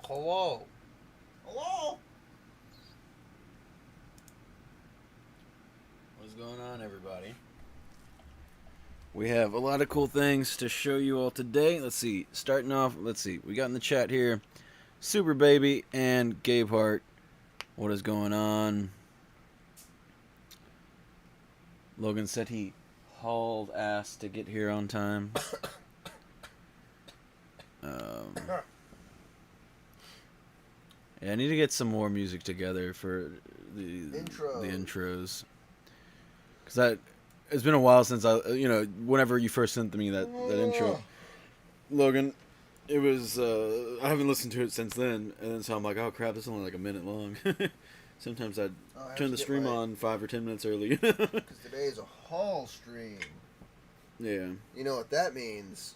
Hello. Hello? What's going on, everybody? We have a lot of cool things to show you all today. Let's see. Starting off, we got in the chat here Super Baby and Gabe Hart. What is going on? Logan said he hauled ass to get here on time. Yeah, I need to get some more music together for the intros. Because it's been a while since whenever you first sent me that intro, Logan, it was, I haven't listened to it since then. And then so I'm like, oh crap, this is only like a minute long. Sometimes I'd turn the stream on 5 or 10 minutes early. Because today is a haul stream. Yeah. You know what that means?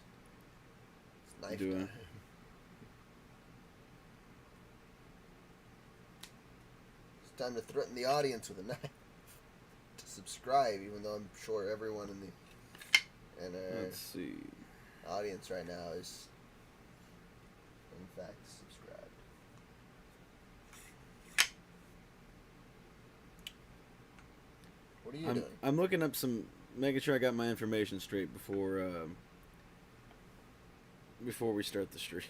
It's knife time. It's time to threaten the audience with a knife. To subscribe, even though I'm sure everyone in our Let's see. audience right now is, in fact, subscribed. What are you doing? I'm looking up making sure I got my information straight before we start the stream.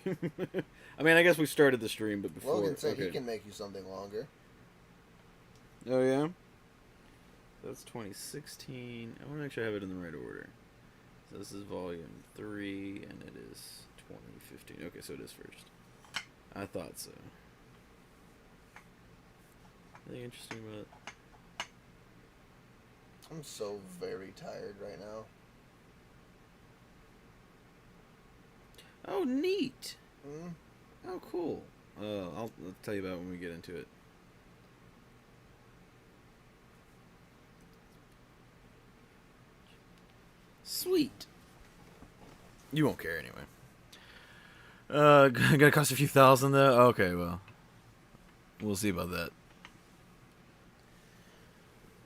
I mean, I guess we started the stream, but before. Logan said he can make you something longer. Oh yeah. That's 2016. I want to make sure I have it in the right order. So this is volume 3, and it is 2015. Okay, so it is first. I thought so. Anything interesting about it? I'm so very tired right now. Oh, neat. Hmm? Oh, cool. I'll tell you about it when we get into it. Sweet. You won't care anyway. Gonna cost a few thousand though? Okay, well. We'll see about that.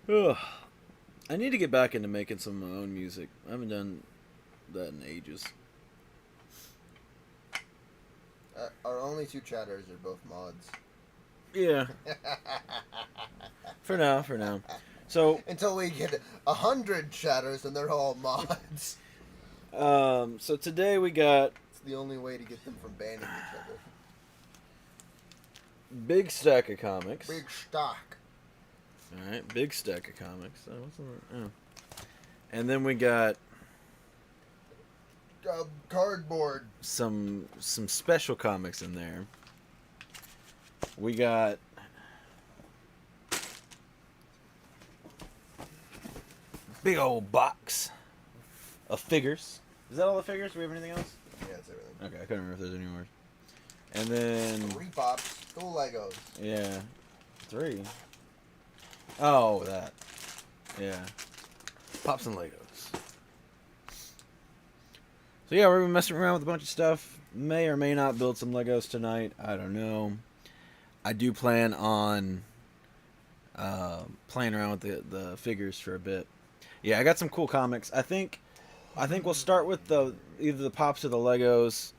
Ugh. I need to get back into making some of my own music. I haven't done that in ages. Our only two chatters are both mods. Yeah. For now. So until we get 100 chatters and they're all mods. So today we got. It's the only way to get them from banning each other. Big stack of comics. Big stock. All right, big stack of comics. What's in there? Oh. And then we got cardboard. some special comics in there. We got big old box of figures. Is that all the figures? Do we have anything else? Yeah, that's everything. Okay, I couldn't remember if there's any more. And then 3 pops, 2 Legos. Yeah, 3. Oh, that. Yeah, Pops and Legos. So yeah, we're gonna be messing around with a bunch of stuff. May or may not build some Legos tonight. I don't know. I do plan on playing around with the figures for a bit. Yeah, I got some cool comics. I think we'll start with either the Pops or the Legos,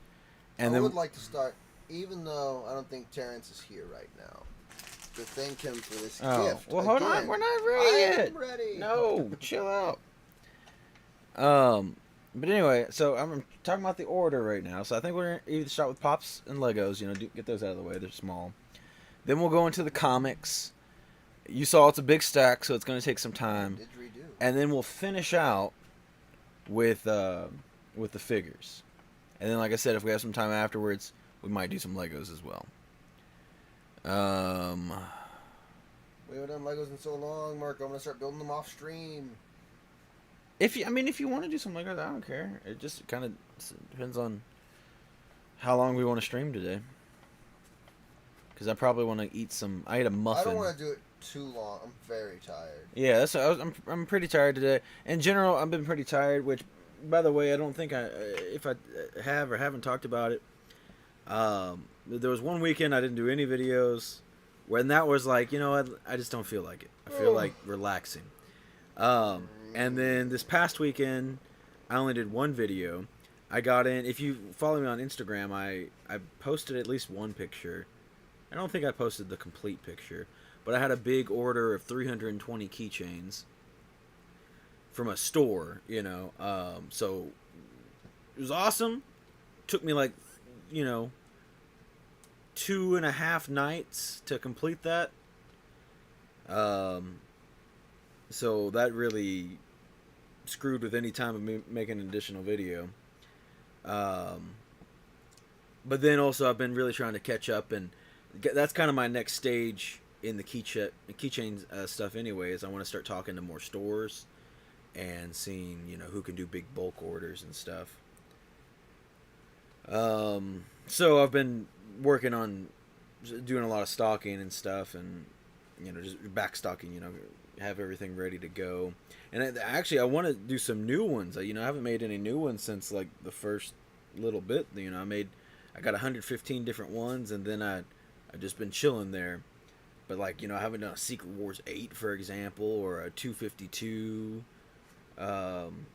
and I would like to start, even though I don't think Terrence is here right now, to thank him for this gift. Well, hold on, we're not ready yet. I am ready. No, chill out. But anyway, so I'm talking about the order right now. So I think we're gonna either start with Pops and Legos. Get those out of the way. They're small. Then we'll go into the comics. You saw it's a big stack, so it's going to take some time. And then we'll finish out with the figures. And then, like I said, if we have some time afterwards, we might do some Legos as well. We haven't done Legos in so long, Mark. I'm going to start building them off stream. If you want to do some Legos, I don't care. It just kind of depends on how long we want to stream today. Because I probably want to eat some. I ate a muffin. I don't want to do it too long. I'm very tired. Yeah, I'm pretty tired today. In general, I've been pretty tired. Which, by the way, I don't think if I have or haven't talked about it. There was one weekend I didn't do any videos, when that was like, I just don't feel like it. I feel like relaxing. And then this past weekend, I only did one video. I got in. If you follow me on Instagram, I posted at least one picture. I don't think I posted the complete picture, but I had a big order of 320 keychains from a store. So it was awesome. Took me like, 2.5 nights to complete that. So that really screwed with any time of me making an additional video. But then also I've been really trying to catch up, and that's kind of my next stage in the keychain stuff. Anyways, I want to start talking to more stores and seeing who can do big bulk orders and stuff. So I've been working on doing a lot of stocking and stuff, and just back stocking. Have everything ready to go. And actually, I want to do some new ones. I haven't made any new ones since like the first little bit. I got 115 different ones, and then I just been chilling there. But like I haven't done a Secret Wars 8, for example, or a 252. I'm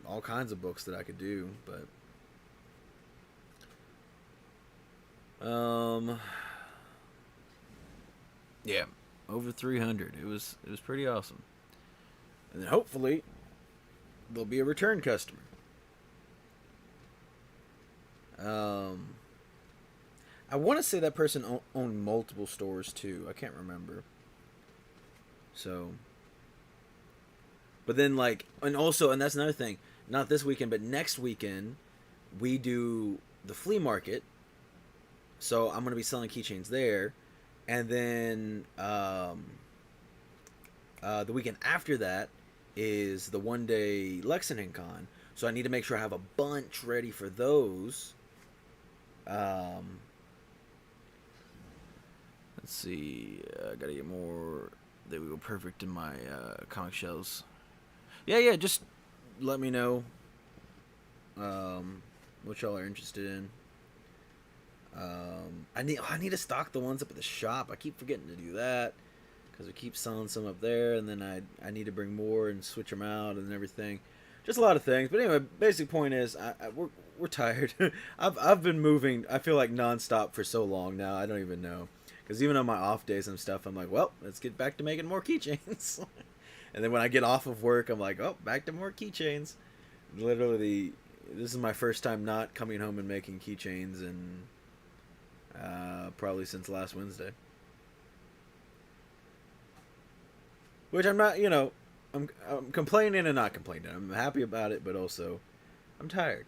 all kinds of books that I could do, but yeah, over 300. It was pretty awesome. And then hopefully there'll be a return customer. I want to say that person owned multiple stores too. I can't remember. So, but then and that's another thing. Not this weekend, but next weekend we do the flea market. So I'm gonna be selling keychains there, and then the weekend after that is the 1-day Lexington Con. So I need to make sure I have a bunch ready for those. Let's see. I gotta get more. They will go perfect in my comic shelves. Yeah. Just let me know what y'all are interested in. I need to stock the ones up at the shop. I keep forgetting to do that because we keep selling some up there, and then I need to bring more and switch them out and everything. Just a lot of things. But anyway, basic point is we're tired. I've been moving. I feel like nonstop for so long now. I don't even know. Because even on my off days and stuff, I'm like, well, let's get back to making more keychains. And then when I get off of work, I'm like, oh, back to more keychains. Literally, this is my first time not coming home and making keychains, and probably since last Wednesday. Which I'm not, I'm complaining and not complaining. I'm happy about it, but also I'm tired.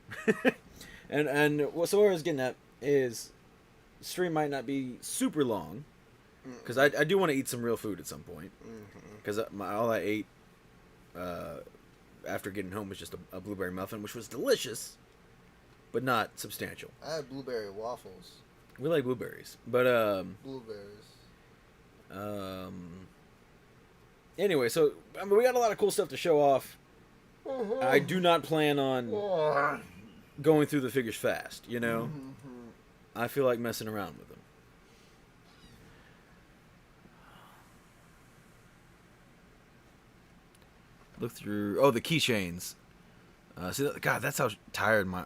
and so what I was getting at is the stream might not be super long, because I do want to eat some real food at some point. Because all I ate after getting home was just a blueberry muffin, which was delicious, but not substantial. I had blueberry waffles. We like blueberries, but blueberries. Anyway, so we got a lot of cool stuff to show off. I do not plan on going through the figures fast. I feel like messing around with them. Look through. Oh, the keychains. See, God, that's how tired my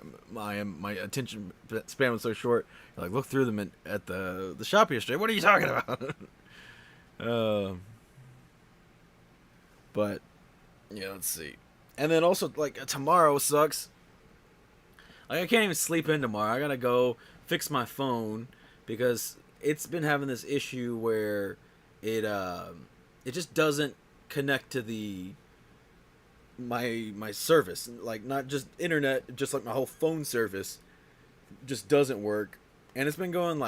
attention span was so short. You're like, look through them at the shop yesterday. What are you talking about? But yeah, let's see. And then also tomorrow sucks. I can't even sleep in tomorrow. I gotta go fix my phone because it's been having this issue where it just doesn't connect to my service, not just internet, just my whole phone service just doesn't work. And it's been going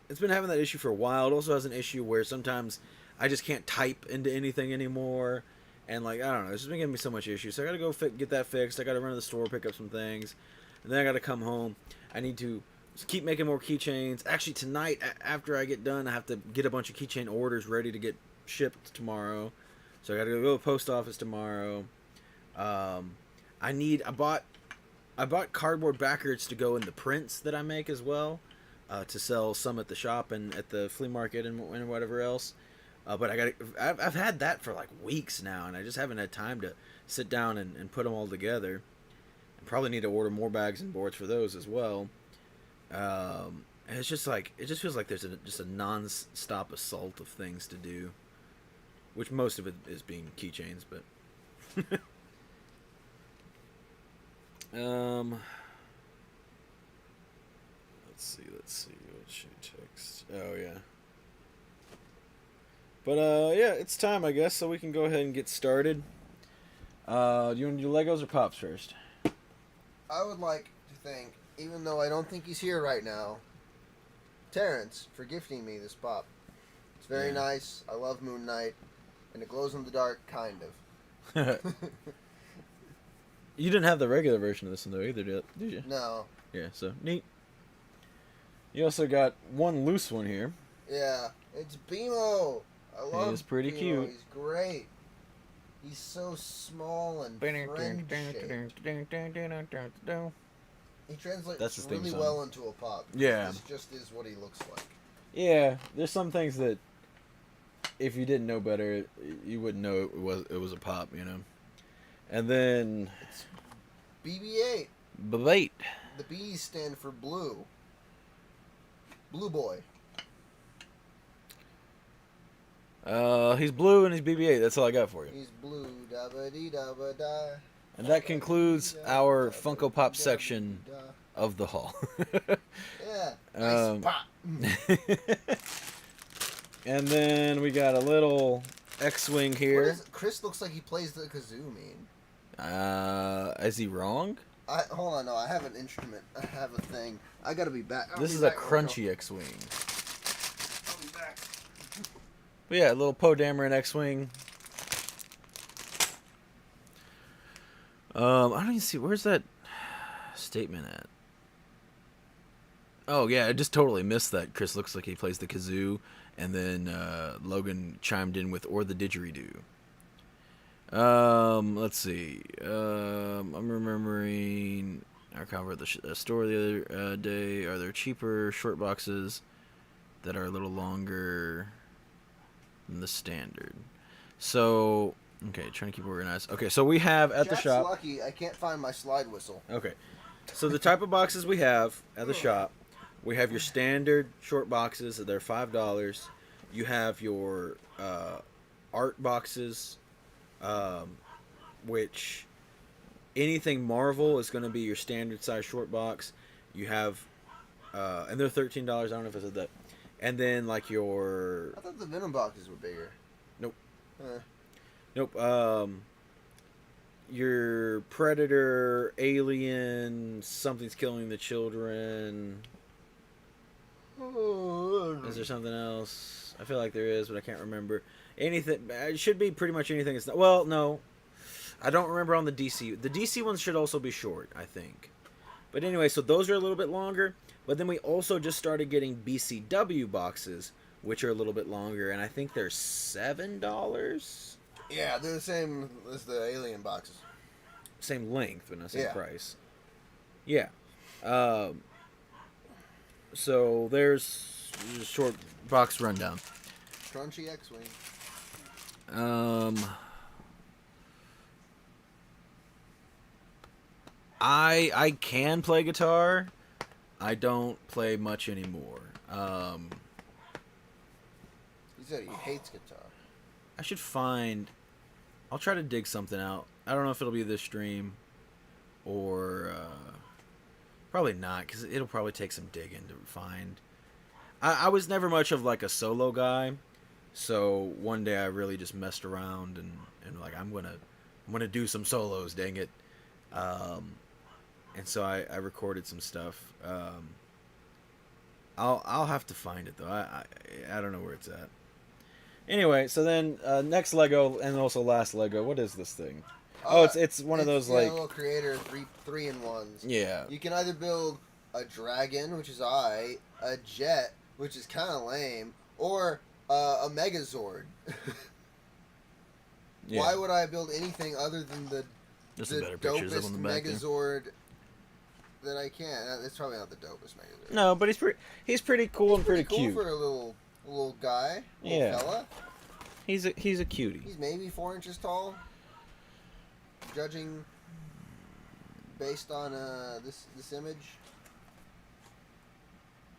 it's been having that issue for a while. It also has an issue where sometimes I just can't type into anything anymore, and I don't know, it's just been giving me so much issue. So I gotta go get that fixed. I gotta run to the store, pick up some things, and then I gotta come home. I need to keep making more keychains. Actually, tonight after I get done, I have to get a bunch of keychain orders ready to get shipped tomorrow. So I gotta go to the post office tomorrow. I bought cardboard backers to go in the prints that I make as well, to sell some at the shop and at the flea market and whatever else. But I've had that for weeks now, and I just haven't had time to sit down and put them all together. Probably need to order more bags and boards for those as well. And it's just like it just feels like there's just a non-stop assault of things to do, which most of it is being keychains, but let's see what she text. Oh yeah. But yeah, it's time, I guess, so we can go ahead and get started. Do you want to do Legos or Pops first? I would like to thank, even though I don't think he's here right now, Terrence for gifting me this pop. It's very nice. I love Moon Knight, and it glows in the dark, kind of. You didn't have the regular version of this one though either, did you? No. Yeah, so neat. You also got one loose one here. Yeah, it's BMO. I love He is pretty BMO. cute. He's great. He's so small and friend-shaped. He translates really well into a pop. Yeah. This just is what he looks like. Yeah, there's some things that if you didn't know better, you wouldn't know it was a pop, you know. And then it's BB-8. BB-8. The B's stand for blue. Blue boy. He's blue and he's BB-8. That's all I got for you. He's blue, da ba dee da ba da. And that concludes our Funko Pop section of the haul. Yeah, nice pop. And then we got a little X-wing here. Chris looks like he plays the kazoo. Is he wrong? Hold on, no, I have an instrument. I have a thing. I gotta be back. This is a crunchy X-wing. I'll be back. But yeah, a little Poe Dameron X-wing. I don't even see, where's that statement at? Oh yeah, I just totally missed that. Chris looks like he plays the kazoo, and then Logan chimed in with "or the didgeridoo." Let's see. I'm remembering our cover of the store the other day. Are there cheaper short boxes that are a little longer than the standard? So, okay, trying to keep organized. Okay, so we have at the shop. Lucky, I can't find my slide whistle. Okay, so the type of boxes we have at the shop, we have your standard short boxes. They're $5. You have your art boxes. Which anything Marvel is going to be your standard size short box. You have, and they're $13. I don't know if I said that. And then like your. I thought the Venom boxes were bigger. Nope. Nope. Your Predator, Alien, something's killing the children. Is there something else? I feel like there is, but I can't remember. Anything, it should be pretty much anything. It's not, well, no, I don't remember on the DC. The DC ones should also be short, I think. But anyway, so those are a little bit longer. But then we also just started getting BCW boxes, which are a little bit longer, and I think they're $7. Yeah, they're the same as the Alien boxes. Same length, but not same price. Yeah. So there's a short box rundown. Crunchy X-wing. I can play guitar. I don't play much anymore. He said he hates guitar. I should find. I'll try to dig something out. I don't know if it'll be this stream, or probably not, because it'll probably take some digging to find. I was never much of like a solo guy. So one day I really just messed around and like I'm gonna do some solos, dang it. And so I recorded some stuff. I'll have to find it though. I don't know where it's at. Anyway, so then next Lego and also last Lego. What is this thing? Oh, it's one of those like little creator 3-in-1s. Yeah. You can either build a dragon, which is a jet, which is kind of lame, or a Megazord. Yeah. Why would I build anything other than the dopest Megazord that I can? It's probably not the dopest Megazord. No, but he's pretty cool and pretty cute. Cool for a little guy, little fella. He's a cutie. He's maybe 4 inches tall, judging based on this image?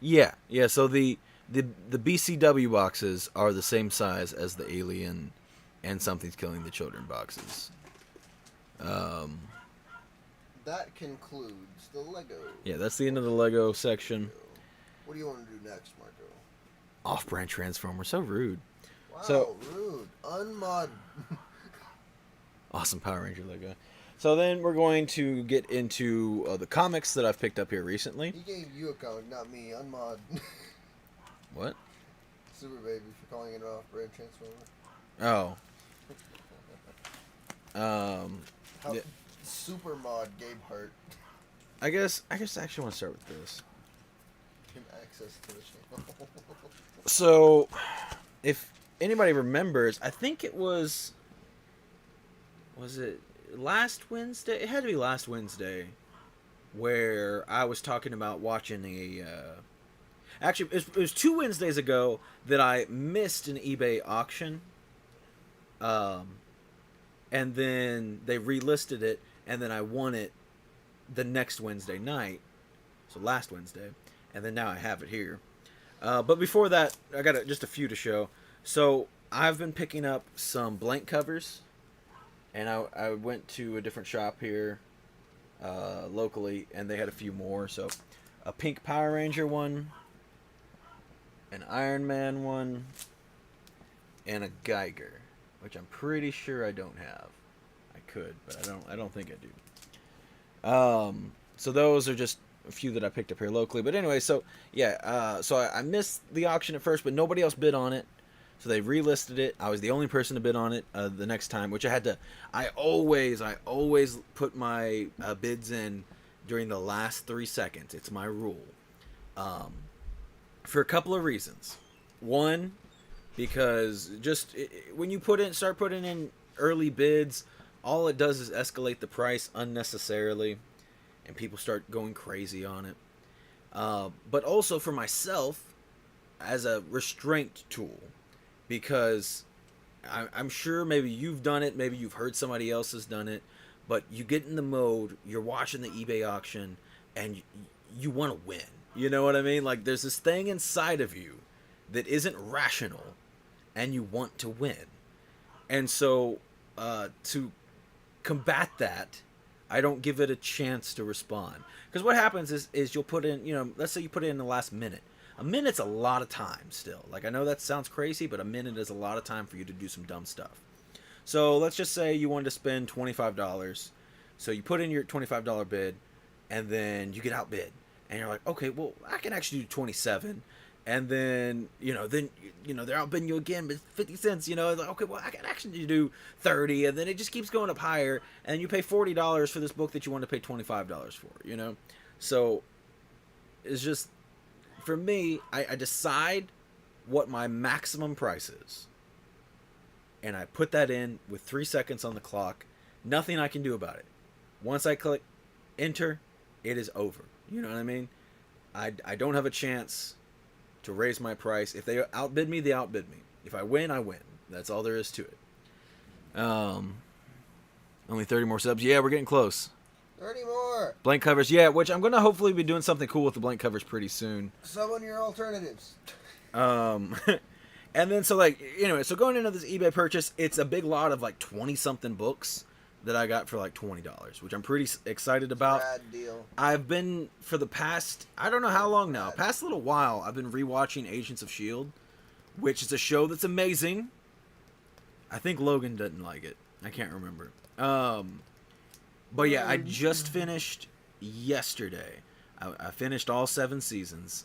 Yeah. So the BCW boxes are the same size as the Alien and Something's Killing the Children boxes. That concludes the Lego. Yeah, that's the end of the Lego section. What do you want to do next, Marco? Off-brand Transformer, so rude. Wow, rude. Unmod. Awesome Power Ranger Lego. So then we're going to get into the comics that I've picked up here recently. He gave you a comic, not me. Unmod. What? Super Baby for calling it an off-brand Transformer. Yeah. Super mod Gabe Hart. I guess I actually want to start with this. Give him access to the channel. So, if anybody remembers, I think it was it last Wednesday? It had to be last Wednesday, where I was talking about watching actually, it was 2 Wednesdays ago that I missed an eBay auction. And then they relisted it, and then I won it the next Wednesday night, so last Wednesday, and then now I have it here. But before that, I got just a few to show. So I've been picking up some blank covers, and I went to a different shop here locally, and they had a few more. So a pink Power Ranger one, an Iron Man one, and a Geiger, which I'm pretty sure I don't have. I could, but I don't think I do. So those are just a few that I picked up here locally. But anyway, so yeah, so I missed the auction at first, but nobody else bid on it. So they relisted it. I was the only person to bid on it the next time, which I had to. I always put my bids in during the last 3 seconds. It's my rule. For a couple of reasons. One, because when you start putting in early bids, all it does is escalate the price unnecessarily, and people start going crazy on it. But also for myself, as a restraint tool, because I'm sure maybe you've done it, maybe you've heard somebody else has done it, but you get in the mode, you're watching the eBay auction, and you want to win. You know what I mean? Like, there's this thing inside of you that isn't rational, and you want to win. And so, to combat that, I don't give it a chance to respond. Because what happens is you'll put in, let's say you put it in the last minute. A minute's a lot of time still. Like, I know that sounds crazy, but a minute is a lot of time for you to do some dumb stuff. So let's just say you wanted to spend $25. So you put in your $25 bid, and then you get outbid. And you're like, okay, well, I can actually do 27. And then, they're outbidding you again, but 50 cents, it's like, okay, well, I can actually do 30. And then it just keeps going up higher. And you pay $40 for this book that you want to pay $25 for, So it's just, for me, I decide what my maximum price is. And I put that in with 3 seconds on the clock. Nothing I can do about it. Once I click enter, it is over. You know what I mean? I don't have a chance to raise my price. If they outbid me, they outbid me. If I win, I win. That's all there is to it. Only 30 more subs. Yeah, we're getting close. 30 more. Blank covers. Yeah, which I'm going to hopefully be doing something cool with the blank covers pretty soon. Sub on your alternatives. And then, so going into this eBay purchase, it's a big lot of like 20-something books that I got for like $20, which I'm pretty excited about. Bad deal. I've been, for the past, I don't know how long now, past little while, I've been rewatching Agents of S.H.I.E.L.D., which is a show that's amazing. I think Logan doesn't like it. I can't remember. But yeah, I just finished yesterday. I finished all 7 seasons.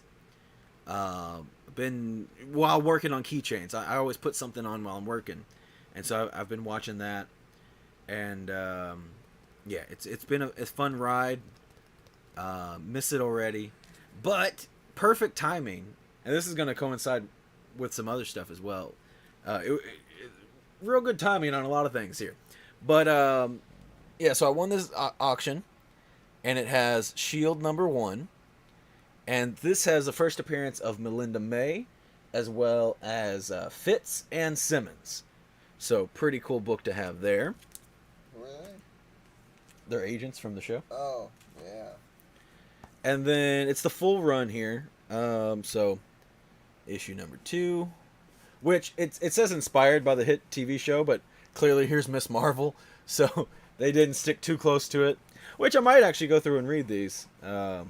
Been, while working on keychains. I always put something on while I'm working. And so I've been watching that. And yeah, it's been a fun ride. Miss it already, but perfect timing. And this is going to coincide with some other stuff as well. Real good timing on a lot of things here. But yeah, so I won this auction, and it has S.H.I.E.L.D. #1, and this has the first appearance of Melinda May, as well as Fitz and Simmons. So pretty cool book to have there. They're agents from the show. Oh, yeah. And then it's the full run here. So issue number 2, which it says inspired by the hit TV show, but clearly here's Miss Marvel, so they didn't stick too close to it. Which I might actually go through and read these. Here's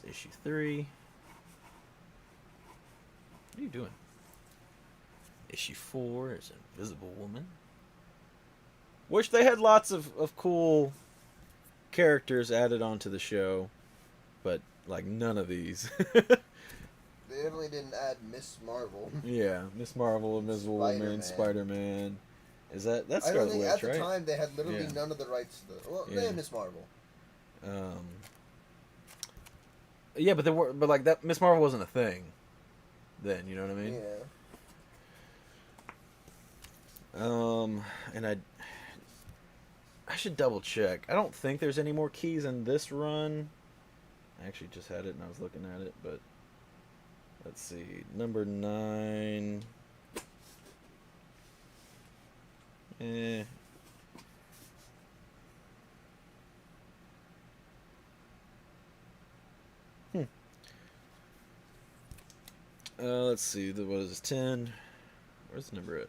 issue 3. What are you doing? Issue 4 is Invisible Woman. Which they had lots of cool characters added onto the show, but like none of these. They definitely didn't add Miss Marvel. Yeah, Miss Marvel, Invisible Woman, Spider-Man. Is that's Scarlet Witch, right? At the time they had literally none of the rights to the. Well, they had Miss Marvel. Yeah, but they were, but like that Miss Marvel wasn't a thing then. You know what I mean? Yeah. And I should double check. I don't think there's any more keys in this run. I actually just had it and I was looking at it, but let's see. Number 9. Let's see. What is this? 10. Where's the number at?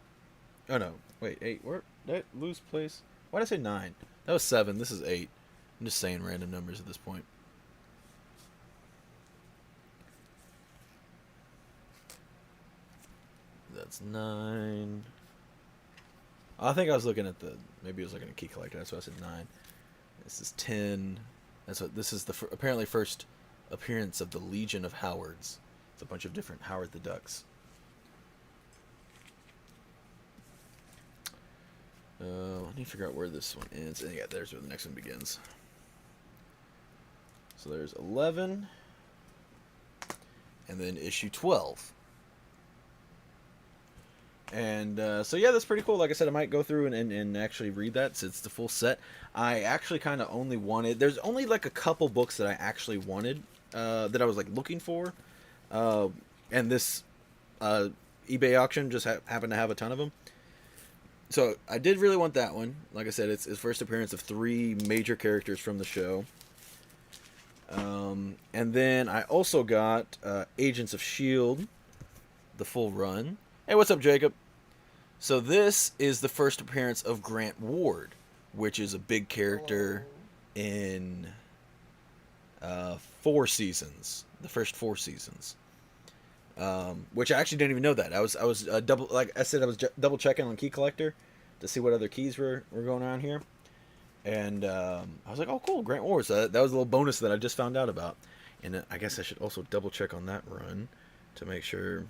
Oh no. Wait, 8. Where did I lose place? Why did I say 9? That was 7. This is 8. I'm just saying random numbers at this point. That's 9. I think I was looking at maybe I was looking at Key Collector. That's why I said 9. This is 10. This is the apparently first appearance of the Legion of Howards. It's a bunch of different Howard the Ducks. I need to figure out where this one ends. Yeah, there's where the next one begins. So there's 11. And then issue 12. And so yeah, that's pretty cool. Like I said, I might go through and actually read that since it's the full set. I actually kind of only wanted... There's only like a couple books that I actually wanted that I was like looking for. And this eBay auction just happened to have a ton of them. So I did really want that one. Like I said, it's his first appearance of 3 major characters from the show. And then I also got Agents of S.H.I.E.L.D., the full run. Hey, what's up, Jacob? So this is the first appearance of Grant Ward, which is a big character in 4 seasons. The first 4 seasons. Which I actually didn't even know that. I was double, like I said, I was double checking on Key Collector to see what other keys were going on here, and I was like, oh cool, Grant Ward. So that was a little bonus that I just found out about, and I guess I should also double check on that run to make sure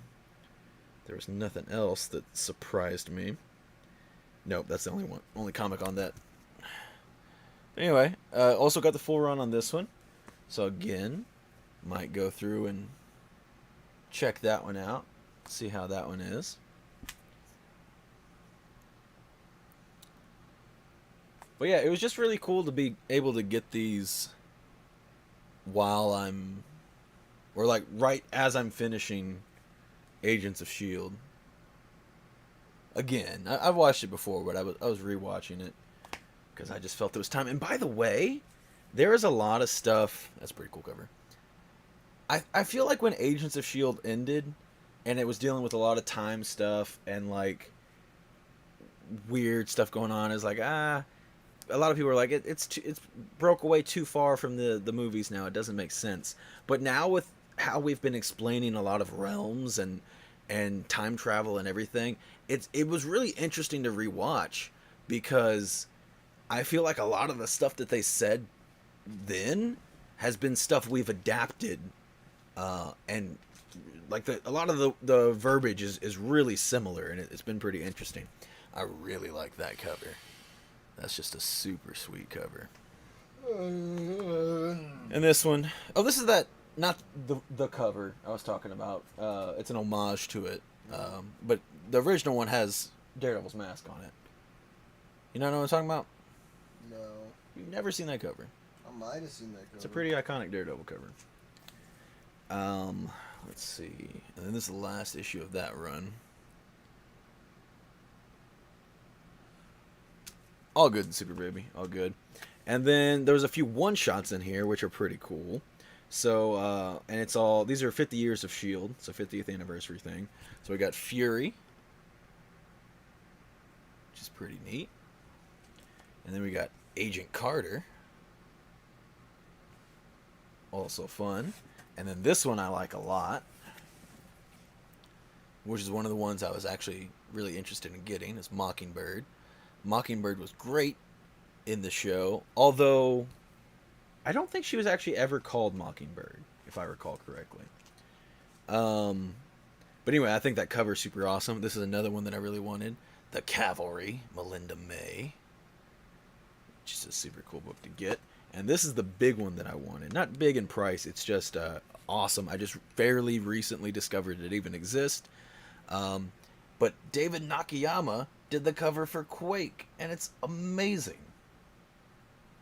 there was nothing else that surprised me. Nope, that's the only comic on that. Anyway, also got the full run on this one, so again, might go through and check that one out, see how that one is. But yeah, it was just really cool to be able to get these while right as I'm finishing Agents of S.H.I.E.L.D. Again, I've watched it before, but I was rewatching it because I just felt it was time. And by the way, there is a lot of stuff. That's a pretty cool cover. I feel like when Agents of S.H.I.E.L.D. ended, and it was dealing with a lot of time stuff and like weird stuff going on, is like a lot of people are like it's broke away too far from the movies now. It doesn't make sense. But now with how we've been explaining a lot of realms and time travel and everything, it was really interesting to rewatch because I feel like a lot of the stuff that they said then has been stuff we've adapted. And like a lot of the verbiage is really similar, and it's been pretty interesting. I really like that cover. That's just a super sweet cover. And this one, this is not the cover I was talking about. It's an homage to it, but the original one has Daredevil's mask on it. You know what I'm talking about? No. You've never seen that cover? I might have seen that cover. It's a pretty iconic Daredevil cover. Let's see. And then this is the last issue of that run. All good in Super Baby. All good. And then there was a few one-shots in here, which are pretty cool. So, and it's all... These are 50 years of S.H.I.E.L.D. It's a 50th anniversary thing. So we got Fury, which is pretty neat. And then we got Agent Carter. Also fun. And then this one I like a lot, which is one of the ones I was actually really interested in getting, is Mockingbird. Mockingbird was great in the show, although I don't think she was actually ever called Mockingbird, if I recall correctly. But anyway, I think that cover is super awesome. This is another one that I really wanted. The Cavalry, Melinda May. Which is a super cool book to get. And this is the big one that I wanted. Not big in price, it's just awesome. I just fairly recently discovered it even exists. But David Nakayama did the cover for Quake, and it's amazing.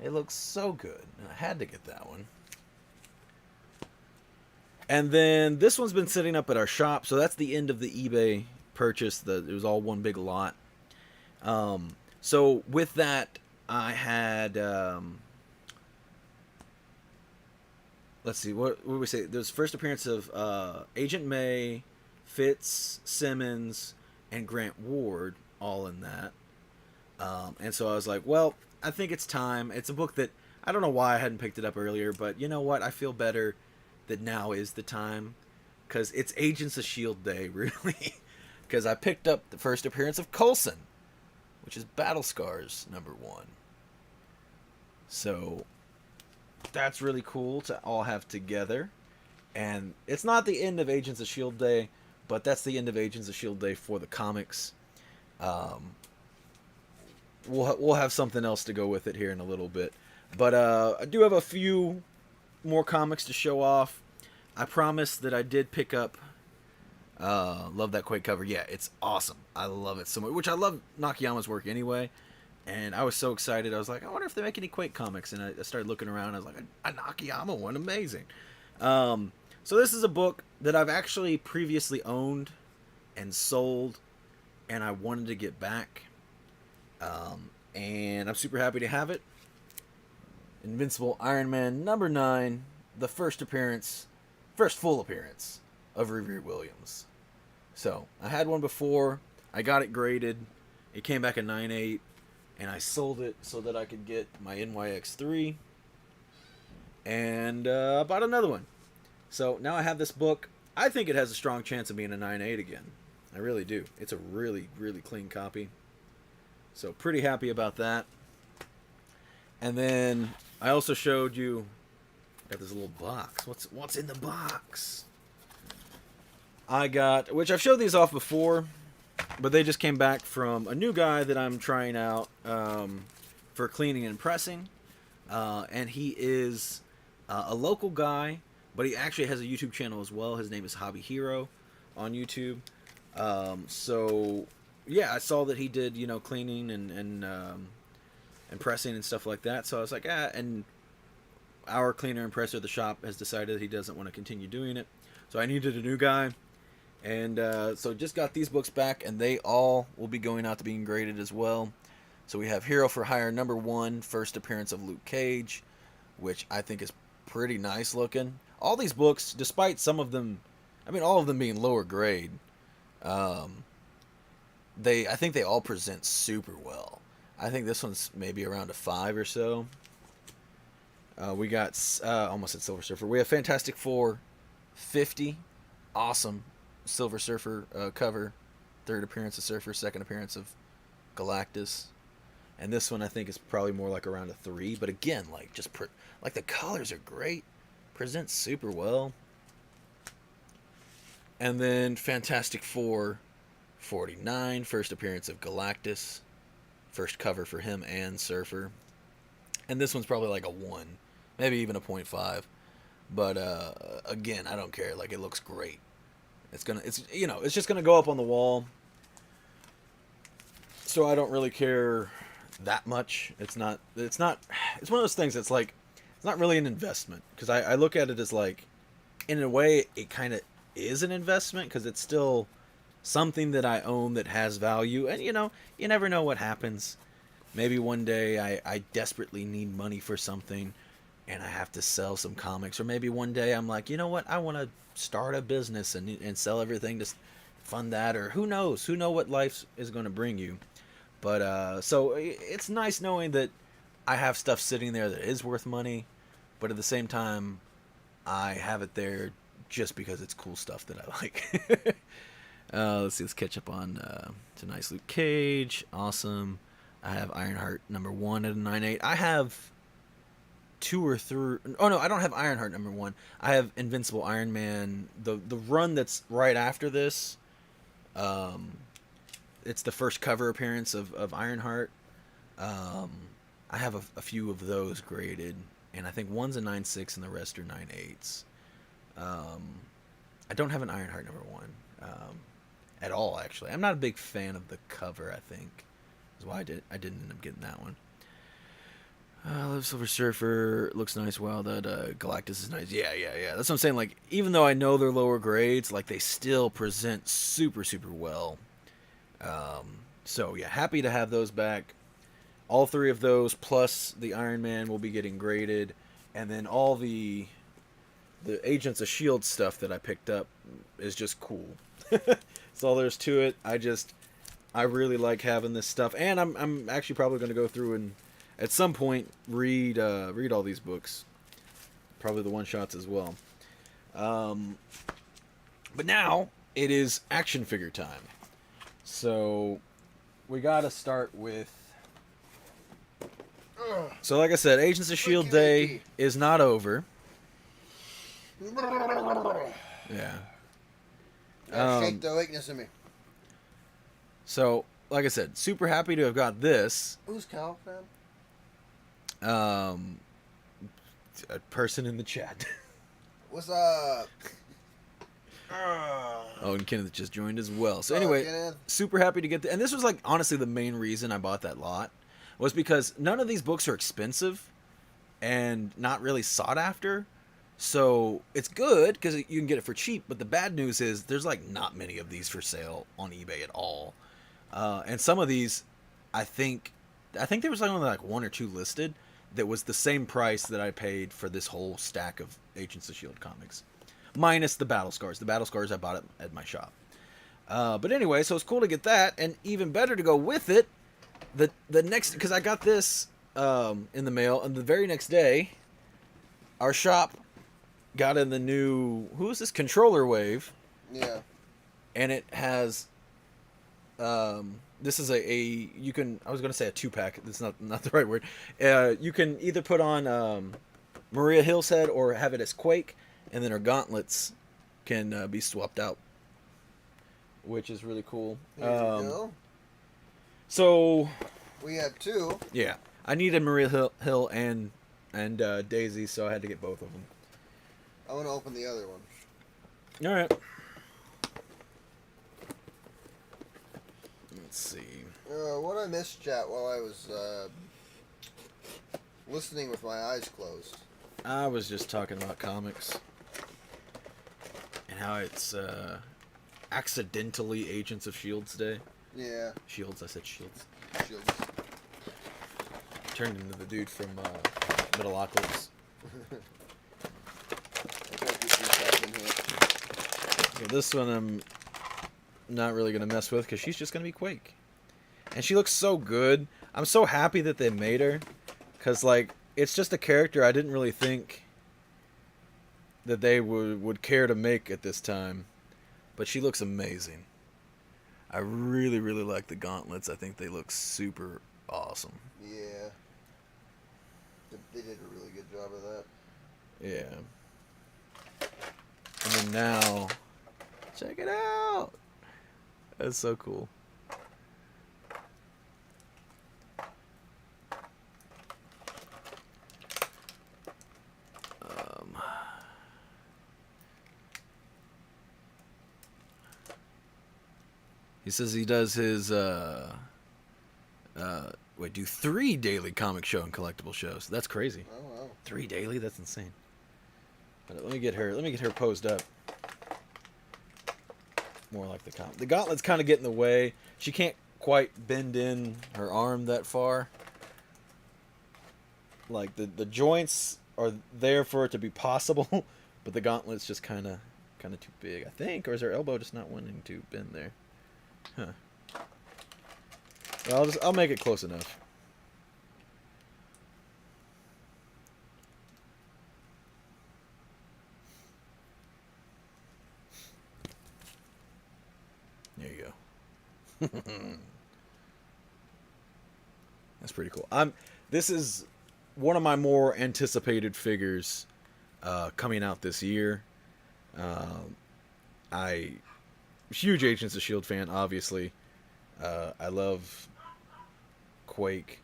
It looks so good, and I had to get that one. And then this one's been sitting up at our shop, so that's the end of the eBay purchase. It was all one big lot. So with that, I had... let's see, what would we say? There's first appearance of Agent May, Fitzsimmons, and Grant Ward, all in that. And so I was like, well, I think it's time. It's a book that, I don't know why I hadn't picked it up earlier, but you know what? I feel better that now is the time. Because it's Agents of S.H.I.E.L.D. Day, really. Because I picked up the first appearance of Coulson, which is Battle Scars #1. So... that's really cool to all have together. And it's not the end of Agents of S.H.I.E.L.D. Day, but that's the end of Agents of S.H.I.E.L.D. Day for the comics. We'll have something else to go with it here in a little bit. But I do have a few more comics to show off. I promise that I did pick up love that Quake cover. Yeah, it's awesome. I love it so much. Which I love Nakayama's work anyway. And I was so excited. I was like, I wonder if they make any Quake comics. And I started looking around. I was like, a Nakayama one, amazing. So this is a book that I've actually previously owned and sold, and I wanted to get back. And I'm super happy to have it. Invincible Iron Man #9, the first full appearance of Riri Williams. So I had one before. I got it graded. It came back a 9.8. And I sold it so that I could get my NYX3. And bought another one. So now I have this book. I think it has a strong chance of being a 9.8 again. I really do. It's a really, really clean copy. So pretty happy about that. And then I also showed you... got this little box. What's in the box? I got... which I've showed these off before... but they just came back from a new guy that I'm trying out for cleaning and pressing. And he is a local guy, but he actually has a YouTube channel as well. His name is Hobby Hero on YouTube. So, yeah, I saw that he did, cleaning and pressing and stuff like that. So I was like, and our cleaner and presser at the shop has decided that he doesn't want to continue doing it. So I needed a new guy. And so just got these books back, and they all will be going out to being graded as well. So we have Hero for Hire #1, first appearance of Luke Cage, which I think is pretty nice looking. All these books, despite some of them, all of them being lower grade, I think they all present super well. I think this one's maybe around a 5 or so. We got, almost at Silver Surfer. We have Fantastic Four 50, awesome. Silver Surfer cover, third appearance of Surfer, second appearance of Galactus, and this one I think is probably more like around a 3. But again, like the colors are great, presents super well. And then Fantastic Four 49, first appearance of Galactus, first cover for him and Surfer, and this one's probably like a 1, maybe even a 0.5. But again, I don't care. Like, it looks great. It's just gonna go up on the wall. So I don't really care that much. It's one of those things that's like, it's not really an investment. Because I look at it as like, in a way, it kind of is an investment. Because it's still something that I own that has value. And, you never know what happens. Maybe one day I desperately need money for something and I have to sell some comics. Or maybe one day I'm like, you know what? I want to start a business and sell everything to fund that. Or who knows? Who know what life is going to bring you. But so it's nice knowing that I have stuff sitting there that is worth money. But at the same time, I have it there just because it's cool stuff that I like. Let's see. Let's catch up on to Nice Luke Cage. Awesome. I have Ironheart #1 at a 9.8. I have 2 or 3. Oh no, I don't have Ironheart #1. I have Invincible Iron Man. The run that's right after this. It's the first cover appearance of Ironheart. I have a few of those graded, and I think one's a 9.6 and the rest are 9.8s. I don't have an Ironheart #1 at all. Actually, I'm not a big fan of the cover. I think is why I didn't end up getting that one. Live Silver Surfer looks nice. Wow, that Galactus is nice. Yeah. That's what I'm saying. Like, even though I know they're lower grades, like they still present super well. So yeah, happy to have those back. All 3 of those plus the Iron Man will be getting graded, and then all the Agents of S.H.I.E.L.D. stuff that I picked up is just cool. That's all there's to it. I really like having this stuff, and I'm actually probably going to go through and at some point read all these books, probably the one shots as well. But now it is action figure time. So we got to start with. So like I said, Agents of S.H.I.E.L.D. Day is not over. Yeah. Shake the weakness in me. So, like I said, super happy to have got this. Who's Cal, fan? A person in the chat. What's up? Oh, and Kenneth just joined as well. So anyway, super happy to get and this was like honestly the main reason I bought that lot was because none of these books are expensive and not really sought after. So it's good because you can get it for cheap. But the bad news is there's like not many of these for sale on eBay at all. And some of these, I think there was only like 1 or 2 listed that was the same price that I paid for this whole stack of Agents of S.H.I.E.L.D. comics. Minus the Battle Scars. The Battle Scars I bought at my shop. But anyway, so it's cool to get that. And even better to go with it, the next... Because I got this in the mail, and the very next day, our shop got in the new... Who is this? Controller Wave. Yeah. And it has... this is a you can... I was going to say a 2-pack. That's not the right word. You can either put on Maria Hill's head or have it as Quake. And then her gauntlets can be swapped out, which is really cool. There you go. So we have 2. Yeah, I needed Maria Hill and Daisy, so I had to get both of them. I want to open the other one. All right. Let's see. What I missed, chat, while I was listening with my eyes closed. I was just talking about comics. How it's accidentally Agents of S.H.I.E.L.D.'s Day. Yeah. Shields, I said Shields. Shields. Turned into the dude from Metalocalypse. So this one I'm not really going to mess with because she's just going to be Quake. And she looks so good. I'm so happy that they made her. Because, like, it's just a character I didn't really think that they would care to make at this time. But she looks amazing. I really like the gauntlets. I think they look super awesome. Yeah. They did a really good job of that. Yeah. And then now, check it out. That's so cool. He says he does his, do 3 daily comic show and collectible shows. That's crazy. Oh, wow. 3 daily? That's insane. But let me get her posed up. More like the comic. The gauntlet's kind of get in the way. She can't quite bend in her arm that far. Like the joints are there for it to be possible, but the gauntlet's just kind of too big, I think, or is her elbow just not wanting to bend there? Huh. Well, I'll make it close enough. There you go. That's pretty cool. This is one of my more anticipated figures coming out this year. I huge Agents of Shield fan, obviously. I love Quake,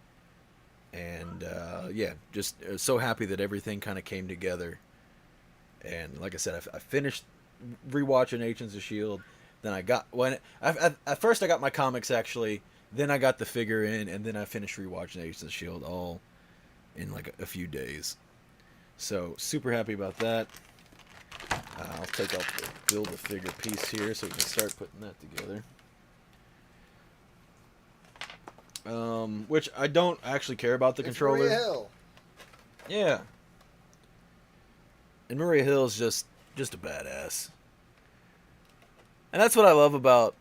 and yeah, just so happy that everything kind of came together. And like I said, I finished rewatching Agents of Shield. Then I got at first I got my comics actually. Then I got the figure in, and then I finished rewatching Agents of Shield all in like a few days. So super happy about that. I'll take out the build-a-figure piece here so we can start putting that together. Which I don't actually care about the controller. Maria Hill. Yeah. And Maria Hill's just a badass. And that's what I love about...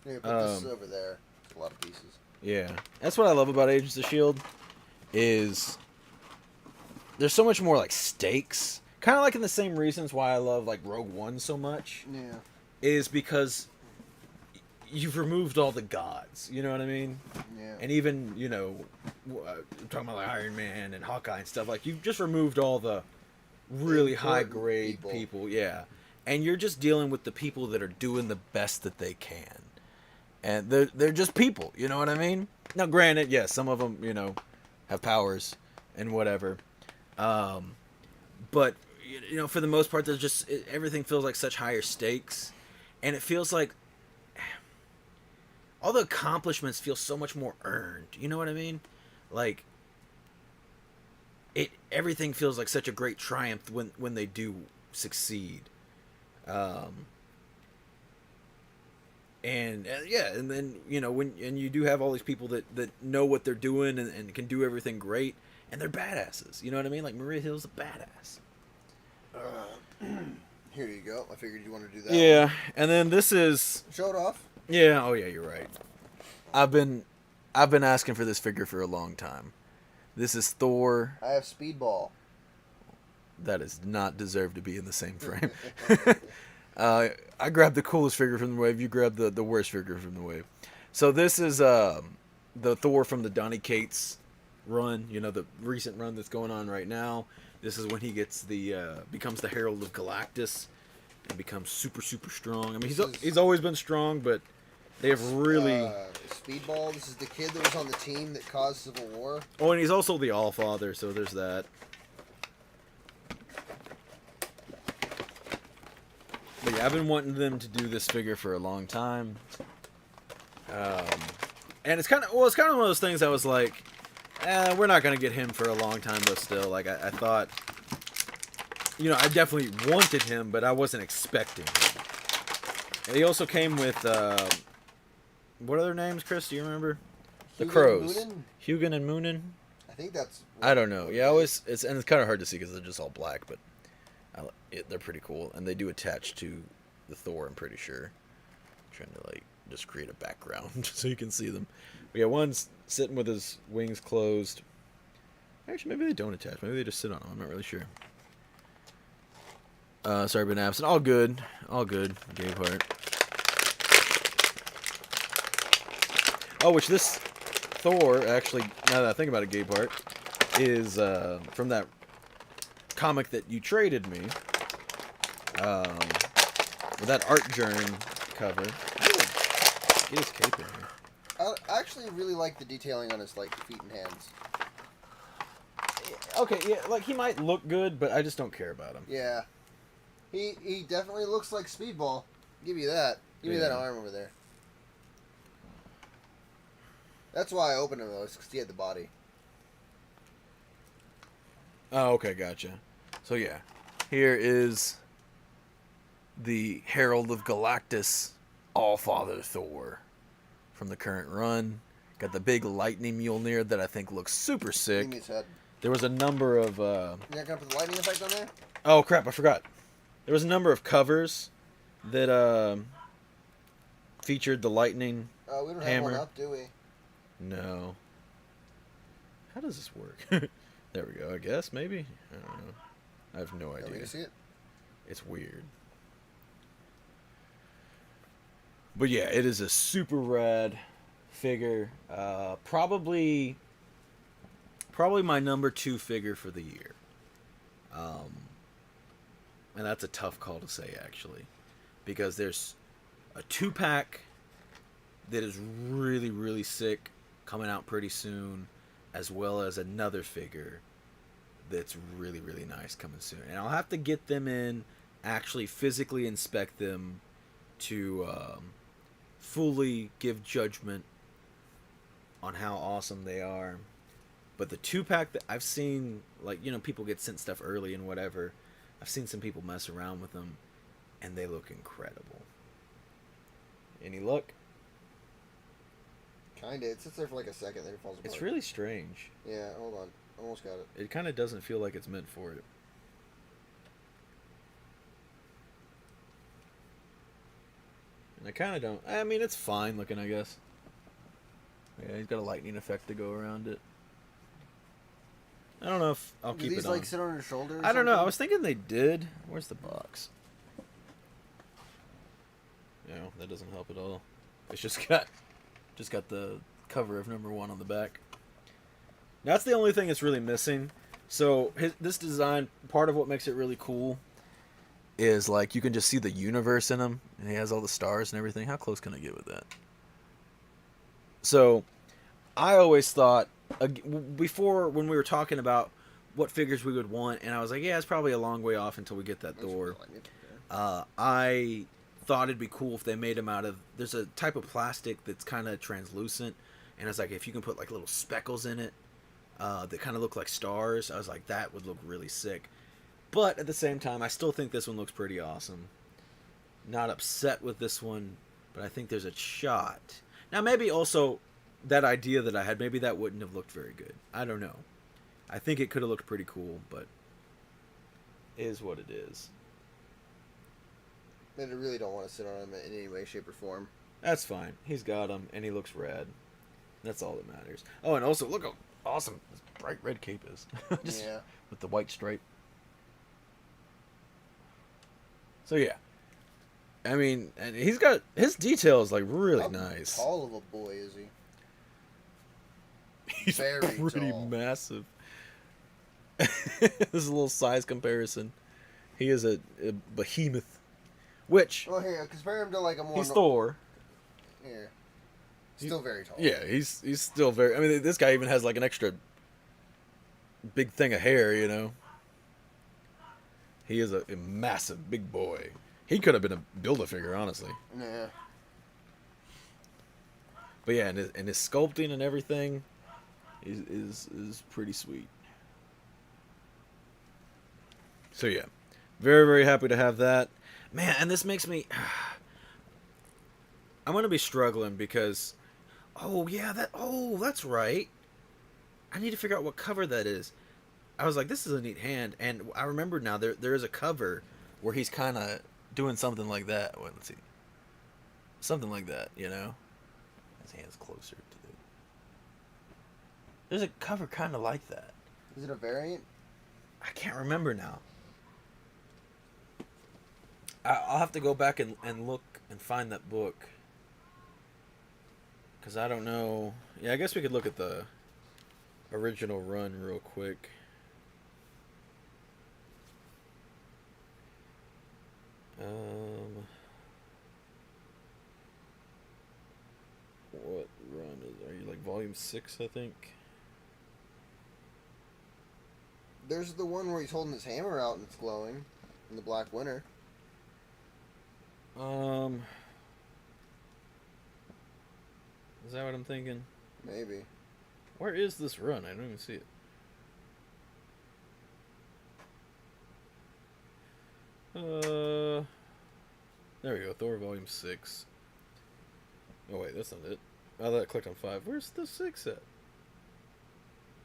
Here, put this over there. A lot of pieces. Yeah. That's what I love about Agents of S.H.I.E.L.D. is there's so much more, like, stakes. Kind of like in the same reasons why I love, like, Rogue One so much. Yeah. Is because you've removed all the gods. You know what I mean? Yeah. And even, you know, talking about, like, Iron Man and Hawkeye and stuff, like, you've just removed all the really high-grade people. Yeah. And you're just dealing with the people that are doing the best that they can. And they're just people, you know what I mean? Now, granted, yes, some of them, you know, have powers and whatever. But, you know, for the most part, there's just... everything feels like such higher stakes. And it feels like... all the accomplishments feel so much more earned. You know what I mean? Like... everything feels like such a great triumph when they do succeed. And yeah, and then, you know, and you do have all these people that know what they're doing and can do everything great, and they're badasses. You know what I mean? Like, Maria Hill's a badass. Here you go. I figured you wanted to do that. Yeah, and then this is... show it off. Yeah, oh yeah, you're right. I've been asking for this figure for a long time. This is Thor. I have Speedball. That does not deserve to be in the same frame. I grabbed the coolest figure from the wave. You grabbed the worst figure from the wave. So this is the Thor from the Donnie Cates run. You know, the recent run that's going on right now. This is when he gets becomes the Herald of Galactus and becomes super, super strong. I mean, he's always been strong, but they have really... Speedball, this is the kid that was on the team that caused Civil War. Oh, and he's also the Allfather, so there's that. But yeah, I've been wanting them to do this figure for a long time. And it's kind of one of those things I was like, we're not going to get him for a long time, though still. Like, I thought, you know, I definitely wanted him, but I wasn't expecting him. And he also came with, what are their names, Chris? Do you remember? The Crows. Hugin and Moonin? I think that's... I don't know. Yeah, it's kind of hard to see because they're just all black, but they're pretty cool. And they do attach to the Thor, I'm pretty sure. I'm trying to, like, just create a background so you can see them. But yeah, one's sitting with his wings closed. Actually, maybe they don't attach. Maybe they just sit on them. I'm not really sure. Sorry, I've been absent. All good. All good. Gabe Hart. Oh, which this Thor, actually, now that I think about it, Gabe Hart, is from that comic that you traded me. With that Art Journey cover. Get his cape in here. I actually really like the detailing on his, like, feet and hands. Okay, yeah, like, he might look good, but I just don't care about him. Yeah. He definitely looks like Speedball. Give you that. Give me that arm over there. That's why I opened him, though, because he had the body. Oh, okay, gotcha. So, yeah. Here is the Herald of Galactus, Allfather Thor from the current run. Got the big lightning Mjolnir that I think looks super sick. Give me his head. there was a number of. You're not gonna put the lightning effect on there? Oh crap! I forgot. There was a number of covers that featured the lightning. We don't hammer. have one up, do we? No. How does this work? There we go. I guess maybe. I don't know. I have no idea. We can see it. It's weird. But yeah, it is a super rad figure. Probably my number 2 figure for the year. And that's a tough call to say, actually, because there's a 2-pack that is really, really sick coming out pretty soon, as well as another figure that's really, really nice coming soon. And I'll have to get them in, actually physically inspect them to fully give judgment on how awesome they are. But the 2-pack that I've seen, like, people get sent stuff early and whatever. I've seen some people mess around with them, and they look incredible. Any luck? Kinda. It sits there for like a second, then it falls apart. It's really strange. Yeah, hold on. Almost got it. It kind of doesn't feel like it's meant for it. And I kind of don't. I mean, it's fine looking, I guess. Yeah, he's got a lightning effect to go around it. I don't know if I'll keep it on. Do these like sit on your shoulder? I don't know. I was thinking they did. Where's the box? That doesn't help at all. It's just got the cover of number 1 on the back. That's the only thing that's really missing. So this design, part of what makes it really cool is like you can just see the universe in him, and he has all the stars and everything. How close can I get with that? So I always thought, before when we were talking about what figures we would want, and I was like, yeah, it's probably a long way off until we get that Thor. I thought it'd be cool if they made him out of, there's a type of plastic that's kind of translucent, and it's like if you can put like little speckles in it that kind of look like stars, I was like, that would look really sick. But at the same time, I still think this one looks pretty awesome. Not upset with this one, but I think there's a shot. Now maybe also that idea that I had, maybe that wouldn't have looked very good. I don't know. I think it could have looked pretty cool, but it is what it is. And I really don't want to sit on him in any way, shape, or form. That's fine. He's got him, and he looks rad. That's all that matters. Oh, and also, look how awesome this bright red cape is. Yeah. With the white stripe. So, yeah. I mean, and he's got, his details, like, really nice. How tall of a boy is he? He's very pretty tall. massive. This is a little size comparison. He is a behemoth. Which, well, here, compare him to like a more... he's Thor. Here. Still very tall. Yeah, he's still very... I mean, this guy even has like an extra big thing of hair, He is a massive big boy. He could have been a Build-A-Figure, honestly. Yeah. But yeah, and his sculpting and everything is pretty sweet. So yeah, very, very happy to have that. Man, and this makes me... I'm going to be struggling because... Oh, yeah, that's right. I need to figure out what cover that is. I was like, this is a neat hand. And I remember now, there is a cover where he's kind of doing something like that. Wait, let's see. Something like that, His hand's closer to the... There's a cover kind of like that. Is it a variant? I can't remember now. I'll have to go back and look and find that book. Because I don't know. Yeah, I guess we could look at the original run real quick. What run is... Are you like volume 6, I think? There's the one where he's holding his hammer out and it's glowing in the Black Winter. Is that what I'm thinking? Maybe. Where is this run? I don't even see it. There we go. Thor Volume 6. Oh wait, that's not it. I thought I clicked on 5. Where's the 6 at?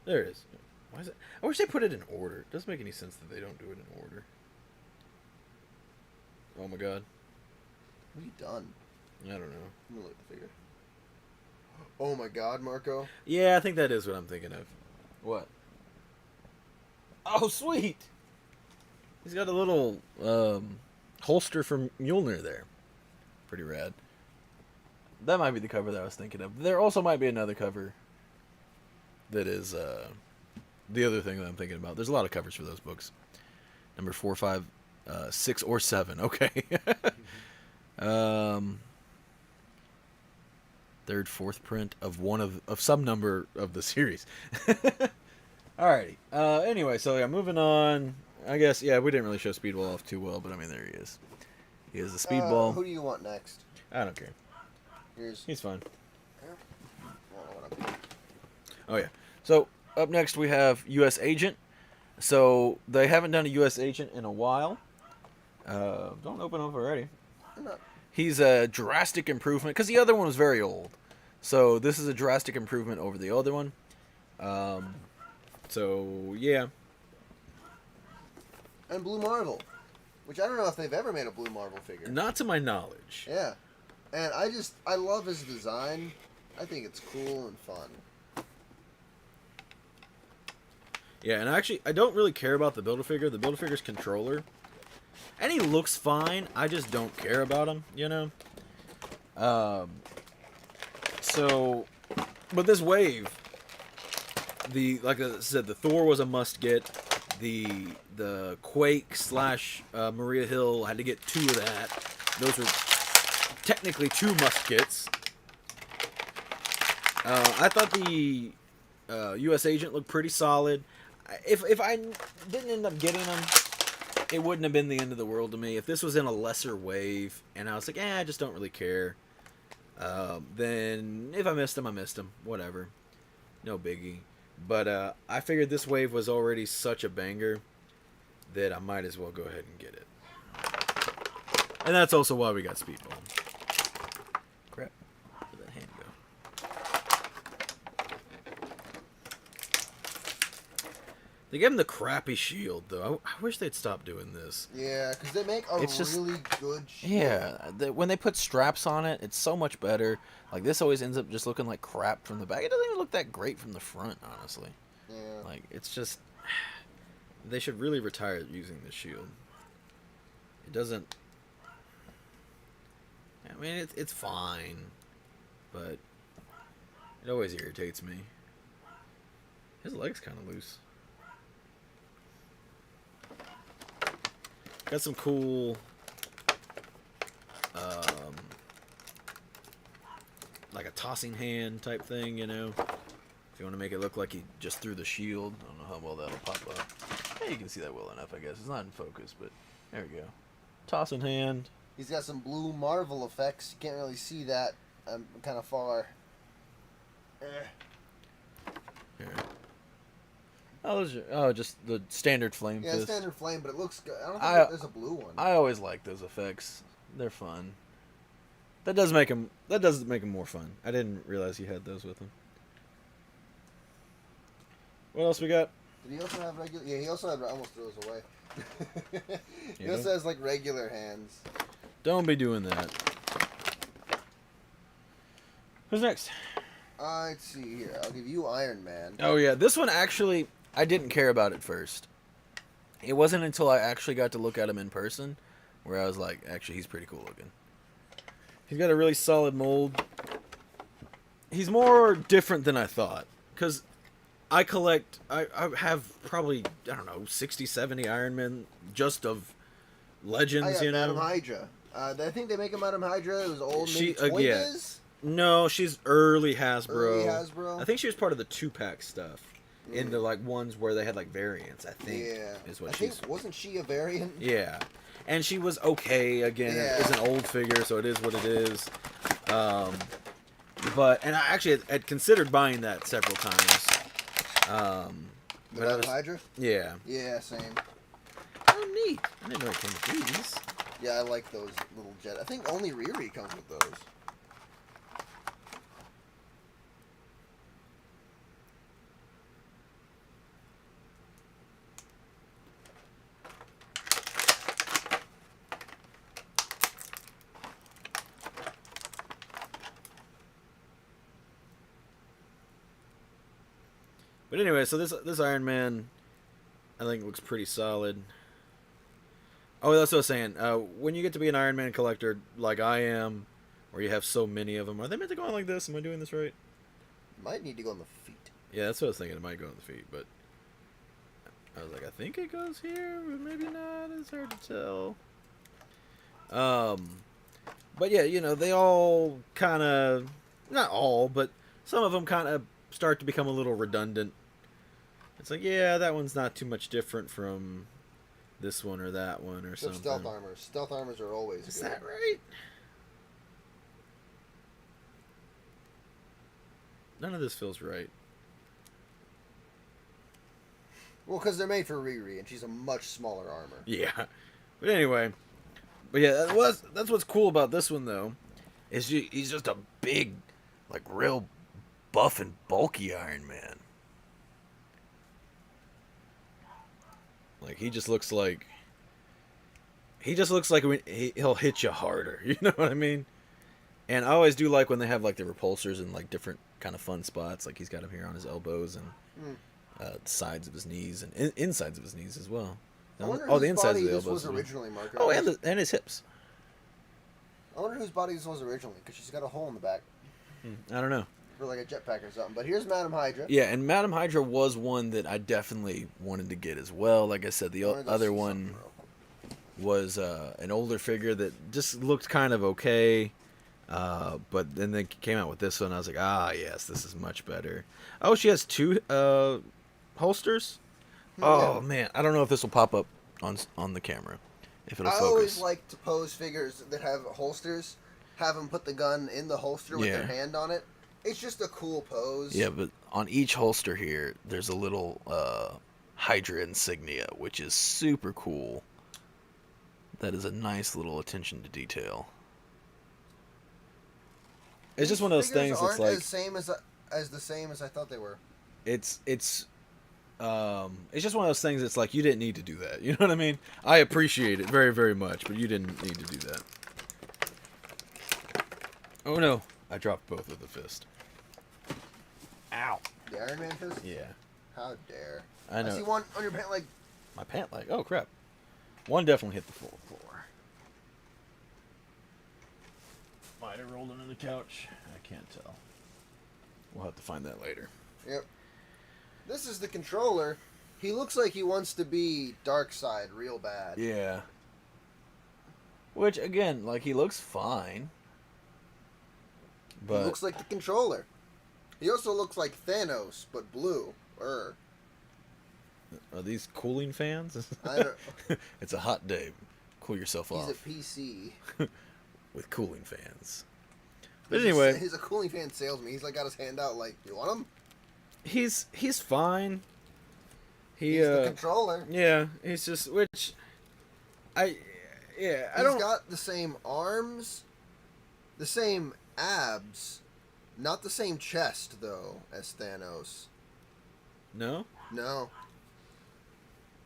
There it is. Why is it? I wish they put it in order. It doesn't make any sense that they don't do it in order. Oh my god. What have you done? I don't know. Let me look at the figure. Oh my god, Marco. Yeah, I think that is what I'm thinking of. What? Oh, sweet! He's got a little holster from Mjolnir there. Pretty rad. That might be the cover that I was thinking of. There also might be another cover that is the other thing that I'm thinking about. There's a lot of covers for those books. Number 4, 5, 6, or 7. Okay. Third, fourth print of one of some number of the series. Alrighty. Anyway, so yeah, moving on. I guess, yeah, we didn't really show Speedball off too well, but I mean, there he is. He is the Speedball. Who do you want next? I don't care. He's fine. Oh, yeah. So, up next we have U.S. Agent. So, they haven't done a U.S. Agent in a while. Don't open up already. He's a drastic improvement, because the other one was very old. So, this is a drastic improvement over the other one. So, yeah. And Blue Marvel, which I don't know if they've ever made a Blue Marvel figure. Not to my knowledge. Yeah. And I love his design. I think it's cool and fun. Yeah, and actually, I don't really care about the Build-A-Figure. The Build-A-Figure's controller. And he looks fine. I just don't care about him, you know? So, but this wave, like I said, the Thor was a must-get. The Quake / Maria Hill, had to get 2 of that. Those were technically 2 must-gets. I thought the U.S. Agent looked pretty solid. If I didn't end up getting them, it wouldn't have been the end of the world to me. If this was in a lesser wave, and I was like, I just don't really care, then if I missed them, I missed them. Whatever. No biggie. But I figured this wave was already such a banger that I might as well go ahead and get it. And that's also why we got Speedball. Crap. Where'd that hand go? They gave him the crappy shield, though. I wish they'd stop doing this. Yeah, because they make a really good shield. Yeah, when they put straps on it, it's so much better. Like, this always ends up just looking like crap from the back. It doesn't even look that great from the front, honestly. Yeah. Like, it's just... They should really retire using the shield. It doesn't... I mean, it's fine. But... It always irritates me. His leg's kind of loose. Got some cool... like a tossing hand type thing, you know? If you want to make it look like he just threw the shield. I don't know how well that'll pop up. Yeah, you can see that well enough, I guess. It's not in focus, but there we go. Tossing hand. He's got some Blue Marvel effects. You can't really see that. I'm kind of far. Here. Oh, just the standard flame fist. Yeah, standard flame, but it looks good. I don't think there's a blue one. I always like those effects. They're fun. That does make them more fun. I didn't realize he had those with him. What else we got? Did he also have regular? Yeah, he also had. I almost threw those away. He also has like regular hands. Don't be doing that. Who's next? Let's see here. I'll give you Iron Man. Oh yeah, this one actually I didn't care about it first. It wasn't until I actually got to look at him in person where I was like, actually, he's pretty cool looking. He's got a really solid mold. He's more different than I thought. Because I have probably, I don't know, 60, 70 Iron Men just of Legends, you know? Madam Hydra. I think they make him Madam Hydra. It was old, maybe Toy Biz? No, she's early Hasbro. Early Hasbro? I think she was part of the 2-pack stuff. Into, like, ones where they had, like, variants, I think. Yeah. Is what wasn't she a variant? Yeah. And she was okay, again. Yeah. It's an old figure, so it is what it is. And I actually had considered buying that several times. Madam Hydra? Yeah. Yeah, same. Oh, neat. I didn't know it came with these. Yeah, I like those little jet. I think only Riri comes with those. But anyway, so this Iron Man, I think looks pretty solid. Oh, that's what I was saying. When you get to be an Iron Man collector, like I am, or you have so many of them, are they meant to go on like this? Am I doing this right? Might need to go on the feet. Yeah, that's what I was thinking. It might go on the feet, but I was like, I think it goes here, but maybe not. It's hard to tell. But yeah, you know, they all kind of, not all, but some of them kind of start to become a little redundant. It's like, yeah, that one's not too much different from this one or that one or something. Stealth armors. Stealth armors are always Is good. that right? None of this feels right. Well, because they're made for Riri, and she's a much smaller armor. Yeah. But anyway. But yeah, that's what's cool about this one, though. Is he's just a big, like, real buff and bulky Iron Man. Like, he just looks like... he'll hit you harder. You know what I mean? And I always do like when they have, like, the repulsors in, like, different kind of fun spots. Like, he's got him here on his elbows and sides of his knees and insides of his knees as well. I wonder the whose insides body of the this elbows. was originally marketed. Oh, and his hips. I wonder whose body this was originally, because she's got a hole in the back. I don't know. For like a jetpack or something. But here's Madam Hydra. Yeah, and Madam Hydra was one that I definitely wanted to get as well. Like I said, the other one was an older figure that just looked kind of okay. But then they came out with this one. I was like, yes, this is much better. Oh, she has two holsters? Oh, man. I don't know if this will pop up on the camera. If it'll focus. I always like to pose figures that have holsters. Have them put the gun in the holster with their hand on it. It's just a cool pose. Yeah, but on each holster here, there's a little Hydra insignia, which is super cool. That is a nice little attention to detail. It's just one of those things that's like... as the same as I thought they were. It's just one of those things that's like, you didn't need to do that. You know what I mean? I appreciate it very, very much, but you didn't need to do that. Oh no, I dropped both with the fist. Ow. The Iron Man fist? Yeah. How dare. I know. I see one on your pant leg. My pant leg? Oh crap. One definitely hit the floor. Might have rolled under the couch. I can't tell. We'll have to find that later. Yep. This is the controller. He looks like he wants to be Darkseid real bad. Yeah. Which, again, like, he looks fine. But he looks like the controller. He also looks like Thanos, but blue. Are these cooling fans? I don't... It's a hot day. Cool yourself off. He's a PC. With cooling fans. But anyway, he's a cooling fan salesman. He's like got his hand out like, you want him? He's fine. He's the controller. Yeah, he's just He's got the same arms, the same abs, not the same chest though as Thanos. No? No.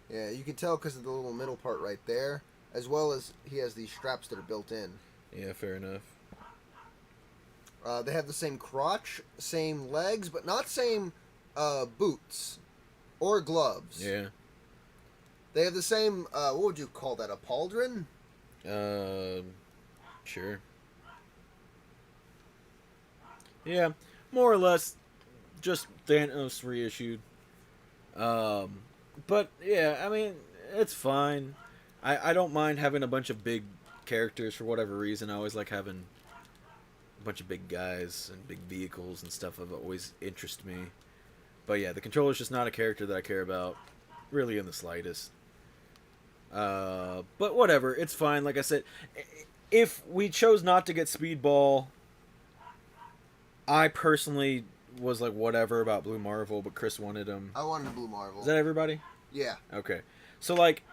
Yeah, you can tell because of the little middle part right there, as well as he has these straps that are built in. Yeah, fair enough. They have the same crotch, same legs, but not same boots or gloves. Yeah. They have the same, what would you call that, a pauldron? Sure. Yeah, more or less just Thanos reissued. But, yeah, I mean, it's fine. I don't mind having a bunch of big characters for whatever reason. I always like having a bunch of big guys and big vehicles and stuff have always interested me. But yeah, the controller's just not a character that I care about really in the slightest. But whatever, it's fine. Like I said, if we chose not to get Speedball, I personally was like whatever about Blue Marvel, but Chris wanted him. I wanted a Blue Marvel. Is that everybody? Yeah. Okay. So like,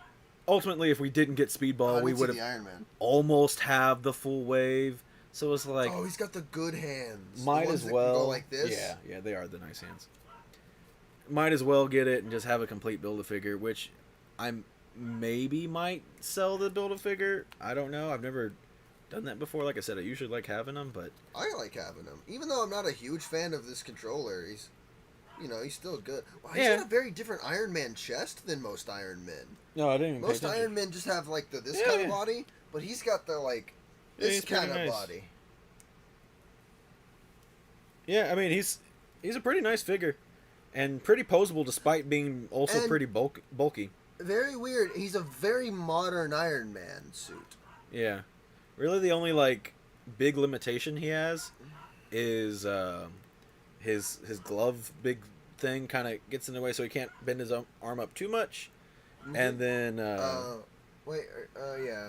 ultimately, if we didn't get Speedball, we would have almost have the full wave. So it's like, oh, he's got the good hands. Might the as ones well. That can go like this. Yeah, they are the nice hands. Might as well get it and just have a complete Build-A-Figure, which I maybe might sell the Build-A-Figure. I don't know. I've never done that before. Like I said, I usually like having them, but I like having them. Even though I'm not a huge fan of this controller, he's still good. Well, he's got a very different Iron Man chest than most Iron Men. No, I didn't even Most pay attention. Iron Men just have, like, this kind of body, but he's got the, like, this kind of body. Yeah, I mean, he's a pretty nice figure. And pretty posable despite being also pretty bulky. Very weird. He's a very modern Iron Man suit. Yeah. Really the only, like, big limitation he has is his glove big thing kind of gets in the way, so he can't bend his arm up too much. Mm-hmm. And then yeah.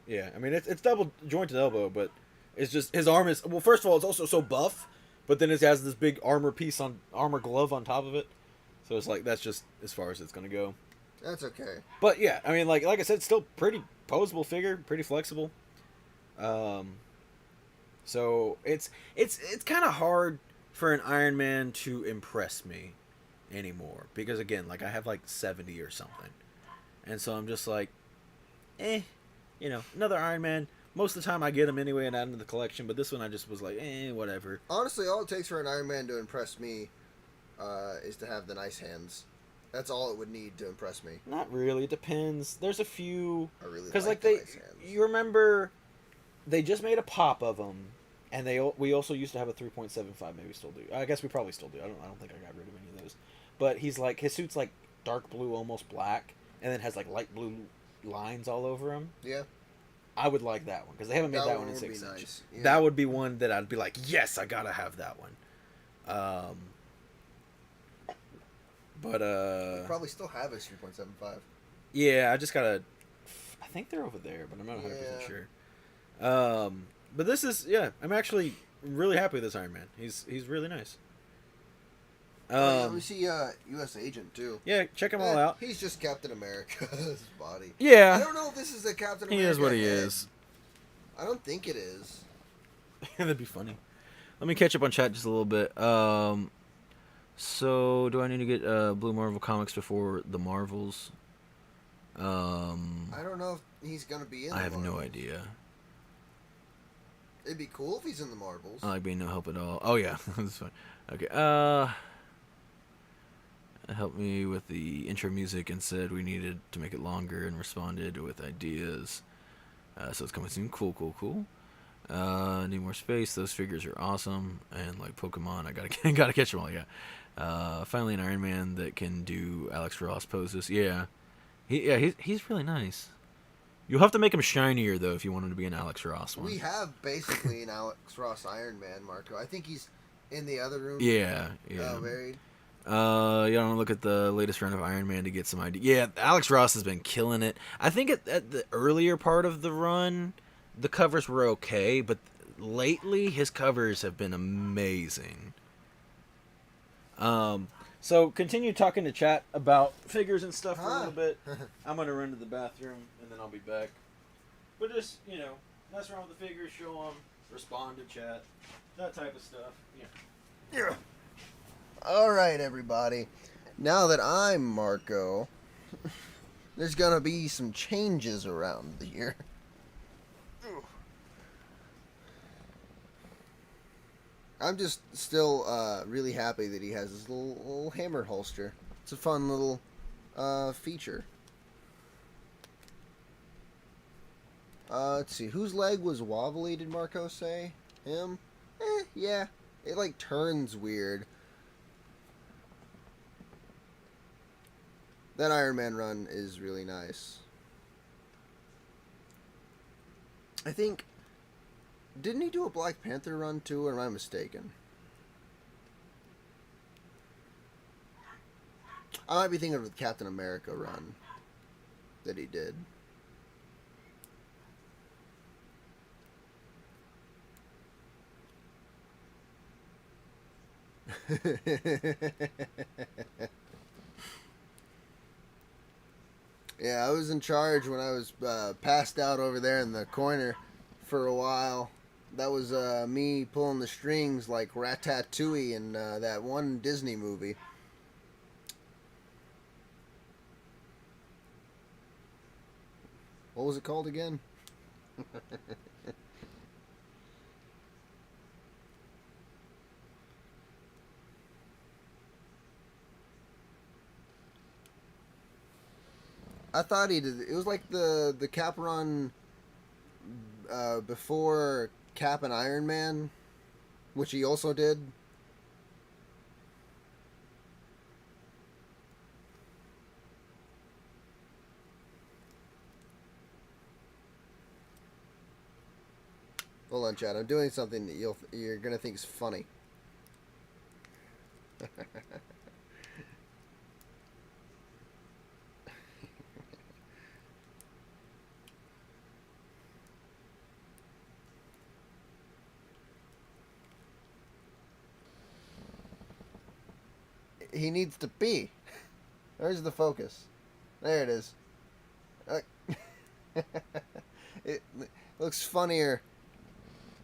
Yeah, I mean it's double jointed elbow, but it's just his arm is, well, first of all, it's also so buff, but then it has this big armor glove on top of it. So it's like that's just as far as it's going to go. That's okay. But yeah, I mean like I said, it's still pretty posable figure, pretty flexible. So it's kind of hard for an Iron Man to impress me anymore, because again, like I have like 70 or something, and so I'm just like, another Iron Man. Most of the time I get them anyway and add them to the collection, but this one I just was like, whatever. Honestly, all it takes for an Iron Man to impress me is to have the nice hands. That's all it would need to impress me. Not really. It depends. There's a few. I really because like the nice hands. You remember, they just made a pop of them, and we also used to have a 3.75. Maybe we still do. I guess we probably still do. I don't think I got rid of any of those. But he's like, his suit's like dark blue, almost black, and then has like light blue lines all over him. Yeah. I would like that one because they haven't made that one in 6 inches. Nice. Yeah. That would be one that I'd be like, yes, I gotta have that one. But you probably still have his 3.75. Yeah, I just gotta. I think they're over there, but I'm not 100% sure. But this is, I'm actually really happy with this Iron Man. He's really nice. We see U.S. Agent too. Yeah, check him all out. He's just Captain America's body. Yeah. I don't know if this is the Captain America. He is what he is. I don't think it is. That'd be funny. Let me catch up on chat just a little bit. So, do I need to get Blue Marvel Comics before the Marvels? I don't know if he's gonna be in the Marvels. I have no idea. It'd be cool if he's in the Marvels. I like being no help at all. Oh yeah, that's fine. Okay. Helped me with the intro music and said we needed to make it longer and responded with ideas. So it's coming soon. Cool. Need more space. Those figures are awesome. And like Pokemon, I gotta catch them all. Yeah. Finally an Iron Man that can do Alex Ross poses. Yeah. He's really nice. You'll have to make him shinier though if you want him to be an Alex Ross one. We have basically an Alex Ross Iron Man, Marco. I think he's in the other room. Yeah. Buried. You don't look at the latest run of Iron Man to get some idea. Yeah, Alex Ross has been killing it. I think at the earlier part of the run, the covers were okay, but lately his covers have been amazing. So continue talking to chat about figures and stuff for a little bit. I'm gonna run to the bathroom and then I'll be back. But just mess around with the figures, show them, respond to chat, that type of stuff. Yeah. All right, everybody. Now that I'm Marco, there's gonna be some changes around here. I'm just still really happy that he has this little hammer holster. It's a fun little feature. Let's see. Whose leg was wobbly, did Marco say? Him? Yeah. It like turns weird. That Iron Man run is really nice. I think... Didn't he do a Black Panther run too, or am I mistaken? I might be thinking of the Captain America run that he did. Yeah, I was in charge when I was passed out over there in the corner for a while. That was me pulling the strings like Ratatouille in that one Disney movie. What was it called again? I thought he did. It was like the Cap run before Cap and Iron Man, which he also did. Hold on, Chad. I'm doing something that you're gonna think is funny. He needs to pee. There's the focus. There it is. It looks funnier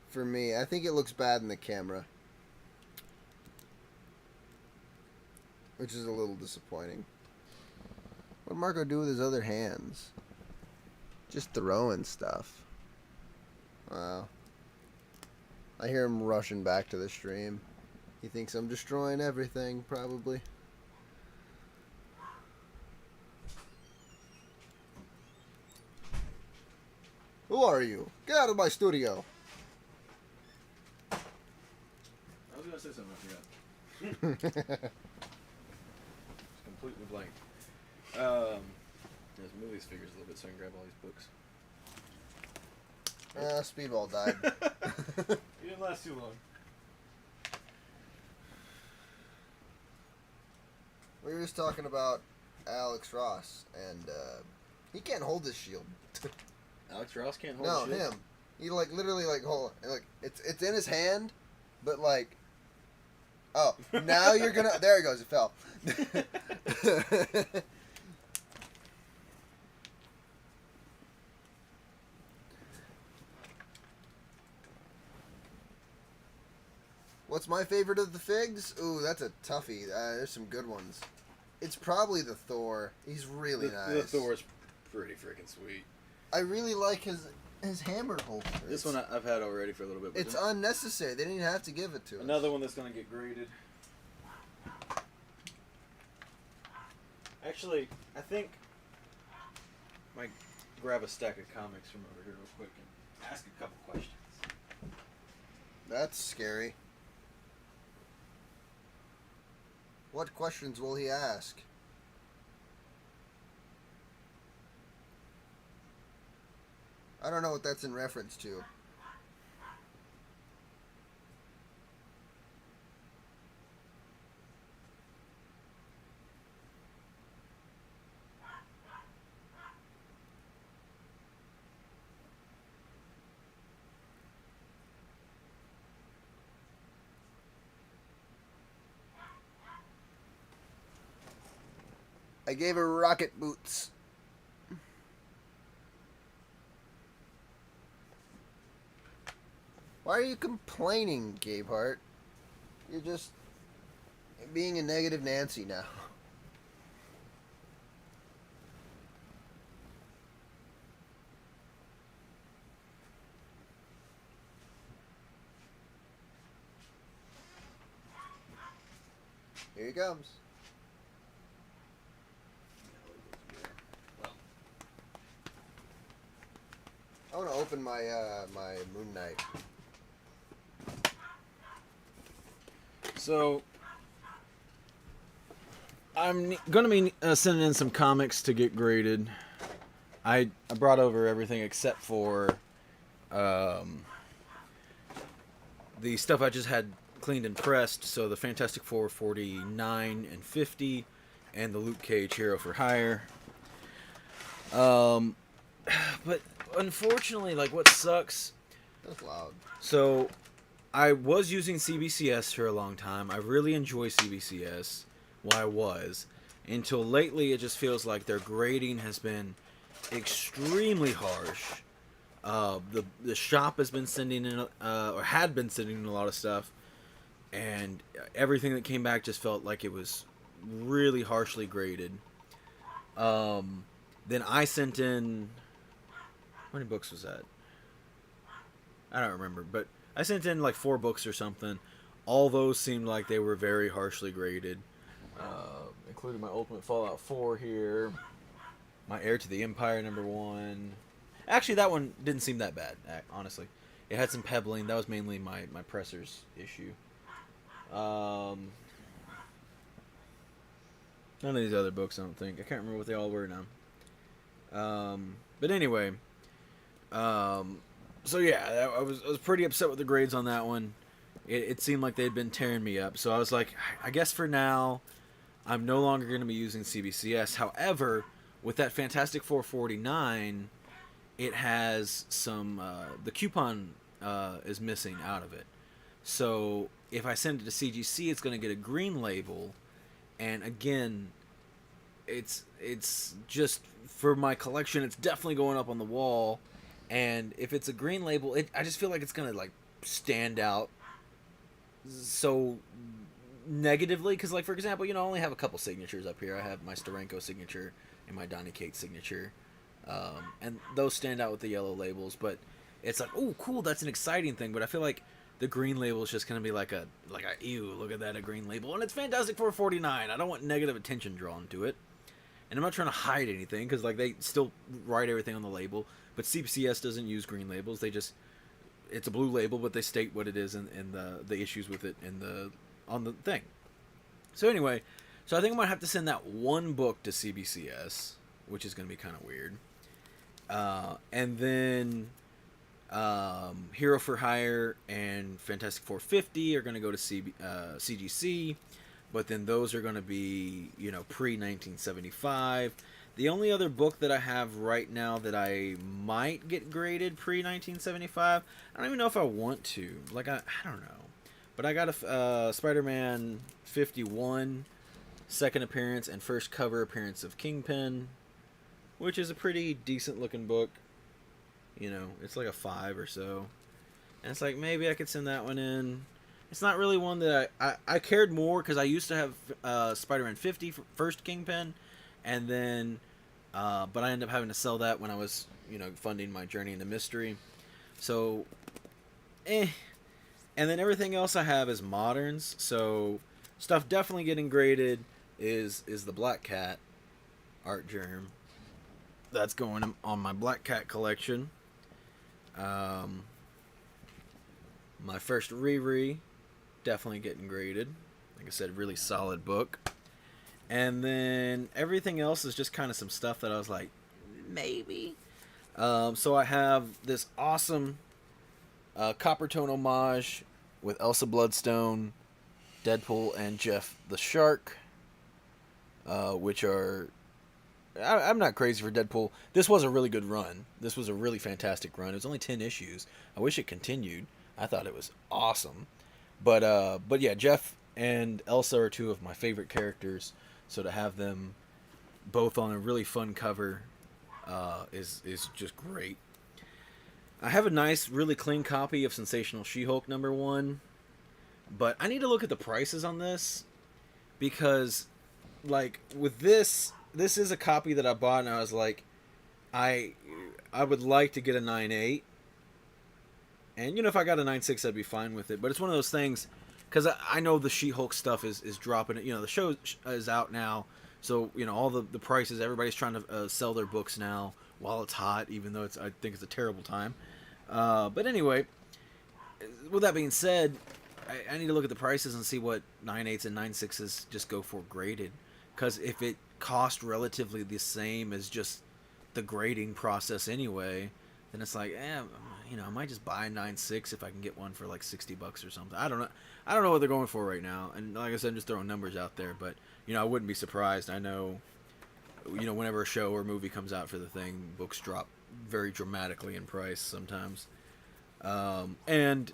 for me. I think it looks bad in the camera, which is a little disappointing. What did Marco do with his other hands? Just throwing stuff. Wow. I hear him rushing back to the stream. He thinks I'm destroying everything, probably. Who are you? Get out of my studio. I was going to say something, I forgot. It's completely blank. There's movies figures a little bit so I can grab all these books. Speedball died. You didn't last too long. We were just talking about Alex Ross, and he can't hold his shield. Alex Ross can't hold No, his shield? him. He like literally like hold like it's in his hand, but like oh now you're gonna there it goes, it fell. What's my favorite of the figs? Ooh, that's a toughie. There's some good ones. It's probably the Thor. He's really nice. The Thor's pretty freaking sweet. I really like his hammer holster. This one I've had already for a little bit. But It's unnecessary. They didn't even have to give it to us. Another one that's going to get graded. Actually, I think I might grab a stack of comics from over here real quick and ask a couple questions. That's scary. What questions will he ask? I don't know what that's in reference to. I gave her rocket boots. Why are you complaining, Gabe Hart? You're just being a negative Nancy now. Here he comes. I want to open my my Moon Knight. So, I'm going to be sending in some comics to get graded. I brought over everything except for the stuff I just had cleaned and pressed. So the Fantastic Four 49 and 50 and the Luke Cage Hero for Hire. But unfortunately, like, what sucks... That's loud. So, I was using CBCS for a long time. I really enjoy CBCS. Well, I was. Until lately, it just feels like their grading has been extremely harsh. The shop has been sending in, or had been sending in a lot of stuff. And everything that came back just felt like it was really harshly graded. Then I sent in... How many books was that? I don't remember, but I sent in like 4 books or something. All those seemed like they were very harshly graded, including my Ultimate Fallout 4 here. My Heir to the Empire #1. Actually, that one didn't seem that bad, honestly. It had some pebbling. That was mainly my presser's issue. None of these other books, I don't think. I can't remember what they all were now. But anyway, so yeah, I was pretty upset with the grades on that one. It seemed like they'd been tearing me up. So I was like, I guess for now, I'm no longer going to be using CBCS. However, with that Fantastic Four 49, it has some the coupon is missing out of it. So if I send it to CGC, it's going to get a green label, and again, it's just for my collection. It's definitely going up on the wall, and if it's a green label, I just feel like it's going to like stand out so negatively, because like for example, I only have a couple signatures up here. I have my Steranko signature and my Donnie Cates signature, and those stand out with the yellow labels. But it's like, oh cool, that's an exciting thing. But I feel like the green label is just gonna be like a ew, look at that, a green label, and it's Fantastic Four 49. I don't want negative attention drawn to it, and I'm not trying to hide anything, because like they still write everything on the label. But CBCS doesn't use green labels. They just, it's a blue label, but they state what it is and the issues with it on the thing. So anyway, so I think I'm gonna have to send that one book to CBCS, which is gonna be kind of weird. And then Hero for Hire and Fantastic Four 50 are gonna go to CGC, but then those are gonna be pre 1975. The only other book that I have right now that I might get graded pre 1975, I don't even know if I want to. Like I don't know. But I got a Spider-Man 51 second appearance and first cover appearance of Kingpin, which is a pretty decent looking book. It's like a 5 or so. And it's like, maybe I could send that one in. It's not really one that I cared more, because I used to have Spider-Man 50 first Kingpin, and then but I ended up having to sell that when I was funding my Journey into Mystery. So and then everything else I have is moderns. So stuff definitely getting graded is the Black Cat art germ. That's going on my Black Cat collection. My first Riri, definitely getting graded. Like I said, really solid book. And then everything else is just kind of some stuff that I was like, maybe. So I have this awesome Copper Tone homage with Elsa Bloodstone, Deadpool, and Jeff the Shark, which are... I'm not crazy for Deadpool. This was a really good run. This was a really fantastic run. It was only 10 issues. I wish it continued. I thought it was awesome. But yeah, Jeff and Elsa are two of my favorite characters. So to have them both on a really fun cover is just great. I have a nice, really clean copy of Sensational She-Hulk #1, but I need to look at the prices on this, because, like, with this is a copy that I bought, and I was like, I would like to get a 9.8, and if I got a 9.6, I'd be fine with it. But it's one of those things, because I know the She-Hulk stuff is dropping. The show is out now, so all the prices. Everybody's trying to sell their books now while it's hot, even though I think it's a terrible time. But anyway, with that being said, I need to look at the prices and see what 9.8s and 9.6s just go for graded. Because if it cost relatively the same as just the grading process anyway, then it's like, I might just buy a 9.6 if I can get one for like $60 or something. I don't know what they're going for right now. And like I said, I'm just throwing numbers out there. But I wouldn't be surprised. I know, whenever a show or movie comes out for the thing, books drop very dramatically in price sometimes. And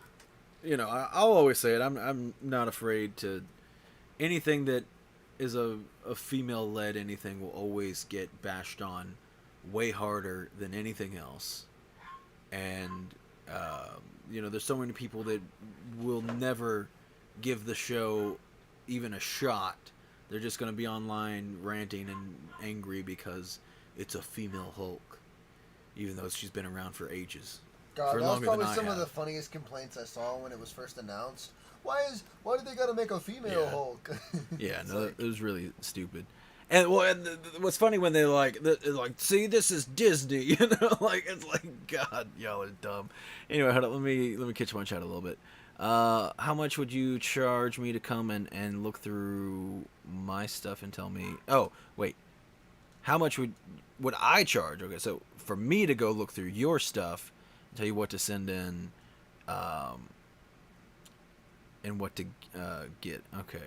I'll always say it. I'm not afraid to anything that is a female-led anything will always get bashed on way harder than anything else. And there's so many people that will never give the show even a shot. They're just going to be online ranting and angry because it's a female Hulk, even though she's been around for ages. God, for that was probably than some I of have. the funniest complaints I saw when it was first announced. Why did they gotta make a female Hulk? Yeah, no, it was really stupid. What's funny when they're like, see, this is Disney, you know, like it's like, God, y'all are dumb. Anyway, hold up, let me catch my chat a little bit. How much would you charge me to come and look through my stuff and tell me? Oh, wait, how much would I charge? Okay, so for me to go look through your stuff, and tell you what to send in, um, and what to get. Okay.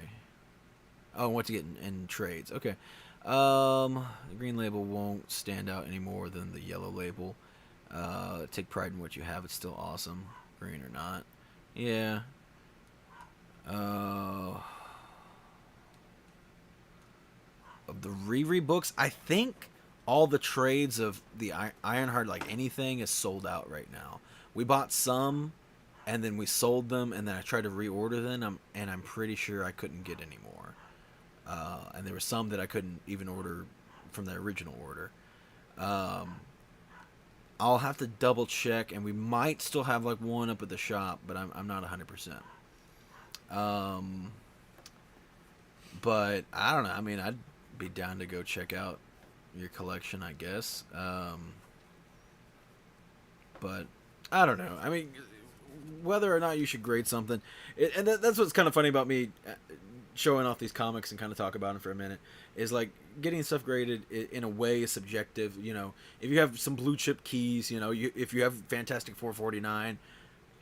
Oh, and what to get in trades. Okay. The green label won't stand out any more than the yellow label. Take pride in what you have. It's still awesome, green or not. Yeah. Uh, of the Riri books, I think all the trades of the Ironheart, like anything, is sold out right now. We bought some, and then we sold them, and then I tried to reorder them, and I'm pretty sure I couldn't get any more. And there were some that I couldn't even order from the original order. Um, I'll have to double check, and we might still have like one up at the shop, but I'm not 100%. Um, but I don't know. I mean, I'd be down to go check out your collection, I guess. But I don't know. I mean, whether or not you should grade something, that's what's kind of funny about me showing off these comics and kind of talk about them for a minute, is like getting stuff graded in a way is subjective. You know, if you have some blue chip keys, you know, if you have Fantastic 449,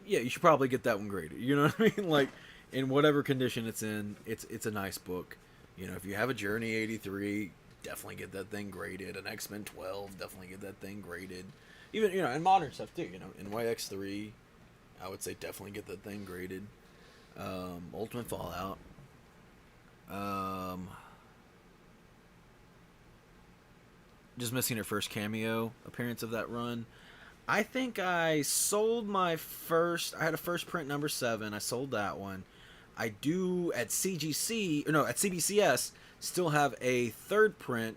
yeah, you should probably get that one graded. You know what I mean? Like, in whatever condition it's in, it's a nice book. You know, if you have a Journey 83, definitely get that thing graded. An X-Men 12, definitely get that thing graded. Even, you know, and modern stuff too. You know, in YX3, I would say definitely get that thing graded. Ultimate Fallout. Just missing her first cameo appearance of that run. I think I sold my first. I had a first print number 7. I sold that one. I do at CGC, or no, at CBCS, still have a third print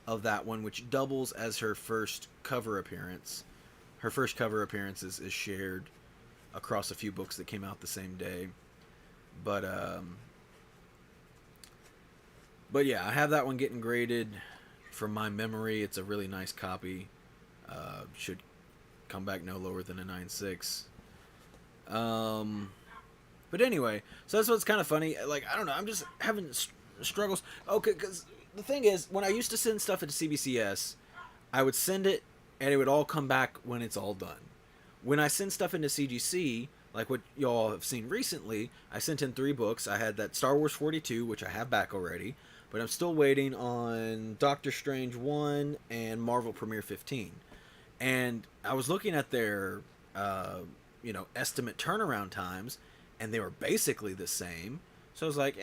of that one, which doubles as her first cover appearance. Her first cover appearance is shared across a few books that came out the same day. But yeah, I have that one getting graded. From my memory, it's a really nice copy. Should come back no lower than a 9.6. But anyway, so that's what's kind of funny. Like, I don't know, I'm just having struggles. Okay, because the thing is, when I used to send stuff into CBCS, I would send it, and it would all come back when it's all done. When I send stuff into CGC, like what y'all have seen recently, I sent in 3 books. I had that Star Wars 42, which I have back already, but I'm still waiting on Doctor Strange 1 and Marvel Premiere 15. And I was looking at their, estimate turnaround times, and they were basically the same. So I was like,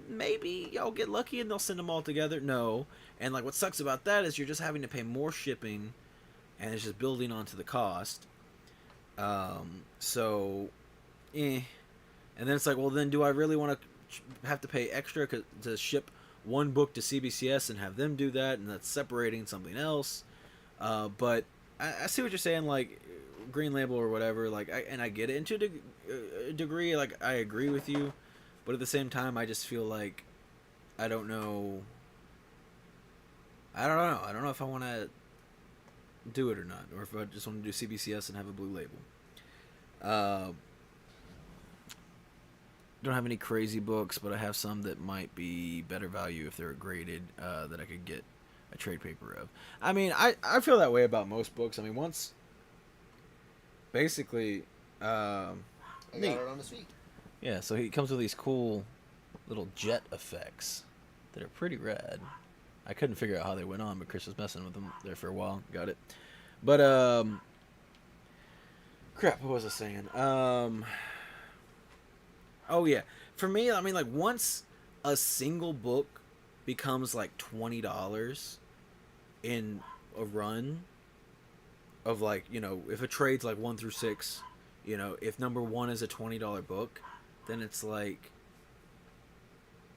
maybe y'all get lucky and they'll send them all together. No. And like, what sucks about that is you're just having to pay more shipping, and it's just building onto the cost. So, And then it's like, well, then do I really want to have to pay extra to ship one book to CBCS and have them do that, and that's separating something else? But I see what you're saying, like Green Label or whatever. Like, I get it into a degree. Like, I agree with you, but at the same time, I just feel like I don't know. I don't know. I don't know if I want to do it or not, or if I just want to do CBCS and have a blue label. Don't have any crazy books, but I have some that might be better value if they're graded, that I could get a trade paper of. I mean, I feel that way about most books. I mean, once, basically, I got it on his feet. Yeah, so he comes with these cool little jet effects that are pretty rad. I couldn't figure out how they went on, but Chris was messing with them there for a while. Got it. But, crap, what was I saying? Oh, yeah. For me, I mean, like, once a single book becomes, like, $20 in a run of, like, you know, if a trade's, like, 1 through 6, you know, if number 1 is a $20 book, then it's, like,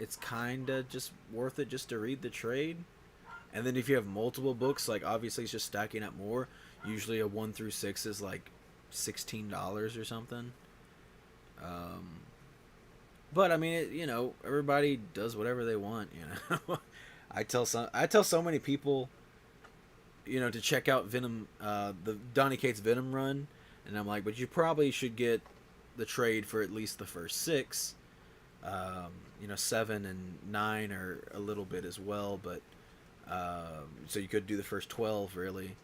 it's kind of just worth it just to read the trade. And then if you have multiple books, like, obviously it's just stacking up more. Usually a 1 through 6 is, like, $16 or something. But I mean, you know, everybody does whatever they want, you know. I tell so many people, to check out Venom, the Donnie Cates Venom run, and I'm like, but you probably should get the trade for at least the first 6. 7 and 9 are a little bit as well, but so you could do the first 12 really.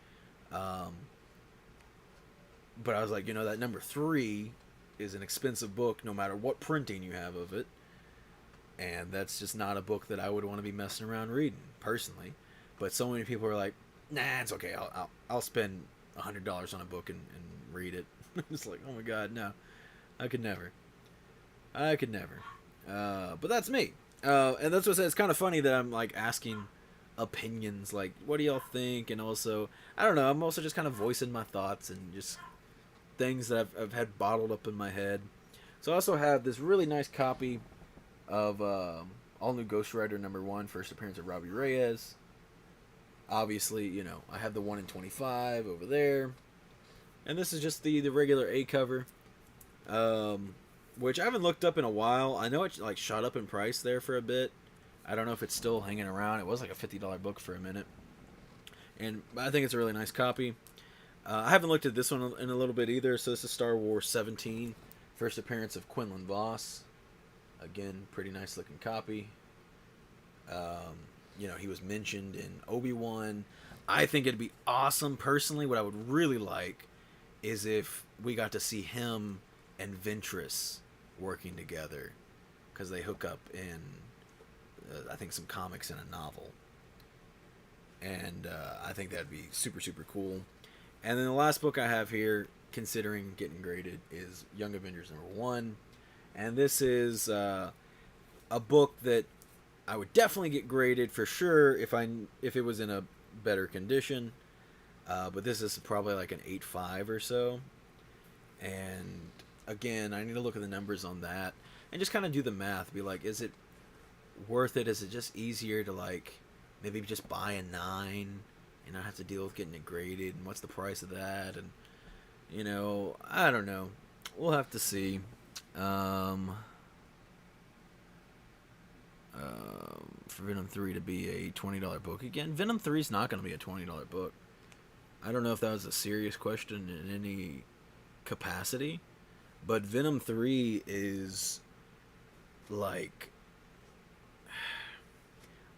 But I was like, that number 3 is an expensive book, no matter what printing you have of it, and that's just not a book that I would want to be messing around reading personally. But so many people are like, nah, it's okay. I'll spend $100 on a book and read it. It's like, oh my god, no, I could never. But that's me. And that's what I said. It's kind of funny that I'm like asking opinions, like, what do y'all think? And also, I don't know. I'm also just kind of voicing my thoughts and just things that I've had bottled up in my head. So I also have this really nice copy of All New Ghost Rider #1, first appearance of Robbie Reyes. Obviously, I have the 1 in 25 over there. And this is just the regular A cover, which I haven't looked up in a while. I know it like shot up in price there for a bit. I don't know if it's still hanging around. It was like a $50 book for a minute. And I think it's a really nice copy. I haven't looked at this one in a little bit either. So this is Star Wars 17, first appearance of Quinlan Voss. Again, pretty nice looking copy. He was mentioned in Obi-Wan. I think it'd be awesome personally. What I would really like is if we got to see him and Ventress working together, because they hook up in I think some comics and a novel, and I think that'd be super super cool. And then the last book I have here, considering getting graded, is Young Avengers #1, and this is a book that I would definitely get graded for sure if it was in a better condition. But this is probably like an 8.5 or so. And again, I need to look at the numbers on that and just kind of do the math. Be like, is it worth it? Is it just easier to like maybe just buy a 9 and not have to deal with getting it graded? And what's the price of that? And I don't know. We'll have to see. For Venom 3 to be a $20 book again. Venom 3 is not going to be a $20 book. I don't know if that was a serious question in any capacity, but Venom 3 is like,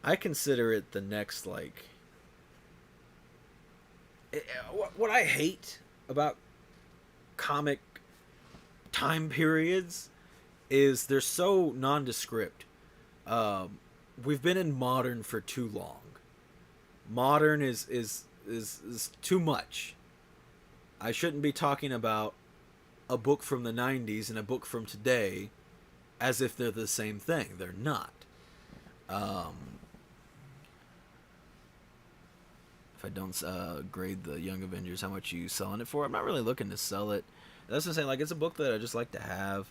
I consider it the next like, what I hate about comic time periods is they're so nondescript. We've been in modern for too long. Modern is too much. I shouldn't be talking about a book from the 90s and a book from today as if they're the same thing. They're not. If I don't grade the Young Avengers, how much are you selling it for? I'm not really looking to sell it. That's what I'm saying. Like, it's a book that I just like to have.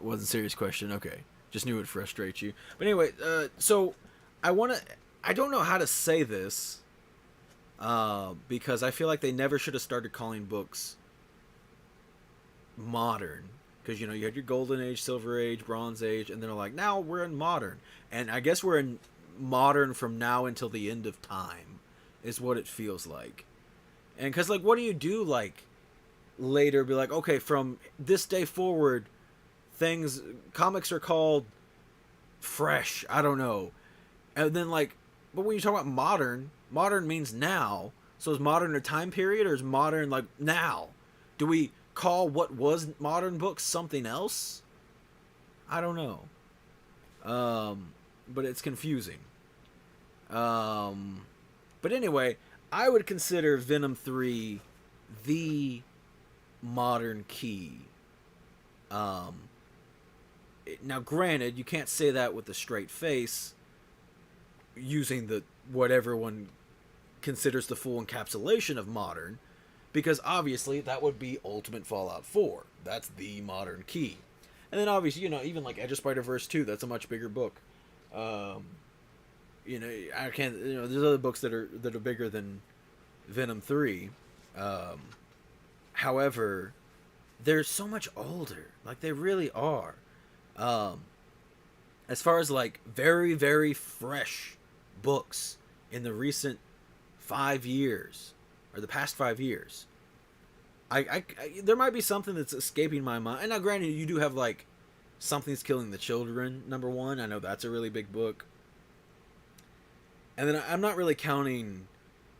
Wasn't a serious question. Okay. Just knew it would frustrate you. But anyway, so I don't know how to say this, because I feel like they never should have started calling books modern. Because, you had your Golden Age, Silver Age, Bronze Age, and they're like, now we're in modern. And I guess we're in modern from now until the end of time, is what it feels like. And because, like, what do you do, like, later? Be like, okay, from this day forward, comics are called fresh. I don't know. And then, like, but when you talk about modern means now. So is modern a time period, or is modern, like, now? Do we call what was modern books something else? I don't know. But it's confusing. But anyway, I would consider Venom 3 the modern key. Now, granted, you can't say that with a straight face, using what everyone considers the full encapsulation of modern, because obviously that would be Ultimate Fallout 4. That's the modern key. And then obviously, even like Edge of Spider-Verse 2, that's a much bigger book. I can't, there's other books that are bigger than Venom 3. However, they're so much older. Like, they really are. as far as like very, very fresh books in the recent 5 years or the past 5 years, I there might be something that's escaping my mind. And now, granted, you do have like Something's Killing the Children, #1. I know that's a really big book. And then I'm not really counting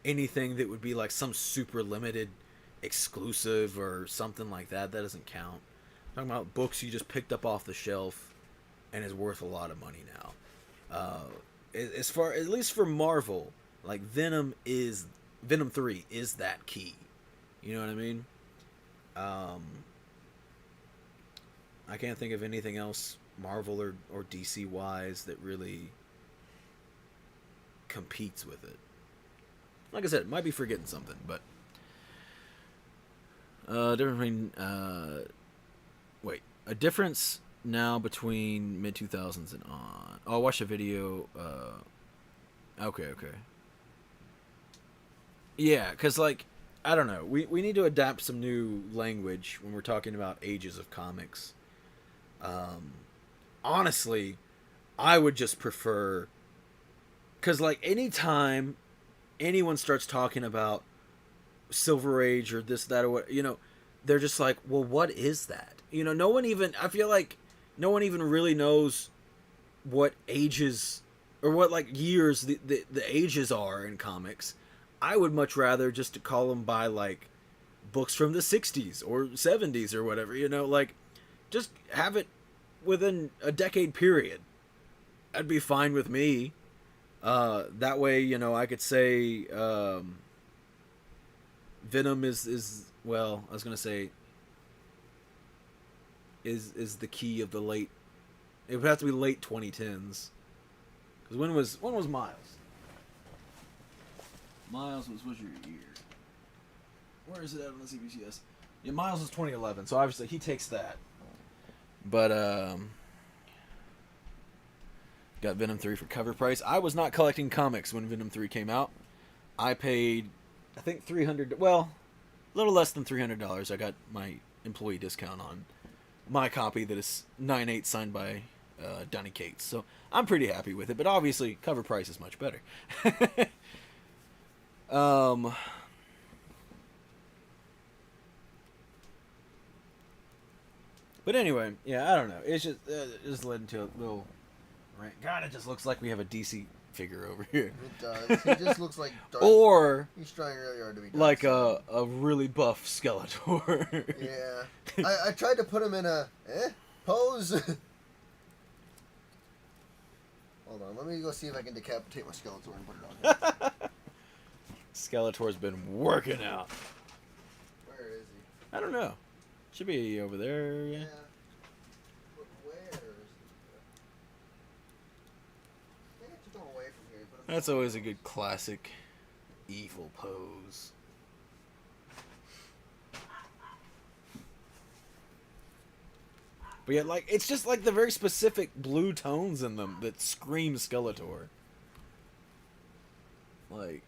anything that would be like some super limited exclusive or something like that. That doesn't count. I'm talking about books you just picked up off the shelf and is worth a lot of money now. As far, at least for Marvel, like Venom 3 is that key. You know what I mean? I can't think of anything else Marvel or DC wise that really competes with it. Like I said, might be forgetting something, but a difference now between mid 2000s and on. Oh, I watched a video. Okay. Yeah, because like I don't know, we need to adapt some new language when we're talking about ages of comics. Honestly, I would just prefer, because like anytime anyone starts talking about Silver Age or this, that, or what, they're just like, well, what is that? I feel like no one even really knows what ages or what like years the ages are in comics. I would much rather just to call them by like books from the 60s or 70s or whatever, like just have it within a decade period. That'd be fine with me. That way, I could say Venom is well, I was gonna say is the key of the late. It would have to be late 2010s. Because when was Miles? Miles was your year. Where is it at on the CBCS? Yeah, Miles was 2011, so obviously he takes that. But got Venom 3 for cover price. I was not collecting comics when Venom 3 came out. I paid, I think $300. Well, a little less than $300. I got my employee discount on my copy that is 9/8 signed by Donnie Cates. So I'm pretty happy with it. But obviously, cover price is much better. But anyway, yeah, I don't know. It's just led into a little rant. God, it just looks like we have a DC figure over here. It does. He just looks like dark. Or he's trying really hard to be dark. Like a really buff Skeletor. Yeah. I tried to put him in a pose. Hold on, let me go see if I can decapitate my Skeletor and put it on him. Skeletor's been working out. Where is he? I don't know. Should be over there. Yeah. But where is he? I think I took him away from here. That's always a good classic evil pose. But yeah, like it's just like the very specific blue tones in them that scream Skeletor. Like,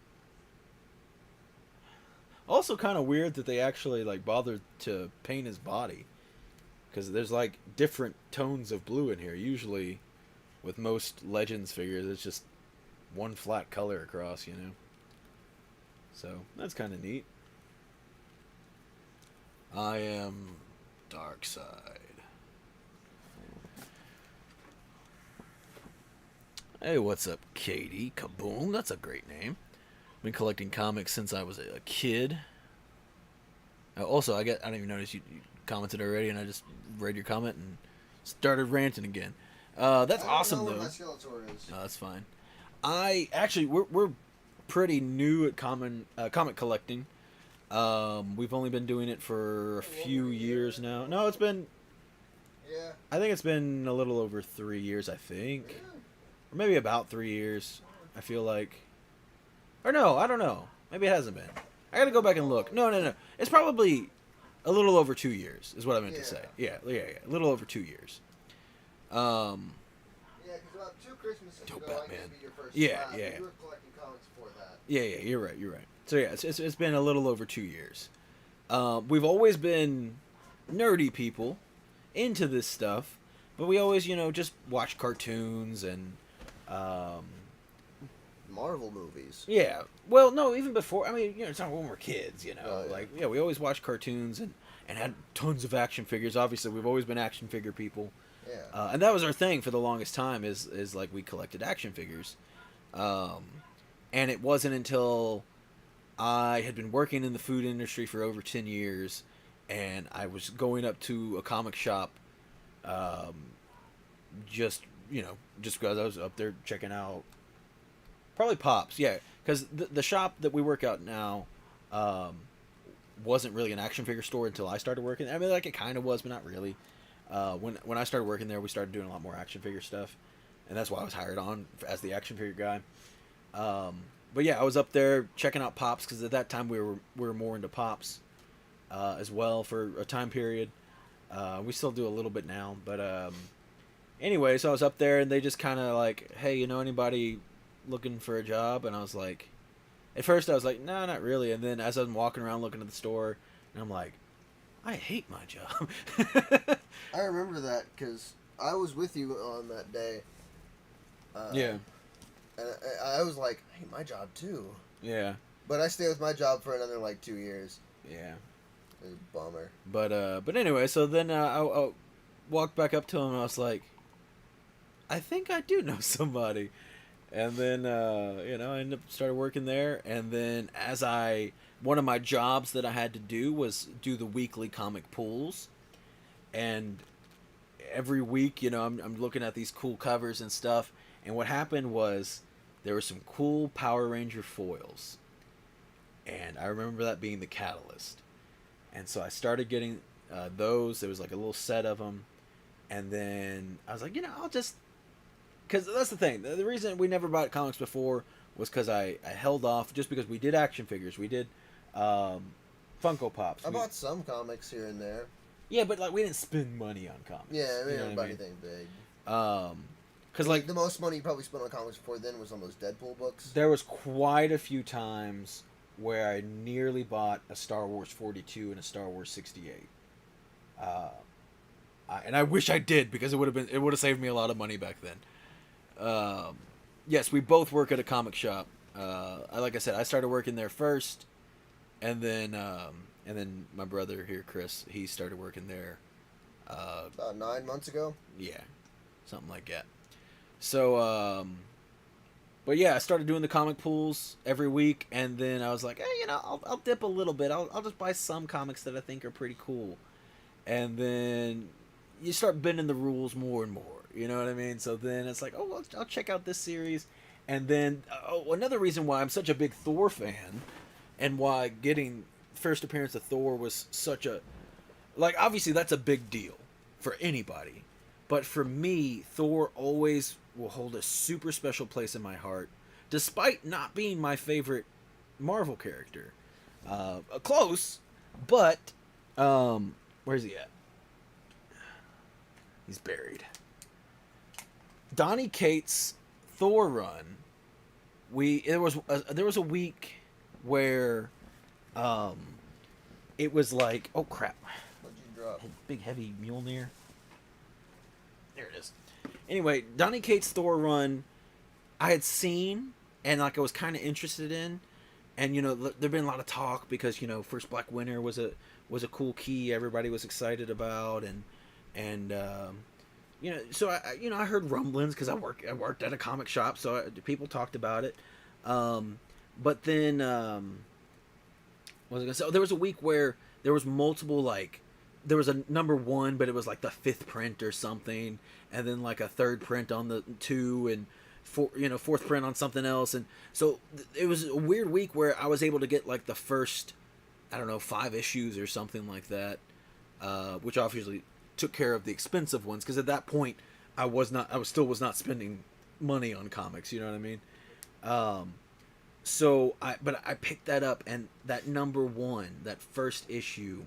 also kind of weird that they actually like bothered to paint his body, because there's like different tones of blue in here. Usually, with most Legends figures, it's just one flat color across, So that's kind of neat. I am Darkseid. Hey, what's up, Katie? Kaboom, that's a great name. Been collecting comics since I was a kid. Also, I didn't even notice you commented already, and I just read your comment and started ranting again. That's awesome, though. I don't know where my Skeletor is. That's fine. We're pretty new at comic collecting. We've only been doing it for a few years now. No, it's been. Yeah. I think it's been a little over 3 years. I think. Yeah. Or maybe about 3 years, I feel like. Or no, I don't know. Maybe it hasn't been. I gotta go back and look. No. It's probably a little over 2 years, is what I meant to say. Yeah. A little over 2 years. Yeah, because about 2 Christmases Dope ago, Batman. I used to be your first Yeah. You were collecting comics before that. Yeah, you're right. So yeah, it's been a little over 2 years. We've always been nerdy people into this stuff, But we always, just watch cartoons and, Marvel movies. yeah. Well, no, even before. I mean, it's not when we're kids, Oh, yeah. Like, yeah, we always watched cartoons and had tons of action figures. Obviously, we've always been action figure people. Yeah. And that was our thing for the longest time. Is like we collected action figures. And it wasn't until I had been working in the food industry for over 10 years, and I was going up to a comic shop, um, just because I was up there checking out probably Pops, yeah, because the shop that we work out now wasn't really an action figure store until I started working. I mean, like it kind of was, but not really. When I started working there, we started doing a lot more action figure stuff, and that's why I was hired on as the action figure guy. But yeah, I was up there checking out Pops because at that time we were more into Pops as well for a time period. We still do a little bit now, but anyway, so I was up there and they just kind of like, hey, anybody looking for a job? And I was like, at first I was like, no, not really. And then as I'm walking around looking at the store, and I'm like, I hate my job. I remember that because I was with you on that day. Yeah. And I was like, I hate my job too. Yeah. But I stayed with my job for another like 2 years. Yeah. It was a bummer. But anyway, so then I walked back up to him and I was like, I think I do know somebody. And then, I ended up started working there. And then one of my jobs that I had to do was do the weekly comic pulls. And every week, I'm looking at these cool covers and stuff. And what happened was there were some cool Power Ranger foils. And I remember that being the catalyst. And so I started getting those. There was like a little set of them. And then I was like, I'll just... Because that's the thing. The reason we never bought comics before was because I held off just because we did action figures. We did Funko Pops. I bought some comics here and there. Yeah, but like we didn't spend money on comics. Yeah, we didn't buy anything big. Because like the most money you probably spent on comics before then was on those Deadpool books. There was quite a few times where I nearly bought a Star Wars 42 and a Star Wars 68. And I wish I did because it would have saved me a lot of money back then. Yes, we both work at a comic shop. Like I said, I started working there first, and then my brother here, Chris, he started working there. About 9 months ago. Yeah, something like that. So, but yeah, I started doing the comic pools every week, and then I was like, hey, I'll dip a little bit. I'll just buy some comics that I think are pretty cool, and then you start bending the rules more and more. You know what I mean? So then it's like, oh, I'll check out this series. And then, another reason why I'm such a big Thor fan and why getting first appearance of Thor was such a... Like, obviously, that's a big deal for anybody. But for me, Thor always will hold a super special place in my heart, despite not being my favorite Marvel character. Close, but... where's he at? He's buried. Donnie Cates' Thor run. There was a week where, it was like, oh crap, What'd you drop? big heavy Mjolnir. There it is. Anyway, Donnie Cates' Thor run, I had seen and like I was kind of interested in, and there'd been a lot of talk because First Black Winter was a cool key everybody was excited about, and so I heard rumblings because I worked at a comic shop, so people talked about it. But then, what was I gonna say? Oh, there was a week where there was multiple, like, there was a number 1, but it was like the 5th print or something, and then like a 3rd print on the 2, and 4th print on something else, and so it was a weird week where I was able to get like the first, I don't know, 5 issues or something like that, which obviously took care of the expensive ones because at that point I still was not spending money on comics, you know what I mean? So I picked that up, and that number 1, that first issue,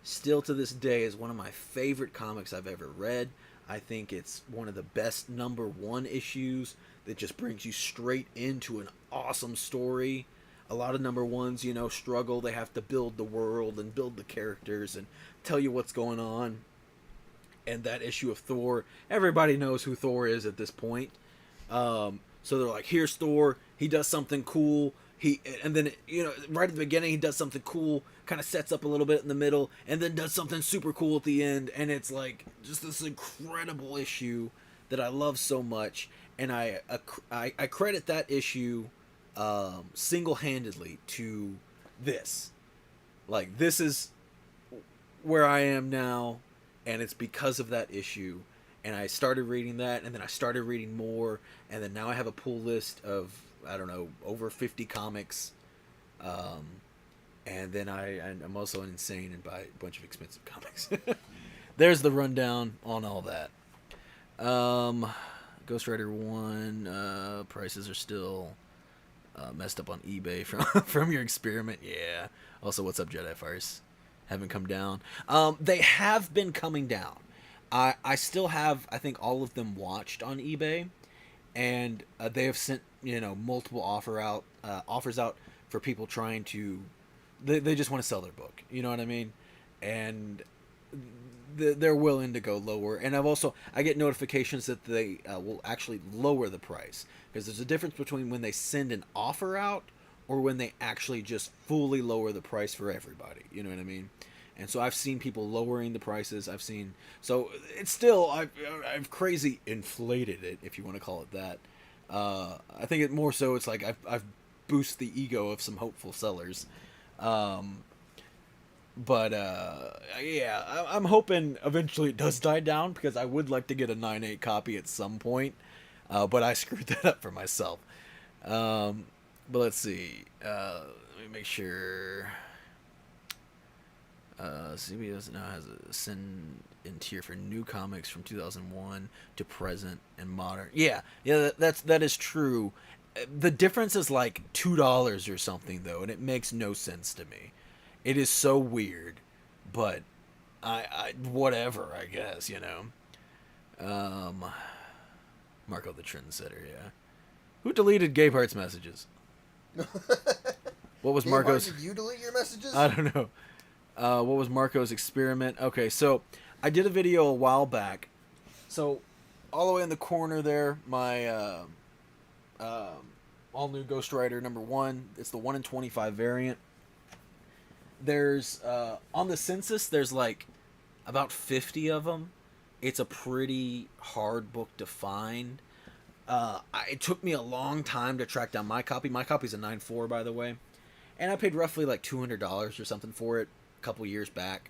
still to this day is one of my favorite comics I've ever read. I think it's one of the best number 1 issues that just brings you straight into an awesome story. A lot of number 1s, struggle. They have to build the world and build the characters and tell you what's going on. and that issue of Thor, everybody knows who Thor is at this point. So they're like, here's Thor. He does something cool. And then right at the beginning he does something cool, kind of sets up a little bit in the middle, and then does something super cool at the end, and it's like just this incredible issue that I love so much, and I credit that issue single-handedly to this. Like, this is where I am now, and it's because of that issue. And I started reading that, and then I started reading more, and then now I have a pull list of, I don't know, over 50 comics. And then I'm also insane and buy a bunch of expensive comics. There's the rundown on all that. Ghost Rider 1, prices are still messed up on eBay from your experiment. Yeah. Also, what's up, Jedi Fires? Haven't come down. They have been coming down. I still have, I think, all of them watched on eBay, and they have sent multiple offers out for people trying to. They just want to sell their book. You know what I mean? And they're willing to go lower. And I get notifications that they will actually lower the price, because there's a difference between when they send an offer out or when they actually just fully lower the price for everybody. You know what I mean? And so I've seen people lowering the prices. So it's still, I've crazy inflated it, if you want to call it that. I think it more so, it's like I've boosted the ego of some hopeful sellers. Yeah, I'm hoping eventually it does die down, because I would like to get a 9.8 copy at some point. But I screwed that up for myself. But let's see. Let me make sure. CBS now has a send in tier for new comics from 2001 to present and modern. Yeah, that is true. The difference is like $2 or something, though, and it makes no sense to me. It is so weird, but I whatever, I guess, Marco the Trendsetter, yeah. Who deleted Gabehart's messages? What was Marco's? Did you delete your messages? I don't know. What was Marco's experiment? Okay, so I did a video a while back. So all the way in the corner there, my all new Ghost Rider #1. It's the 1 in 25 variant. There's on the census, there's like about 50 of them. It's a pretty hard book to find. It took me a long time to track down my copy. My copy's a 9.4, by the way, and I paid roughly like $200 or something for it a couple years back.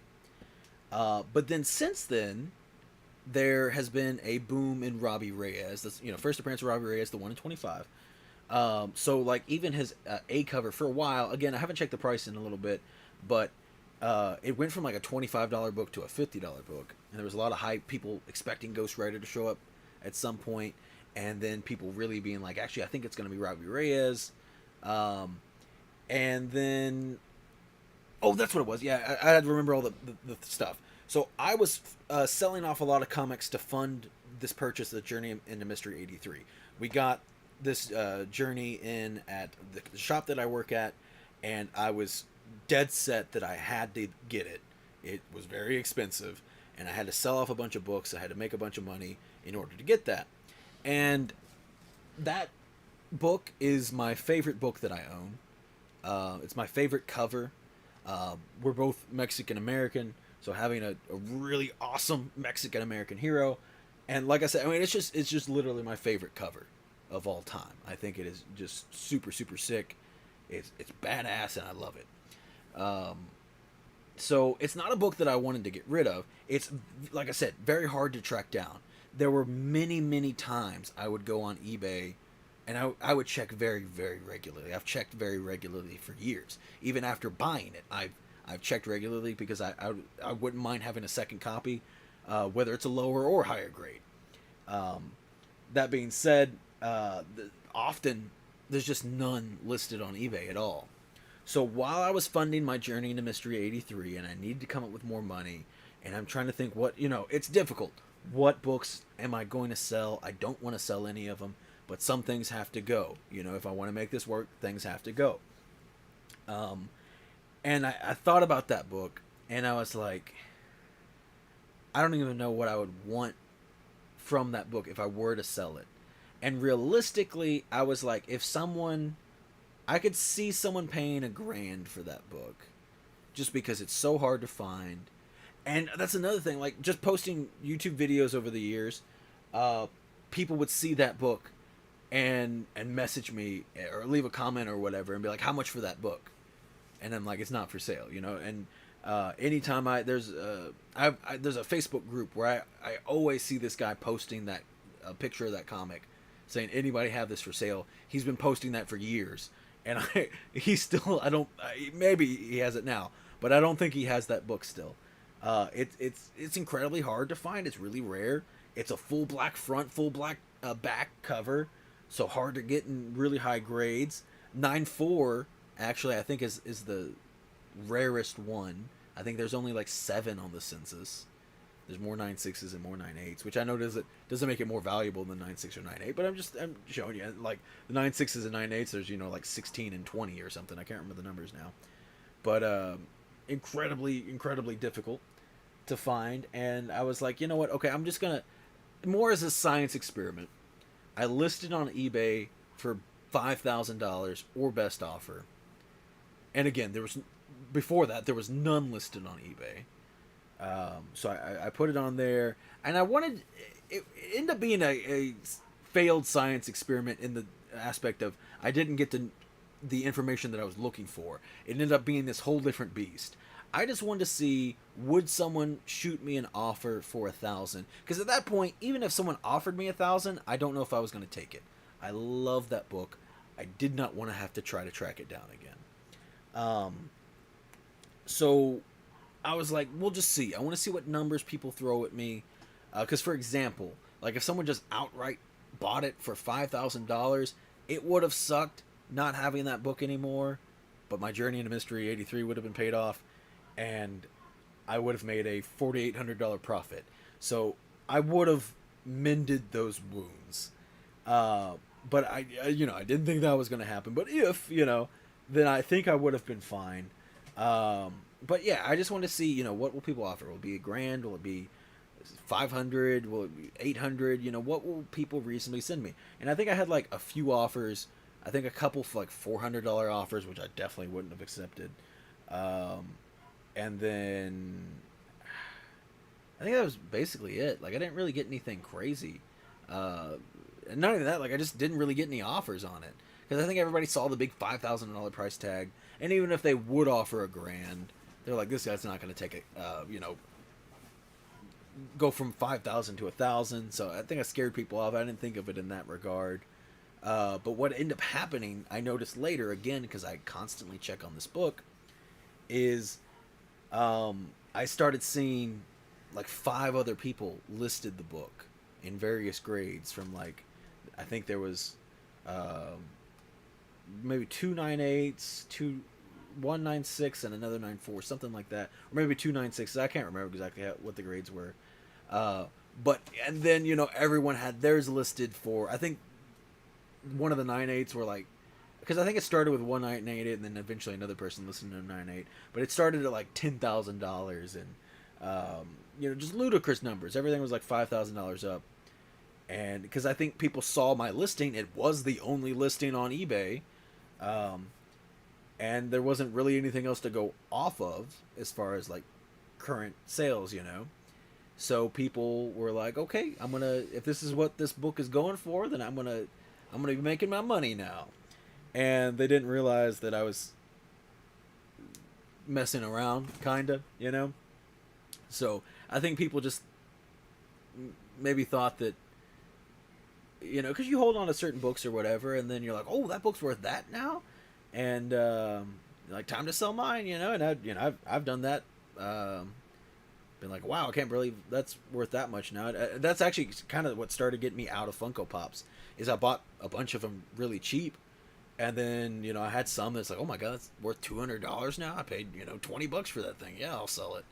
But then since then, there has been a boom in Robbie Reyes. This, first appearance of Robbie Reyes, the 1 in 25. So like even his A cover for a while. Again, I haven't checked the price in a little bit, but it went from like a $25 book to a $50 book, and there was a lot of hype. People expecting Ghost Rider to show up at some point, and then people really being like, actually, I think it's going to be Robbie Reyes. And then, oh, that's what it was. Yeah, I had to remember all the stuff. So I was selling off a lot of comics to fund this purchase, the Journey into Mystery 83. We got this Journey in at the shop that I work at, and I was dead set that I had to get it. It was very expensive, and I had to sell off a bunch of books. I had to make a bunch of money in order to get that. And that book is my favorite book that I own. It's my favorite cover. We're both Mexican-American, so having a really awesome Mexican-American hero. And like I said, I mean, it's just literally my favorite cover of all time. I think it is just super, super sick. It's badass, and I love it. So it's not a book that I wanted to get rid of. It's, like I said, very hard to track down. There were many, many times I would go on eBay, and I would check very, very regularly. I've checked very regularly for years. Even after buying it, I've checked regularly, because I wouldn't mind having a second copy, whether it's a lower or higher grade. That being said, often there's just none listed on eBay at all. So while I was funding my Journey into Mystery 83, and I needed to come up with more money, and I'm trying to think it's difficult. What books am I going to sell? I don't want to sell any of them, but some things have to go. If I want to make this work, things have to go. And I thought about that book, and I was like, I don't even know what I would want from that book if I were to sell it. And realistically, I was like, if someone, I could see someone paying $1,000 for that book, just because it's so hard to find. And that's another thing, like just posting YouTube videos over the years, people would see that book and message me or leave a comment or whatever and be like, how much for that book? And I'm like, it's not for sale, you know. And anytime there's a Facebook group where I always see this guy posting that picture of that comic, saying anybody have this for sale. He's been posting that for years, and he's still, maybe he has it now, but I don't think he has that book still. It's incredibly hard to find. It's really rare. It's a full black front, full black back cover, so hard to get in really high grades. 9.4 actually, I think is the rarest one. I think there's only like 7 on the census. There's more 9.6s and more 9.8s, which I know doesn't make it more valuable than 9.6 or 9.8. But I'm showing you, like the 9.6s and 9.8s. There's like 16 and 20 or something. I can't remember the numbers now, but incredibly difficult to find. And I was like, you know what? Okay, I'm just gonna, more as a science experiment. I listed on eBay for $5,000 or best offer. And again, before that there was none listed on eBay. So I put it on there, and I wanted it ended up being a failed science experiment in the aspect of I didn't get the information that I was looking for. It ended up being this whole different beast. I just wanted to see, would someone shoot me an offer for 1,000? Because at that point, even if someone offered me 1,000, I don't know if I was going to take it. I love that book. I did not want to have to try to track it down again. So I was like, we'll just see. I want to see what numbers people throw at me. Because, for example, like if someone just outright bought it for $5,000, it would have sucked not having that book anymore. But my Journey into Mystery 83 would have been paid off, and I would have made a $4,800 profit. So I would have mended those wounds. But I didn't think that was going to happen. But if, then I think I would have been fine. But yeah, I just want to see, what will people offer? Will it be $1,000? Will it be 500? Will it be 800? What will people reasonably send me? And I think I had like a few offers. I think a couple for like $400 offers, which I definitely wouldn't have accepted. And then I think that was basically it. Like I didn't really get anything crazy. And not even that, like I just didn't really get any offers on it. Because I think everybody saw the big $5,000 price tag. And even if they would offer $1,000, they're like, this guy's not going to take it, go from 5,000 to 1,000. So I think I scared people off. I didn't think of it in that regard. But what ended up happening, I noticed later, again, because I constantly check on this book, is I started seeing like 5 other people listed the book in various grades from like, I think there was maybe 2 9.8s, 1 9.6, and another 9.4, something like that, or maybe 2 9.6s. I can't remember exactly what the grades were. But and then everyone had theirs listed for. I think one of the 9.8s were like, because I think it started with 1 9.8, and then eventually another person listened to a 9.8. But it started at like $10,000, and just ludicrous numbers. Everything was like $5,000 up. And because I think people saw my listing, it was the only listing on eBay, and there wasn't really anything else to go off of as far as like current sales, So people were like, okay, if this is what this book is going for, then I'm gonna be making my money now. And they didn't realize that I was messing around, kinda, So I think people just maybe thought that, because you hold on to certain books or whatever, and then you're like, oh, that book's worth that now, and like, time to sell mine, and I've done that. Been like, wow, I can't believe that's worth that much now. That's actually kind of what started getting me out of Funko Pops. Is I bought a bunch of them really cheap, and then I had some that's like, oh my god, it's worth $200 now. I paid $20 for that thing. Yeah, I'll sell it.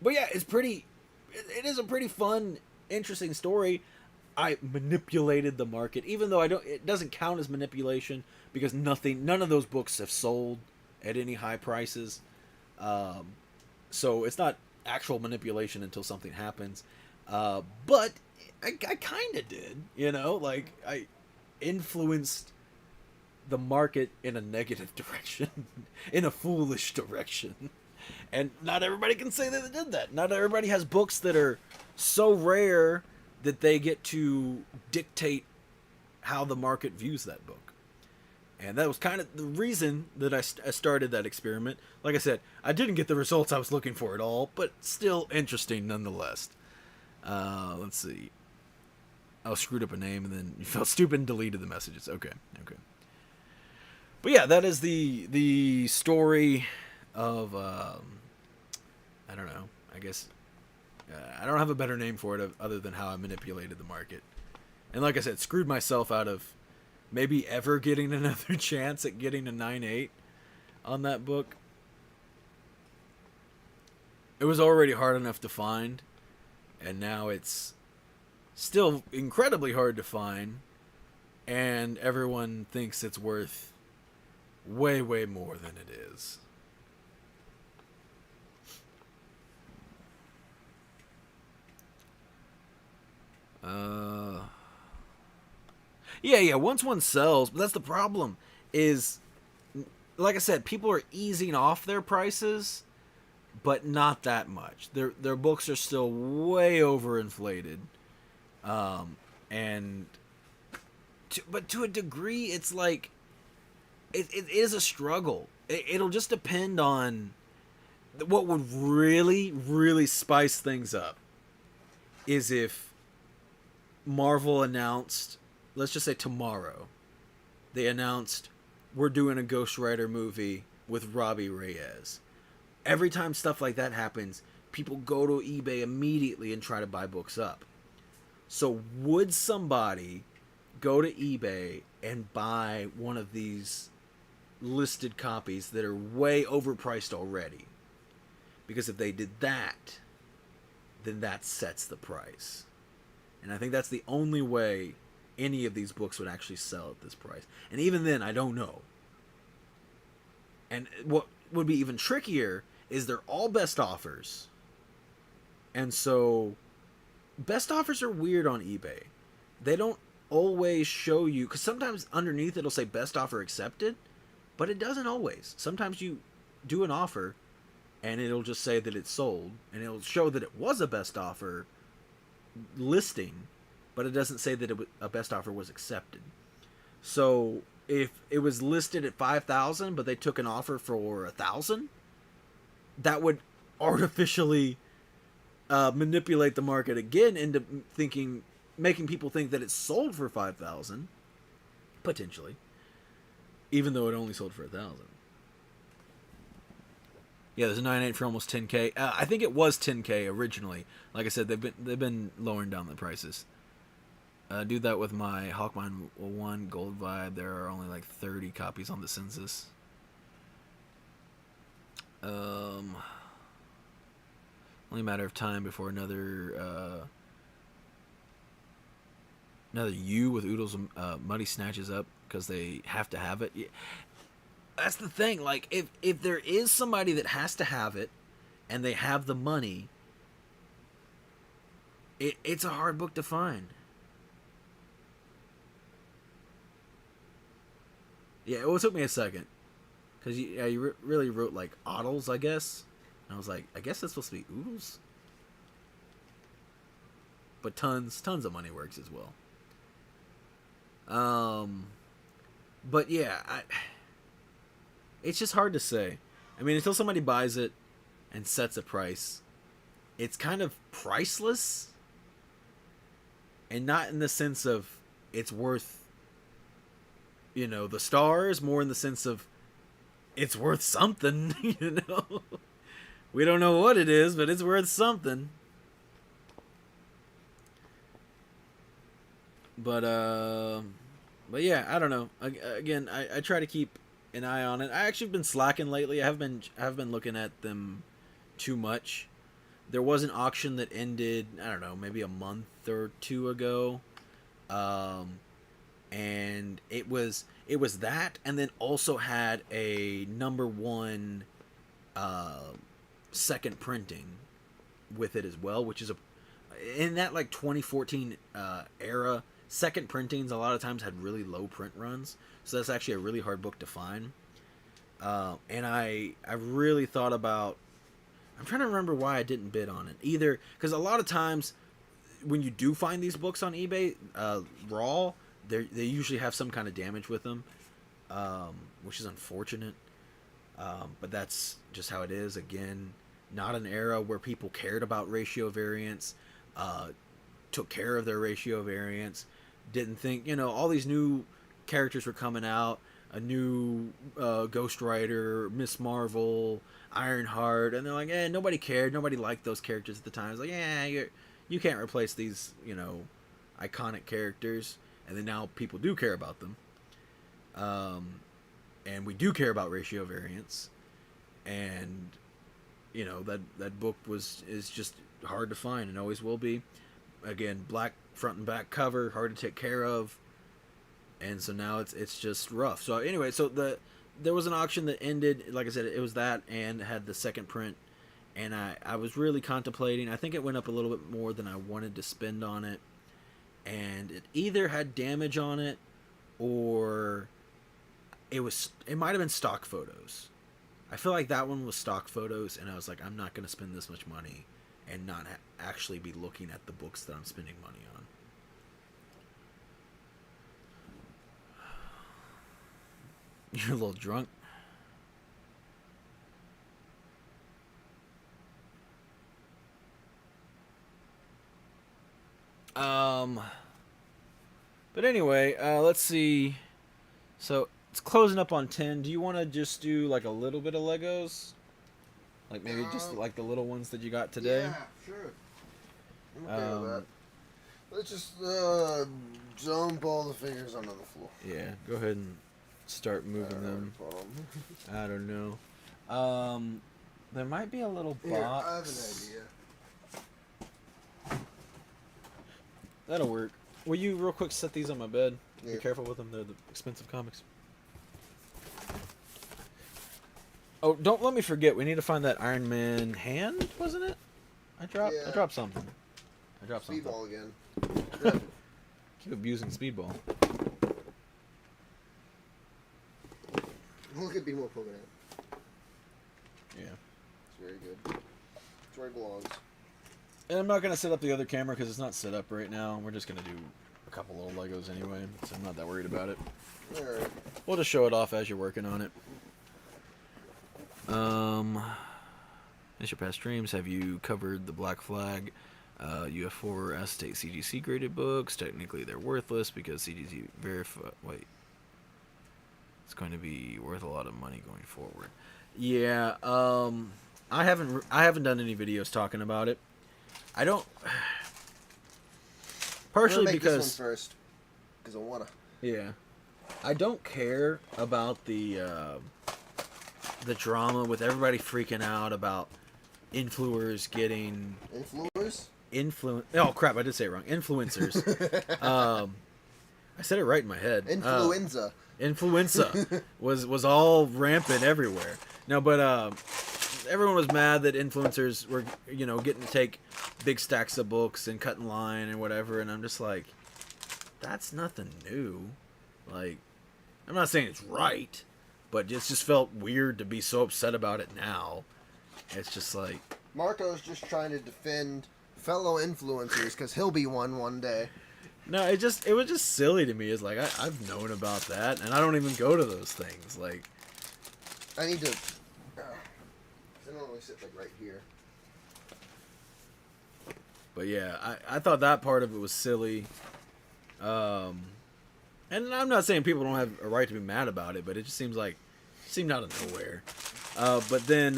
But yeah, it's pretty. It is a pretty fun, interesting story. I manipulated the market, even though it doesn't count as manipulation because none of those books have sold at any high prices. So it's not actual manipulation until something happens. But I kind of did, like I influenced the market in a negative direction, in a foolish direction. And not everybody can say that they did that. Not everybody has books that are so rare that they get to dictate how the market views that book. And that was kind of the reason that I started that experiment. Like I said, I didn't get the results I was looking for at all, but still interesting nonetheless. Let's see. I screwed up a name and then you felt stupid and deleted the messages. Okay. But yeah, that is the story of, I don't know, I guess, I don't have a better name for it other than how I manipulated the market. And like I said, screwed myself out of maybe ever getting another chance at getting a 9.8 on that book. It was already hard enough to find, and now it's still incredibly hard to find, and everyone thinks it's worth way, way more than it is. Yeah, once one sells, but that's the problem, is, like I said, people are easing off their prices, but not that much. Their books are still way overinflated. But to a degree, it's like, it is a struggle. It'll just depend on what would really, really spice things up is if Marvel announced, let's just say tomorrow, they announced we're doing a Ghost Rider movie with Robbie Reyes. Every time stuff like that happens, people go to eBay immediately and try to buy books up. So would somebody go to eBay and buy one of these listed copies that are way overpriced already? Because if they did that, then that sets the price. And I think that's the only way any of these books would actually sell at this price. And even then, I don't know. And what would be even trickier is they're all best offers. And so, best offers are weird on eBay. They don't always show you, because sometimes underneath it'll say best offer accepted, but it doesn't always. Sometimes you do an offer, and it'll just say that it's sold, and it'll show that it was a best offer listing, but it doesn't say that a best offer was accepted. So if it was listed at 5,000 but they took an offer for 1,000, that would artificially manipulate the market again into making people think that it's sold for 5,000 potentially, even though it only sold for 1,000. Yeah, there's a 9.8 for almost 10K. I think it was 10K originally. Like I said, they've been lowering down the prices. Do that with my Hawkmine 1 Gold Vibe. There are only like 30 copies on the census. Only a matter of time before another U with Oodles Muddy snatches up because they have to have it. Yeah. That's the thing. Like, if there is somebody that has to have it, and they have the money, it's a hard book to find. Yeah, it took me a second, because you really wrote like Oddles, I guess, and I was like, I guess that's supposed to be Oodles, but tons of money works as well. But yeah, it's just hard to say. I mean, until somebody buys it and sets a price, it's kind of priceless. And not in the sense of it's worth, the stars, more in the sense of it's worth something, We don't know what it is, but it's worth something. But yeah, I don't know. Again, I try to keep an eye on it. I actually have been slacking lately. I have been looking at them too much. There was an auction that ended, I don't know, maybe a month or two ago, and it was that, and then also had a number one second printing with it as well, which is in that like 2014 era. Second printings a lot of times had really low print runs, so that's actually a really hard book to find. And I really thought about. I'm trying to remember why I didn't bid on it either, because a lot of times when you do find these books on eBay raw, they usually have some kind of damage with them, which is unfortunate. But that's just how it is. Again, not an era where people cared about ratio variants, took care of their ratio variants, didn't think, all these new characters were coming out, a new Ghost Rider, Miss Marvel, Ironheart, and they're like, nobody cared, nobody liked those characters at the time. It's like, you can't replace these, iconic characters, and then now people do care about them. And we do care about ratio variants, and that book is just hard to find and always will be. Again, black front and back cover, hard to take care of, and so now it's just rough. So anyway, there was an auction that ended, like I said, it was that and had the second print, and I was really contemplating. I think it went up a little bit more than I wanted to spend on it, and it either had damage on it or it might have been stock photos. I feel like that one was stock photos, and I was like, I'm not going to spend this much money and not actually be looking at the books that I'm spending money on. You're a little drunk. But anyway, let's see. So it's closing up on 10. Do you want to just do like a little bit of Legos? Like maybe just like the little ones that you got today? Yeah, sure. I'm okay with that. Let's just dump all the figures onto the floor. Yeah, go ahead and start moving them. I don't know. There might be a little box. Here, I have an idea. That'll work. Will you real quick set these on my bed? Yeah. Be careful with them. They're the expensive comics. Oh, don't let me forget. We need to find that Iron Man hand, wasn't it? I dropped something. Speedball again. Keep abusing Speedball. Look at B-More poking it. Yeah. It's very good. It's where it belongs. And I'm not going to set up the other camera because it's not set up right now. We're just going to do a couple little Legos anyway, so I'm not that worried about it. Alright. We'll just show it off as you're working on it. As your past streams, have you covered the Black Flag UF4 Acetate CGC graded books? Technically they're worthless because CGC wait. It's going to be worth a lot of money going forward. Yeah, I haven't done any videos talking about it. I don't. Partially make because this one first, because I wanna. Yeah, I don't care about the drama with everybody freaking out about influencers getting Oh crap! I did say it wrong. Influencers. I said it right in my head. Influenza was all rampant everywhere. No, but everyone was mad that influencers were, getting to take big stacks of books and cut in line and whatever, and I'm just like, that's nothing new. Like, I'm not saying it's right, but it just felt weird to be so upset about it now. It's just like... Marco's just trying to defend fellow influencers because he'll be one day. No, it was just silly to me. It's like, I've known about that, and I don't even go to those things. Like... I need to... I normally sit like right here. But yeah, I thought that part of it was silly. And I'm not saying people don't have a right to be mad about it, but it just seemed out of nowhere. But then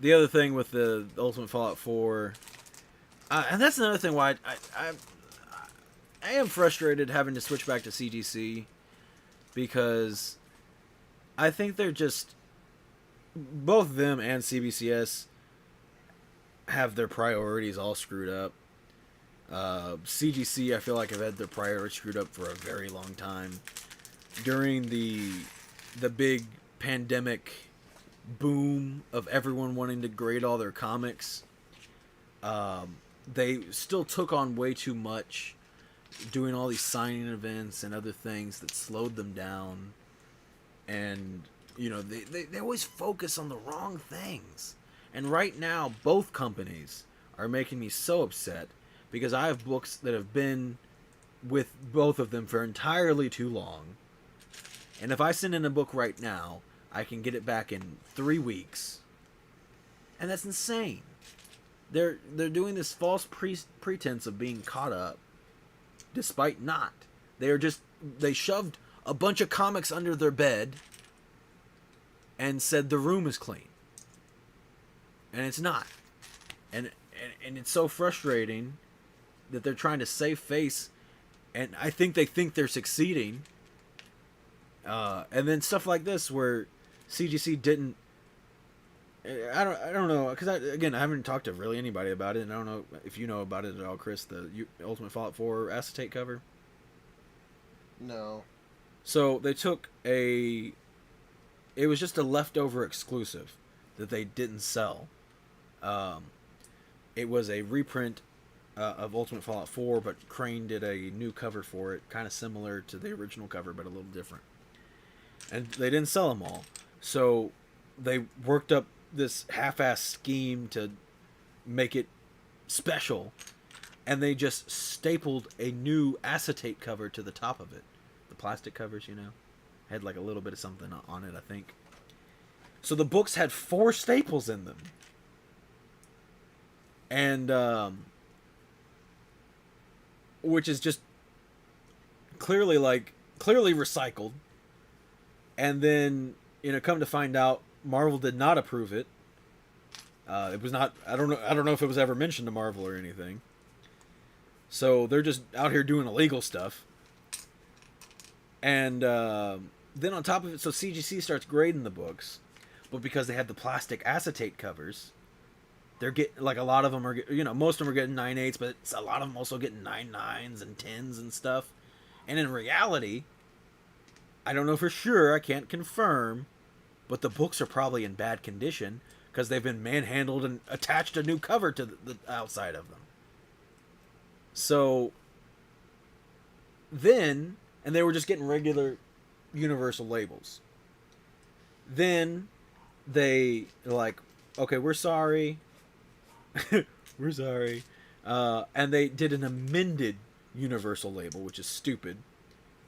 the other thing with the Ultimate Fallout 4, and that's another thing why I am frustrated having to switch back to CGC, because I think they're just, both them and CBCS have their priorities all screwed up. CGC, I feel like, have had their priorities screwed up for a very long time. During the big pandemic boom of everyone wanting to grade all their comics, they still took on way too much, doing all these signing events and other things that slowed them down. And, they always focus on the wrong things. And right now, both companies are making me so upset because I have books that have been with both of them for entirely too long. And if I send in a book right now, I can get it back in 3 weeks. And that's insane. They're doing this false pretense of being caught up, despite not. They shoved a bunch of comics under their bed and said the room is clean. And it's not. And it's so frustrating that they're trying to save face, and I think they think they're succeeding. And then stuff like this where CGC didn't. I don't know, because I haven't talked to really anybody about it, and I don't know if you know about it at all, Chris. The Ultimate Fallout 4 acetate cover. No. So they took it was just a leftover exclusive that they didn't sell. It was a reprint of Ultimate Fallout 4, but Crane did a new cover for it, kind of similar to the original cover, but a little different. And they didn't sell them all. So they worked up this half-ass scheme to make it special, and they just stapled a new acetate cover to the top of it. The plastic covers, had like a little bit of something on it, I think. So the books had 4 staples in them. And, which is just clearly recycled. And then, come to find out, Marvel did not approve it. It was not, I don't know if it was ever mentioned to Marvel or anything. So they're just out here doing illegal stuff. And then on top of it, so CGC starts grading the books, but because they had the plastic acetate covers, they're getting, like, a lot of them are, most of them are getting 9.8s, but a lot of them also getting 9.9s and 10s and stuff. And in reality, I don't know for sure, I can't confirm, but the books are probably in bad condition because they've been manhandled and attached a new cover to the outside of them. So then, and they were just getting regular universal labels. Then they are like, okay, we're sorry. We're sorry. And they did an amended universal label, which is stupid.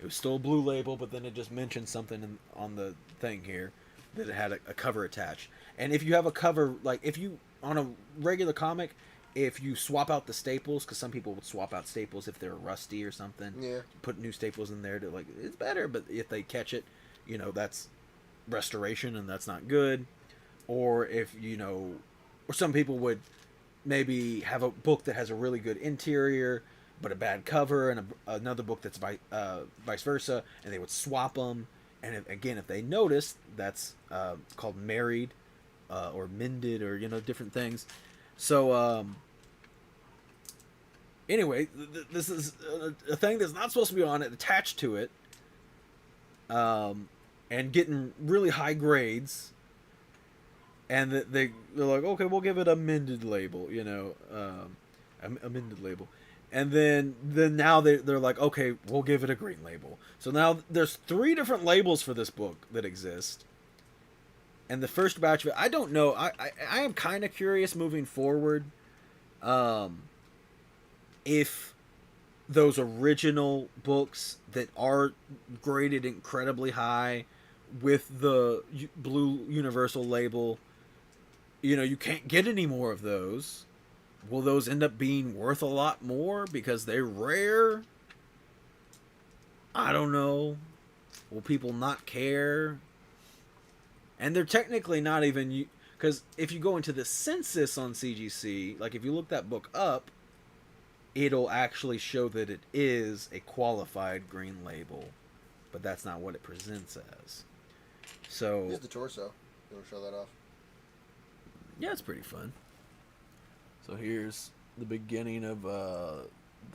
It was still a blue label, but then it just mentioned something on the thing here that it had a cover attached. And if you have a cover, like if you, on a regular comic, if you swap out the staples, because some people would swap out staples if they're rusty or something. Yeah. Put new staples in there to, like, it's better, but if they catch it, that's restoration and that's not good. Or if, or some people would maybe have a book that has a really good interior but a bad cover, and another book that's vice versa, and they would swap them. And if they notice, that's called married or mended, or different things. So anyway, this is a thing that's not supposed to be on it, attached to it, and getting really high grades. And they're like, okay, we'll give it a mended label, a mended label. And then now they're like, okay, we'll give it a green label. So now there's 3 different labels for this book that exist. And the first batch of it, I don't know. I am kind of curious moving forward, if those original books that are graded incredibly high with the blue universal label, you can't get any more of those. Will those end up being worth a lot more because they're rare? I don't know. Will people not care? And they're technically not even, because if you go into the census on CGC, like if you look that book up, it'll actually show that it is a qualified green label, but that's not what it presents as. So here's the torso. You want to show that off? Yeah, it's pretty fun. So here's the beginning of the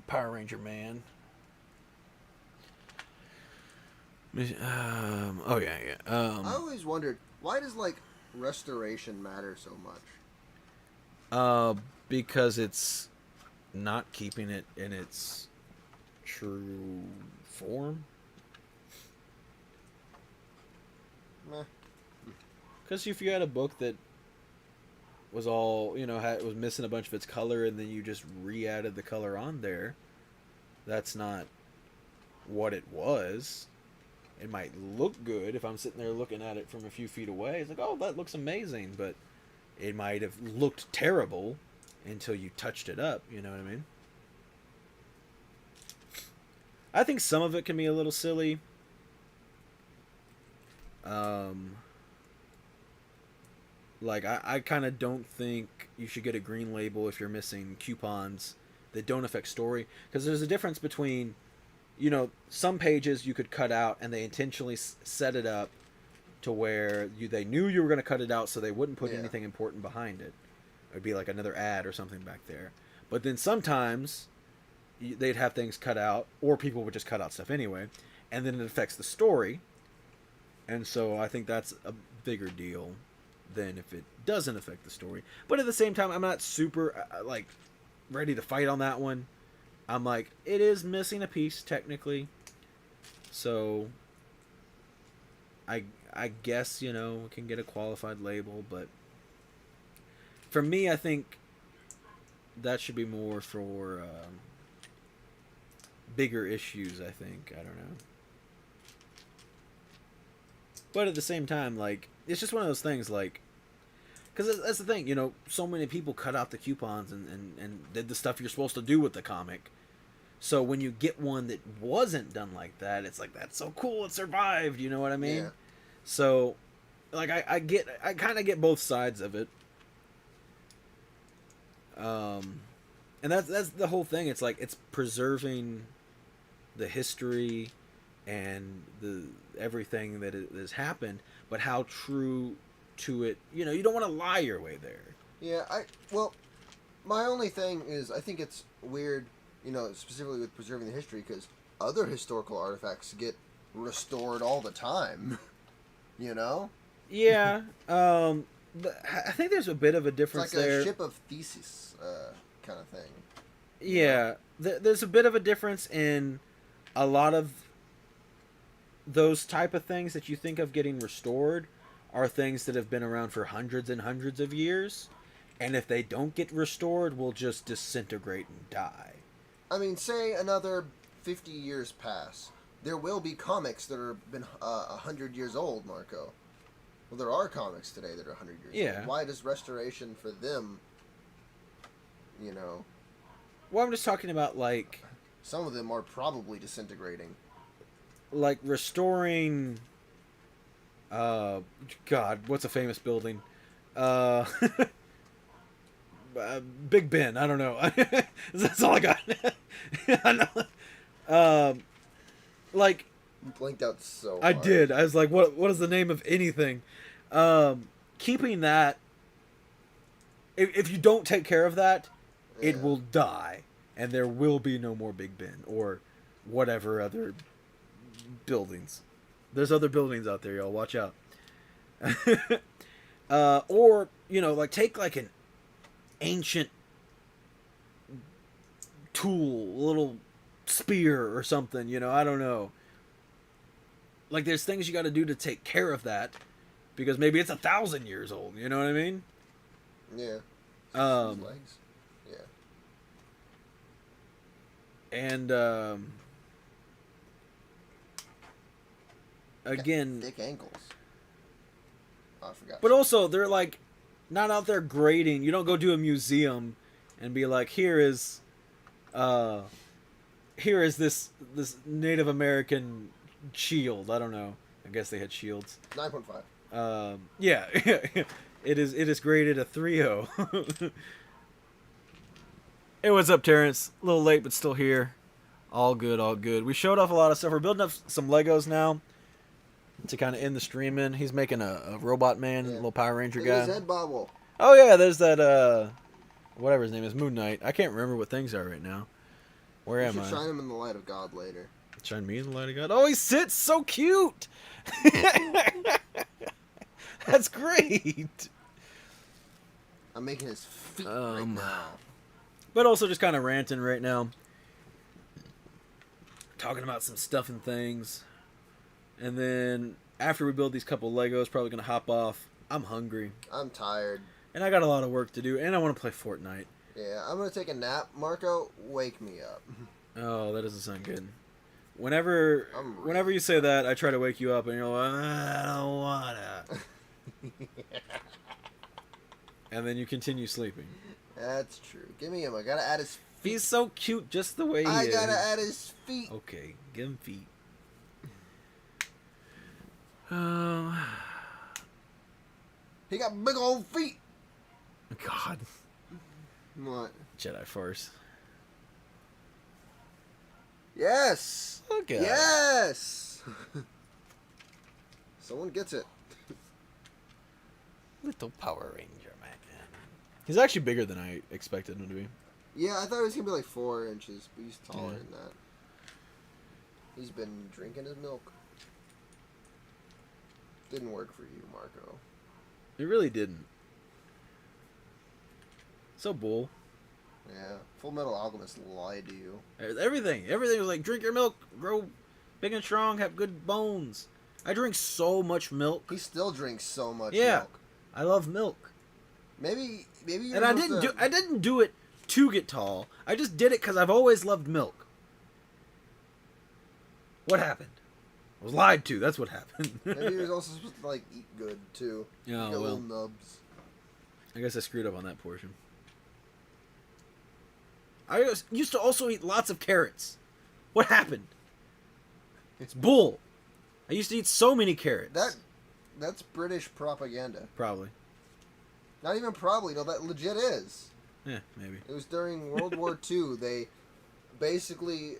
Power Ranger man. I always wondered, why does, like, restoration matter so much? Because it's not keeping it in its true form. Meh. Because if you had a book that was all, was missing a bunch of its color and then you just re-added the color on there, that's not what it was. It might look good if I'm sitting there looking at it from a few feet away. It's like, oh, that looks amazing, but it might have looked terrible until you touched it up, you know what I mean? I think some of it can be a little silly. Like, I kind of don't think you should get a green label if you're missing coupons that don't affect story. Because there's a difference between, some pages you could cut out and they intentionally set it up to where they knew you were going to cut it out so they wouldn't put anything important behind it. It would be like another ad or something back there. But then sometimes they'd have things cut out, or people would just cut out stuff anyway, and then it affects the story. And so I think that's a bigger deal than if it doesn't affect the story. But at the same time, I'm not super ready to fight on that one. I'm like, it is missing a piece technically, so I guess it can get a qualified label. But for me, I think that should be more for bigger issues. I think, I don't know. But at the same time, it's just one of those things, because that's the thing, so many people cut out the coupons and did the stuff you're supposed to do with the comic. So when you get one that wasn't done like that, it's like, that's so cool, it survived, you know what I mean? Yeah. So, I kind of get both sides of it. And that's the whole thing. It's like, it's preserving the history and everything that has happened, but how true to it, you don't want to lie your way there. Yeah, my only thing is, I think it's weird, specifically with preserving the history, because other historical artifacts get restored all the time, Yeah, I think there's a bit of a difference it's like there. a ship of thesis kind of thing. Yeah, there's a bit of a difference in a lot of those type of things that you think of getting restored are things that have been around for hundreds and hundreds of years, and if they don't get restored, will just disintegrate and die. I mean, say another 50 years pass, there will be comics that have been 100 years old, Marco. Well, there are comics today that are 100 years old. Why does restoration for them, Well, I'm just talking about, some of them are probably disintegrating. Restoring... God, what's a famous building? Big Ben, I don't know. That's all I got. I know. You blinked out so hard. I did. I was like, what is the name of anything? Keeping that, if you don't take care of that, it will die, and there will be no more Big Ben or whatever other buildings. There's other buildings out there, y'all. Watch out. Or, take an ancient tool, a little spear or something, I don't know. There's things you got to do to take care of that, because maybe it's 1,000 years old, you know what I mean? Yeah. Legs. Yeah. And, again, thick ankles. Oh, I forgot. But also, they're not out there grading. You don't go to a museum and be like, here is this Native American shield. I don't know. I guess they had shields. 9.5. Yeah. It is graded a 3.0. Hey, what's up, Terrence? A little late, but still here. All good, all good. We showed off a lot of stuff. We're building up some Legos now to kind of end the stream in. He's making a robot man, little Power Ranger guy. His head bobble. Oh yeah, there's that whatever his name is, Moon Knight. I can't remember what things are right now. Where am I? Shine him in the light of God later. Shine me in the light of God. Oh, he sits so cute. That's great. I'm making his feet right now. But also just kind of ranting right now. Talking about some stuff and things. And then after we build these couple Legos, probably going to hop off. I'm hungry. I'm tired. And I got a lot of work to do. And I want to play Fortnite. Yeah, I'm going to take a nap. Marco, wake me up. Oh, that doesn't sound good. Whenever you say that, I try to wake you up and you're like, I don't wanna. And then you continue sleeping. That's true. Give me him. I gotta add his feet. He's so cute just the way he is. I gotta add his feet. Okay, give him feet. He got big old feet. God. What? Jedi Force. Yes. Okay. Yes. Someone gets it. Little Power Ranger, man. He's actually bigger than I expected him to be. Yeah, I thought he was gonna be like 4 inches, but he's taller than that. He's been drinking his milk. Didn't work for you, Marco. It really didn't. So bull. Yeah, Full Metal Alchemist lied to you. Everything was like, drink your milk, grow big and strong, have good bones. I drink so much milk. He still drinks so much Yeah, milk. I love milk. Maybe. And I didn't do it to get tall. I just did it because I've always loved milk. What happened? I was lied to. That's what happened. Maybe he was also supposed to like eat good too. Yeah, Get well, little nubs. I guess I screwed up on that portion. I used to also eat lots of carrots. What happened? It's bull. I used to eat so many carrots. That's British propaganda. Probably. Not even probably. No, that legit is. Yeah, maybe. It was during World War II. They basically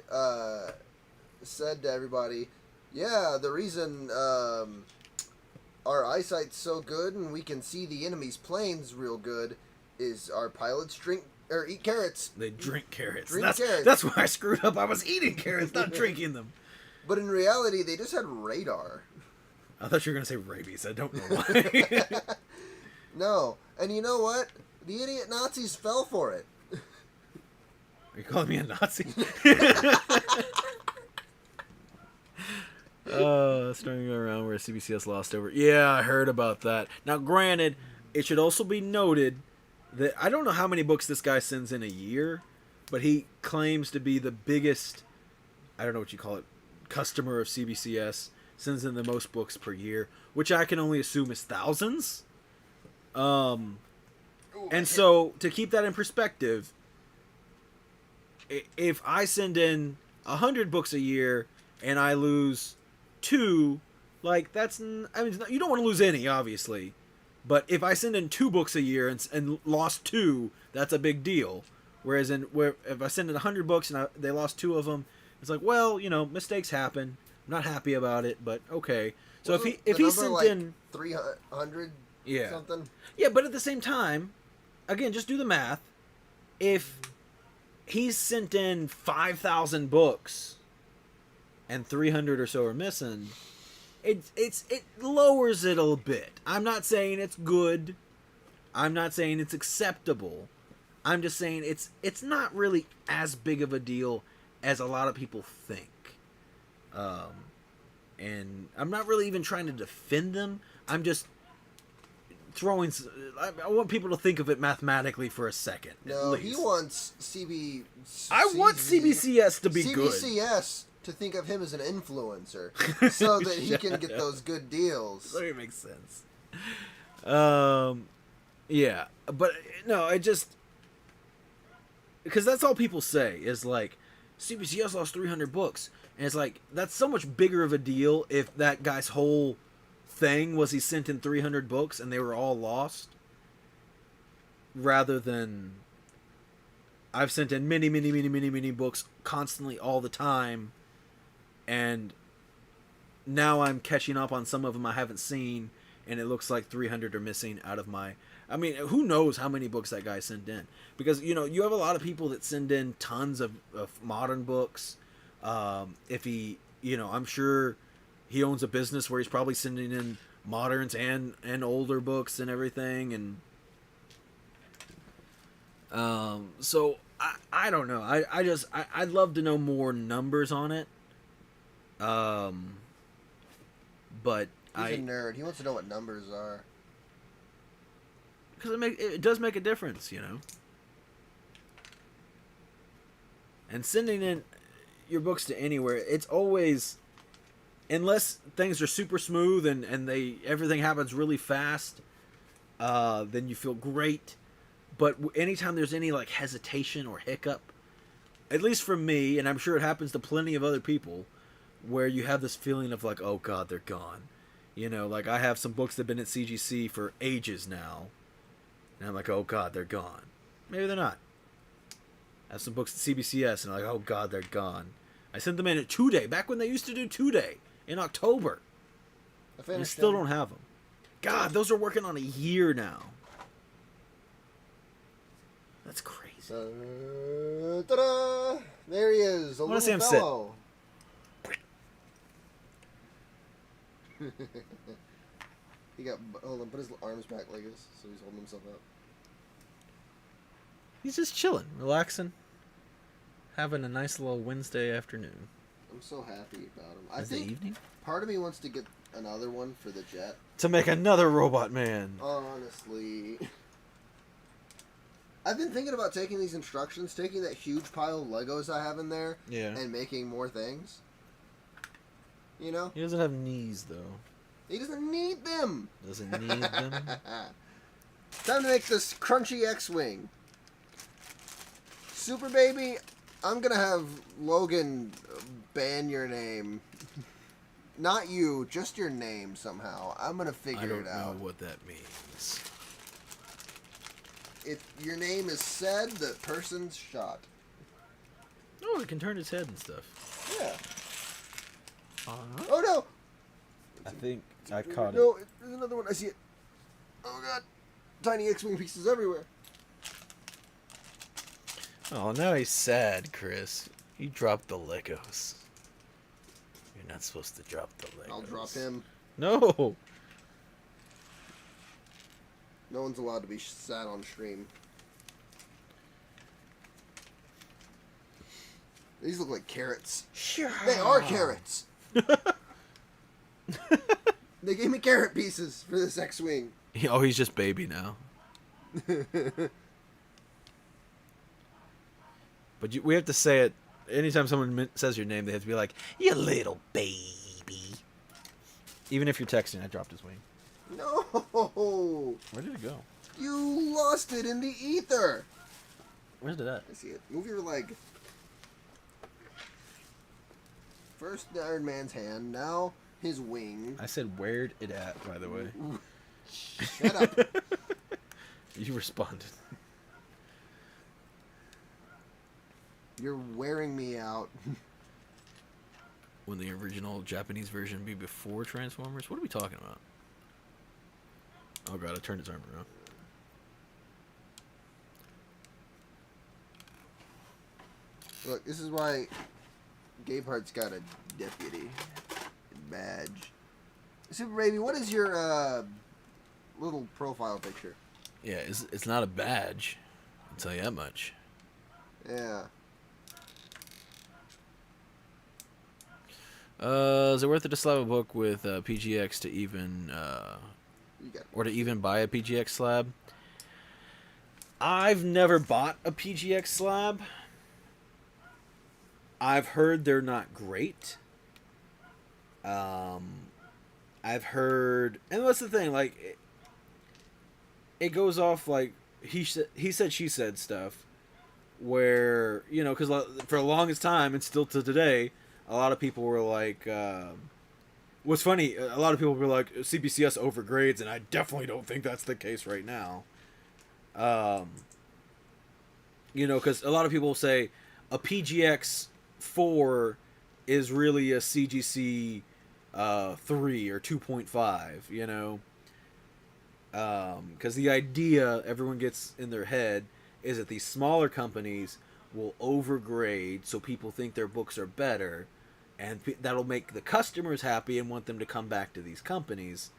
said to everybody, yeah, the reason our eyesight's so good and we can see the enemy's planes real good is our pilots eat carrots. They drink carrots. Carrots. That's why I screwed up. I was eating carrots, not drinking them. But in reality, they just had radar. I thought you were going to say rabies. I don't know why. No. And you know what? The idiot Nazis fell for it. Are you calling me a Nazi? Starting to go around where CBCS lost over. Yeah, I heard about that. Now, granted, it should also be noted that I don't know how many books this guy sends in a year, but he claims to be the biggest, I don't know what you call it, customer of CBCS, sends in the most books per year, which I can only assume is thousands. And so, to keep that in perspective, if I send in 100 books a year and I lose 2, like, that's, I mean, you don't want to lose any, obviously. But if I send in 2 books a year and lost 2, that's a big deal. Whereas if I send in 100 books and they lost 2 of them, it's like, well, mistakes happen. I'm not happy about it, but okay. So if he sent like in 300 something. Yeah, but at the same time, again, just do the math. If he's sent in 5,000 books and 300 or so are missing, it lowers it a bit. I'm not saying it's good. I'm not saying it's acceptable. I'm just saying it's not really as big of a deal as a lot of people think. And I'm not really even trying to defend them. I'm just throwing. I want people to think of it mathematically for a second. No, he wants I want CBCS to be good. CBCS to think of him as an influencer, so that he can get those good deals. That makes sense. Yeah, but no, I just because that's all people say is like CBCS lost 300 books, and it's like that's so much bigger of a deal if that guy's whole thing was he sent in 300 books and they were all lost, rather than I've sent in many books constantly all the time, and now I'm catching up on some of them I haven't seen, and it looks like 300 are missing out of my. I mean, who knows how many books that guy sent in? Because, you have a lot of people that send in tons of modern books. If he, I'm sure he owns a business where he's probably sending in moderns and older books and everything, and so I don't know. I'd love to know more numbers on it. But he's a nerd. He wants to know what numbers are. Because it does make a difference, you know. And sending in your books to anywhere, it's always, unless things are super smooth and everything happens really fast, then you feel great. But anytime there's any like hesitation or hiccup, at least for me, and I'm sure it happens to plenty of other people, where you have this feeling of like, oh God, they're gone. You know, like I have some books that have been at CGC for ages now, and I'm like, oh God, they're gone. Maybe they're not. I have some books at CBCS, and I'm like, oh God, they're gone. I sent them in at 2-day, back when they used to do 2-day, in October. I still don't have them. God, those are working on a year now. That's crazy. Ta-da! There he is, a little fellow. He got, hold on, put his arms back like this, so he's holding himself up. He's just chilling, relaxing, having a nice little Wednesday afternoon. I'm so happy about him. I think evening? Part of me wants to get another one for the jet. To make another Robot Man. Honestly. I've been thinking about taking these instructions, taking that huge pile of Legos I have in there, and making more things. You know? He doesn't have knees, though. He doesn't need them! Doesn't need them? Time to make this crunchy X-Wing. Super Baby, I'm gonna have Logan ban your name. Not you, just your name somehow. I'm gonna figure it out. I don't know what that means. If your name is said, the person's shot. Oh, it can turn its head and stuff. Yeah. Oh no! I think I caught it. No, there's another one. I see it. Oh god. Tiny X-Wing pieces everywhere. Oh, now he's sad, Chris. You dropped the Legos. You're not supposed to drop the Legos. I'll drop him. No! No one's allowed to be sad on stream. These look like carrots. Sure. They are carrots. They gave me carrot pieces for this X-Wing. Oh, he's just baby now. But we have to say it. Anytime someone says your name, they have to be like, "You little baby." Even if you're texting, I dropped his wing. No. Where did it go? You lost it in the ether. Where's it at? I see it. Move your leg. First the Iron Man's hand, now his wing. I said, where'd it at, by the way? Shut up. You responded. You're wearing me out. When the original Japanese version be before Transformers? What are we talking about? Oh god, I turned his arm around. Look, this is why Gabehart's got a deputy badge. Super Baby, what is your little profile picture? Yeah, it's not a badge. I'll tell you that much. Yeah. Is it worth it to slab a book with PGX to even, or to even buy a PGX slab? I've never bought a PGX slab. I've heard they're not great. I've heard, and that's the thing, like, it goes off like he said, she said stuff, where, you know, because for the longest time, and still to today, a lot of people were like, what's funny, a lot of people were like, CBCS overgrades, and I definitely don't think that's the case right now. You know, because a lot of people say a PGX 4 is really a CGC 3 or 2.5, you know, because the idea everyone gets in their head is that these smaller companies will overgrade so people think their books are better, and that'll make the customers happy and want them to come back to these companies.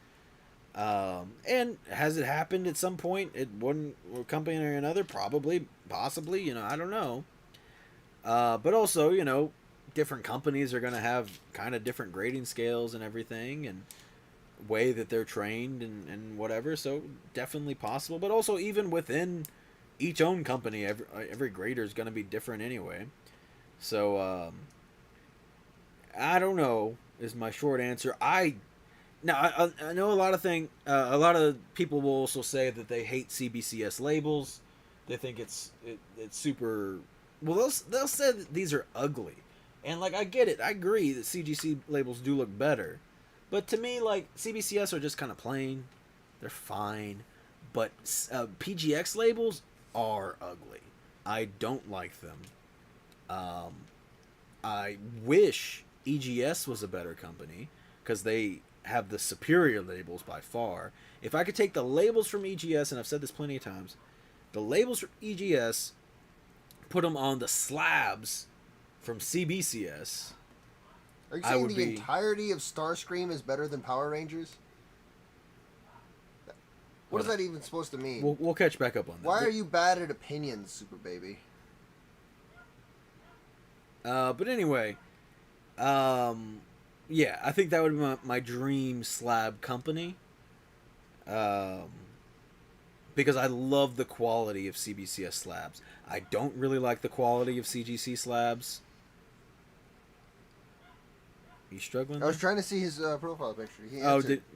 And has it happened at some point at one company or another? Probably, possibly. I don't know. But also, different companies are going to have kind of different grading scales and everything, and way that they're trained and whatever. So definitely possible. But also, even within each own company, every grader is going to be different anyway. So I don't know is my short answer. I know a lot of people will also say that they hate CBCS labels. They think it's super. Well, they'll say that these are ugly, and like I get it. I agree that CGC labels do look better, but to me, like CBCS are just kind of plain. They're fine, but PGX labels are ugly. I don't like them. I wish EGS was a better company because they have the superior labels by far. If I could take the labels from EGS, and I've said this plenty of times, the labels from EGS, put them on the slabs from CBCS. Are you saying the entirety of Starscream is better than Power Rangers? What is that even supposed to mean? We'll catch back up on that. Why are you bad at opinions, Super Baby? But anyway, yeah, I think that would be my dream slab company. Because I love the quality of CBCS slabs. I don't really like the quality of CGC slabs. Are you struggling? I was trying to see his profile picture.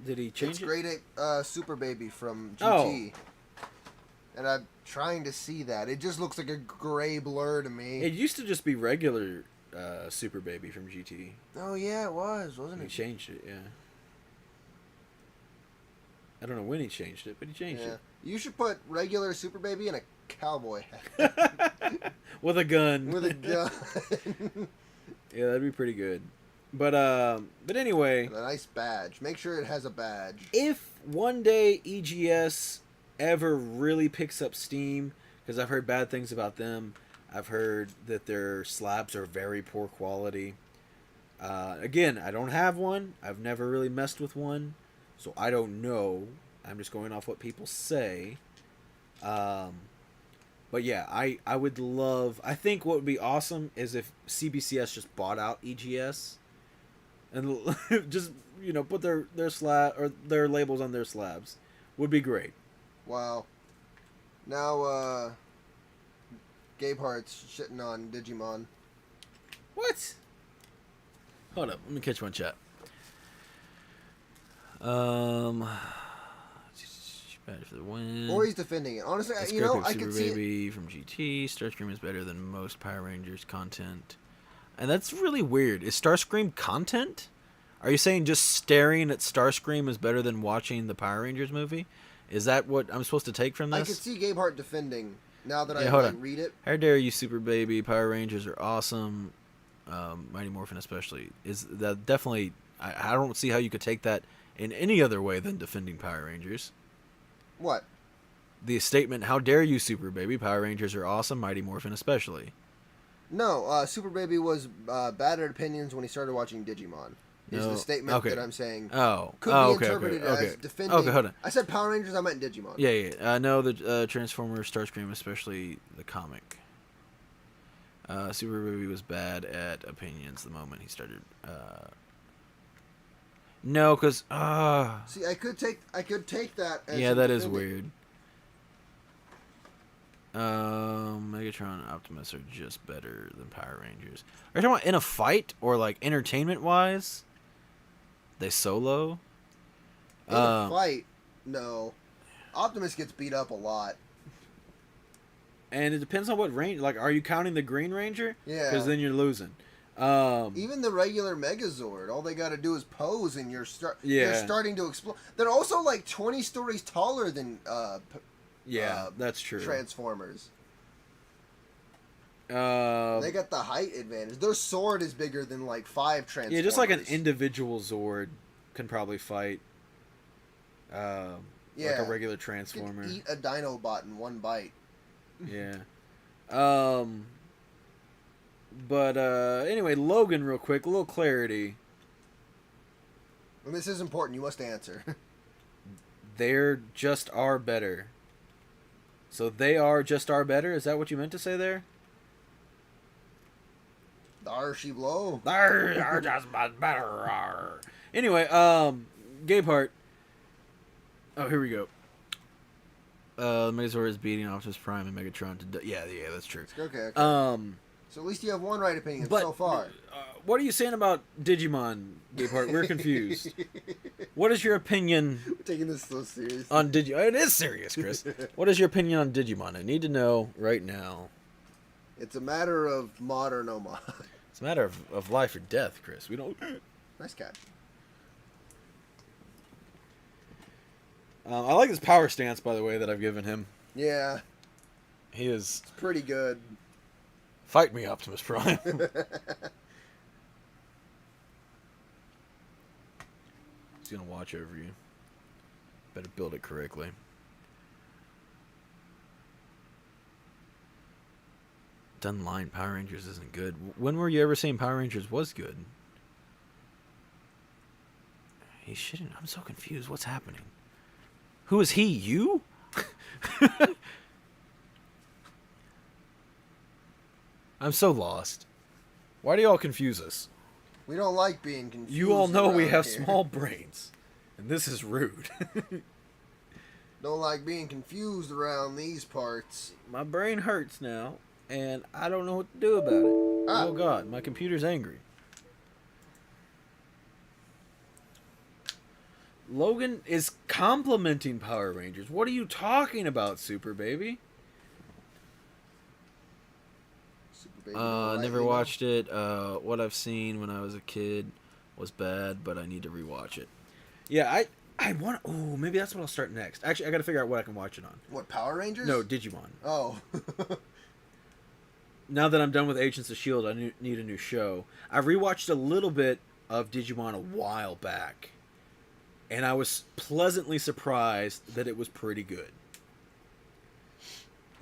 Did he change it? It's Grade 8 Super Baby from GT. Oh. And I'm trying to see that. It just looks like a gray blur to me. It used to just be regular Super Baby from GT. Oh, yeah, it was, wasn't it? He changed it, yeah. I don't know when he changed it, but he changed it. You should put regular Super Baby in a cowboy hat. With a gun. With a gun. Yeah, that'd be pretty good. But anyway. And a nice badge. Make sure it has a badge. If one day EGS ever really picks up steam, because I've heard bad things about them. I've heard that their slabs are very poor quality. Again, I don't have one. I've never really messed with one. So I don't know. I'm just going off what people say. But yeah, I would love... I think what would be awesome is if CBCS just bought out EGS and just, put their slab or their labels on their slabs. Would be great. Wow. Now, Gabe Hart's shitting on Digimon. What? Hold up, let me catch one chat. Bad for the win. Or he's defending it. Honestly, I could see Baby from GT. Starscream is better than most Power Rangers content. And that's really weird. Is Starscream content? Are you saying just staring at Starscream is better than watching the Power Rangers movie? Is that what I'm supposed to take from this? I could see Gabe Hart defending now that I read it. How dare you, Super Baby? Power Rangers are awesome. Mighty Morphin especially. Is that definitely... I don't see how you could take that in any other way than defending Power Rangers. What? The statement, how dare you, Super Baby? Power Rangers are awesome, Mighty Morphin especially. No, Super Baby was bad at opinions when he started watching Digimon. Is the statement that I'm saying. Could be interpreted as defending... Okay, hold on. I said Power Rangers, I meant Digimon. Yeah. No, the Transformers, Starscream, especially the comic. Super Baby was bad at opinions the moment he started... No, because see, I could take that as that is weird. Megatron and Optimus are just better than Power Rangers. Are you talking about in a fight or like entertainment wise? They solo? In a fight, no. Optimus gets beat up a lot. And it depends on what range. Like, are you counting the Green Ranger? Yeah. Because then you're losing. Even the regular Megazord, all they got to do is pose, and you're starting to explode. They're also like 20 stories taller than that's true. Transformers. They got the height advantage. Their sword is bigger than like 5 Transformers. Yeah, just like an individual Zord can probably fight. Like a regular Transformer. You can eat a Dinobot in one bite. Yeah. But anyway, Logan, real quick, a little clarity. And this is important. You must answer. They're just are better. So they are just are better? Is that what you meant to say there? Dar she blow. They're just better. Anyway, gay part. Oh, here we go. Megazord is beating Optimus Prime and Megatron to yeah, that's true. Okay. So at least you have one right opinion but, so far. What are you saying about Digimon, gay part? We're confused. What is your opinion? We're taking this so serious. On Digimon? It is serious, Chris. What is your opinion on Digimon? I need to know right now. It's a matter of mod or no mod. It's a matter of life or death, Chris. We don't. Nice catch. I like his power stance, by the way, that I've given him. Yeah. He is. It's pretty good. Fight me, Optimus Prime. He's gonna watch over you. Better build it correctly. Done line Power Rangers isn't good. When were you ever saying Power Rangers was good? He's shitting. I'm so confused. What's happening? Who is he? You? I'm so lost. Why do y'all confuse us? We don't like being confused. You all know we have here. small brains. And this is rude. Don't like being confused around these parts. My brain hurts now, and I don't know what to do about it. Oh god, my computer's angry. Logan is complimenting Power Rangers. What are you talking about, Super Baby? Never watched it. What I've seen when I was a kid was bad, but I need to rewatch it. Yeah, I want. Oh, maybe that's what I'll start next. Actually, I got to figure out what I can watch it on. What, Power Rangers? No, Digimon. Oh. Now that I'm done with Agents of S.H.I.E.L.D., I need a new show. I rewatched a little bit of Digimon a while back, and I was pleasantly surprised that it was pretty good.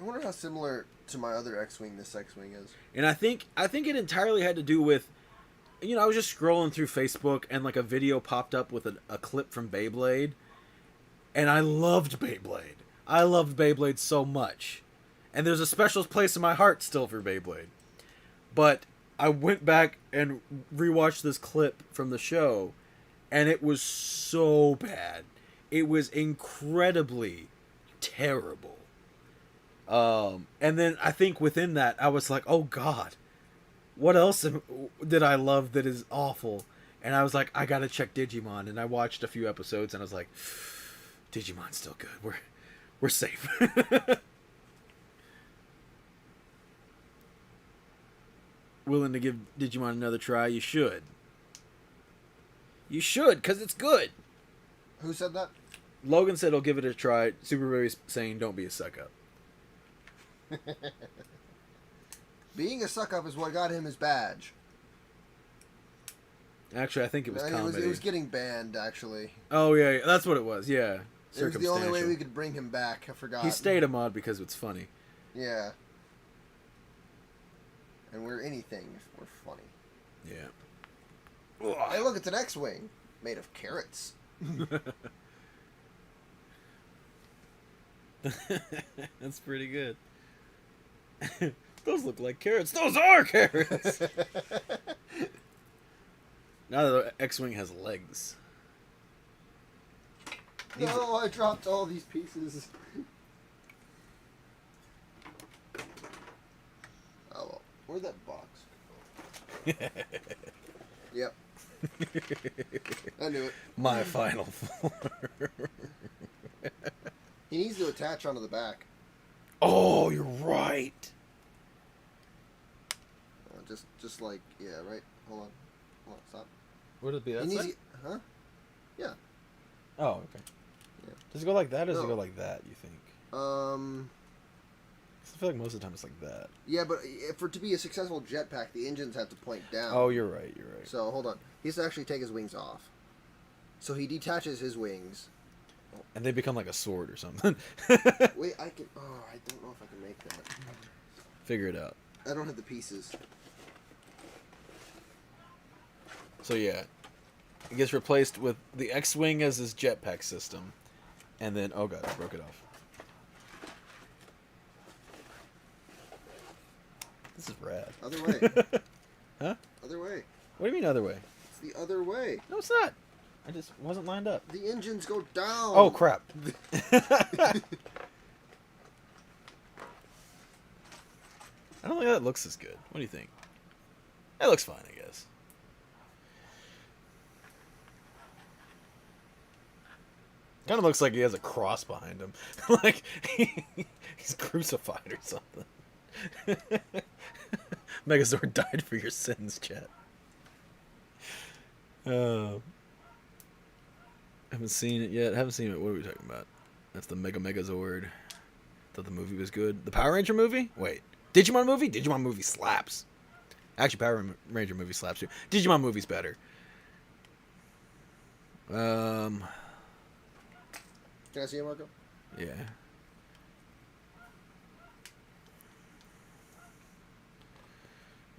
I wonder how similar to my other X-Wing this X-Wing is. And I think it entirely had to do with, I was just scrolling through Facebook and like a video popped up with a clip from Beyblade, and I loved Beyblade. I loved Beyblade so much. And there's a special place in my heart still for Beyblade. But I went back and rewatched this clip from the show, and it was so bad. It was incredibly terrible. And then I think within that, I was like, oh god, what else did I love that is awful? And I was like, I gotta check Digimon. And I watched a few episodes, and I was like, Digimon's still good. We're safe. Willing to give Digimon another try? You should. You should, because it's good. Who said that? Logan said he'll give it a try. Super Baby's saying don't be a suck-up. Being a suck-up is what got him his badge. Actually, I think it was comedy. It was getting banned, actually. Oh, yeah, that's what it was, yeah. It was the only way we could bring him back. I forgot. He stayed a mod because it's funny. Yeah. And we're anything if we're funny. Yeah. Ugh. Hey, look, it's an X-Wing made of carrots. That's pretty good. Those look like carrots. Those are carrots! Now the X-Wing has legs. No, I dropped all these pieces. Oh, well. Where'd that box go? Yep. I knew it. My final floor. He needs to attach onto the back. Oh, you're right. Just like, yeah, right? Hold on, stop. Would it be that He needs side? huh? Yeah. Oh, okay. Yeah. Does it go like that, or does it No. go like that, you think? 'Cause I feel like most of the time it's like that. Yeah, but for it to be a successful jetpack, the engines have to point down. Oh, you're right, you're right. So, hold on. He has to actually take his wings off. So he detaches his wings. And they become like a sword or something. Wait, I can... Oh, I don't know if I can make that. Figure it out. I don't have the pieces. So yeah, it gets replaced with the X-wing as his jetpack system, and then oh god, I broke it off. This is rad. Other way. Huh? Other way. What do you mean other way? It's the other way. No, it's not. I just wasn't lined up. The engines go down. Oh crap. I don't think that looks as good. What do you think? That looks fine, I guess. Kind of looks like he has a cross behind him. Like he's crucified or something. Megazord died for your sins, chat. Haven't seen it yet. Haven't seen it. What are we talking about? That's the Megazord. Thought the movie was good. The Power Ranger movie? Wait. Digimon movie? Digimon movie slaps. Actually, Power Ranger movie slaps too. Digimon movie's better. Can I see it, Marco? Yeah.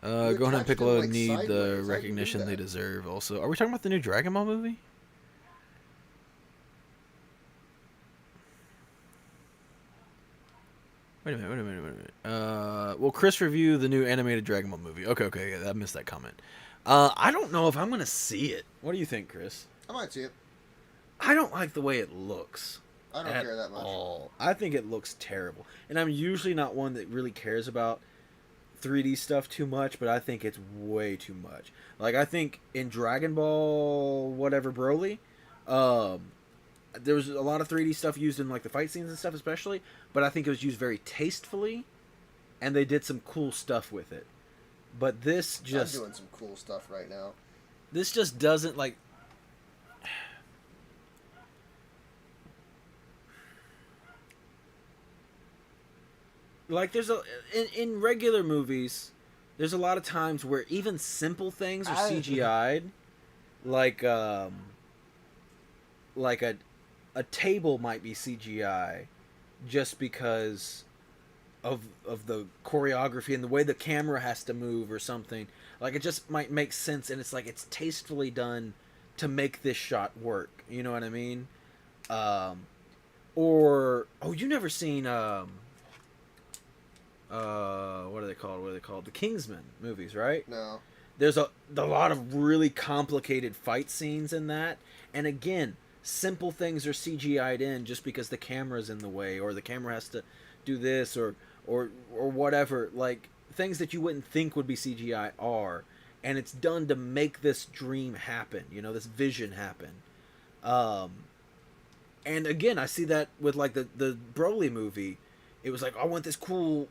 Gohan and Piccolo need the recognition they deserve. Also, are we talking about the new Dragon Ball movie? Wait a minute. Will Chris review the new animated Dragon Ball movie? Okay, yeah, I missed that comment. I don't know if I'm gonna see it. What do you think, Chris? I might see it. I don't like the way it looks. I don't care that much. All. I think it looks terrible. And I'm usually not one that really cares about 3D stuff too much, but I think it's way too much. Like, I think in Dragon Ball whatever Broly, there was a lot of 3D stuff used in like the fight scenes and stuff especially, but I think it was used very tastefully, and they did some cool stuff with it. But this just... I'm doing some cool stuff right now. This just doesn't like... Like, there's a... In regular movies, there's a lot of times where even simple things are CGI'd. Like a table might be CGI just because of the choreography and the way the camera has to move or something. Like, it just might make sense, and it's like it's tastefully done to make this shot work. You know what I mean? You never seen what are they called? The Kingsman movies, right? No. There's a lot of really complicated fight scenes in that, and again, simple things are CGI'd in just because the camera's in the way, or the camera has to do this, or whatever. Like, things that you wouldn't think would be CGI are, and it's done to make this dream happen, this vision happen. And again, I see that with like the Broly movie. It was like, I want this cool,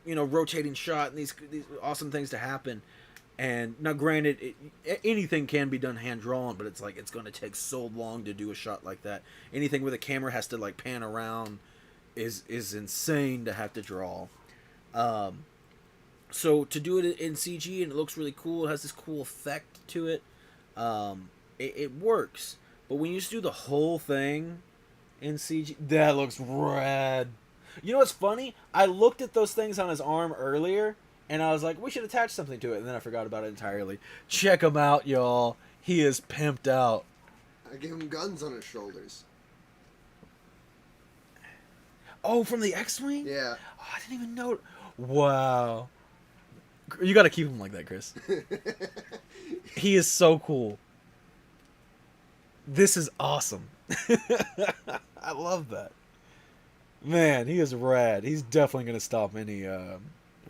rotating shot and these awesome things to happen. And now, granted, anything can be done hand-drawn, but it's like it's going to take so long to do a shot like that. Anything where the camera has to like pan around is insane to have to draw. So to do it in CG and it looks really cool, it has this cool effect to it. It works, but when you just do the whole thing in CG, that looks rad. You know what's funny? I looked at those things on his arm earlier, and I was like, we should attach something to it, and then I forgot about it entirely. Check him out, y'all. He is pimped out. I gave him guns on his shoulders. Oh, from the X-Wing? Yeah. Oh, I didn't even know. Wow. You gotta keep him like that, Chris. He is so cool. This is awesome. I love that. Man, he is rad. He's definitely gonna stop any,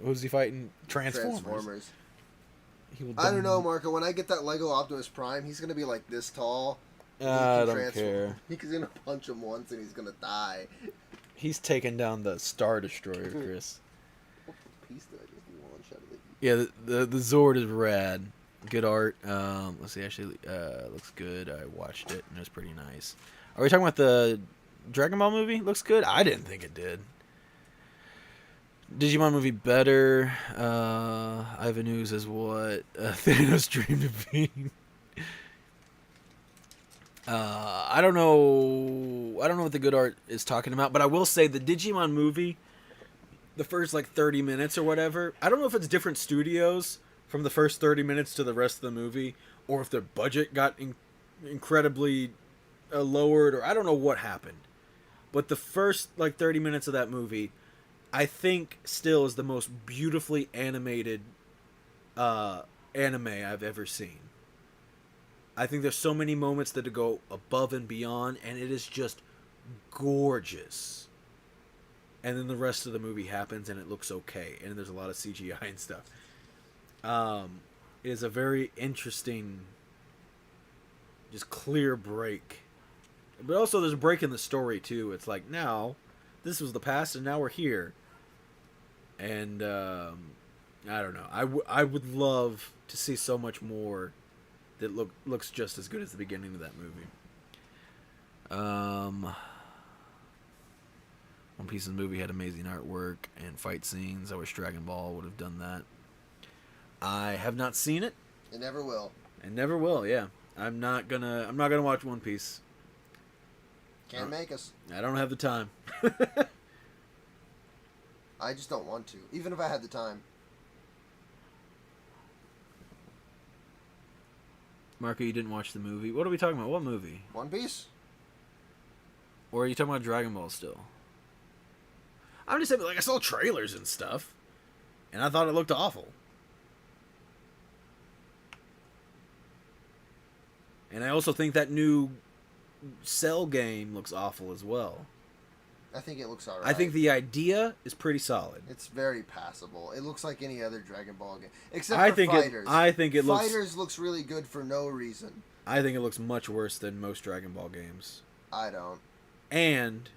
who's he fighting? Transformers. I don't know, Marco. When I get that Lego Optimus Prime, he's gonna be like this tall. I don't care. He's gonna punch him once and he's gonna die. He's taking down the Star Destroyer, Chris. What piece did I just do one shot of it? Yeah, the Zord is rad. Good art. Let's see. Actually, looks good. I watched it and it was pretty nice. Are we talking about the Dragon Ball movie? Looks good. I didn't think it did. Digimon movie better. Ivan News is what Thanos dreamed of being. I don't know what the good art is talking about, but I will say the Digimon movie, the first like 30 minutes or whatever, I don't know if it's different studios from the first 30 minutes to the rest of the movie, or if their budget got incredibly lowered, or I don't know what happened. But the first like 30 minutes of that movie, I think still is the most beautifully animated anime I've ever seen. I think there's so many moments that go above and beyond, and it is just gorgeous. And then the rest of the movie happens, and it looks okay, and there's a lot of CGI and stuff. It is a very interesting, just clear break. But also there's a break in the story, too. It's like, now, this was the past, and now we're here. And, I don't know. I would love to see so much more that looks just as good as the beginning of that movie. One Piece of the movie had amazing artwork and fight scenes. I wish Dragon Ball would have done that. I have not seen it. It never will. It never will, yeah. I'm not gonna watch One Piece. Can't make us. I don't have the time. I just don't want to. Even if I had the time. Marco, you didn't watch the movie. What are we talking about? What movie? One Piece? Or are you talking about Dragon Ball still? I'm just saying, like, I saw trailers and stuff, and I thought it looked awful. And I also think that new Cell game looks awful as well. I think it looks alright. I think the idea is pretty solid. It's very passable. It looks like any other Dragon Ball game. Except for Fighters. I think it looks... Fighters looks really good for no reason. I think it looks much worse than most Dragon Ball games. I don't. And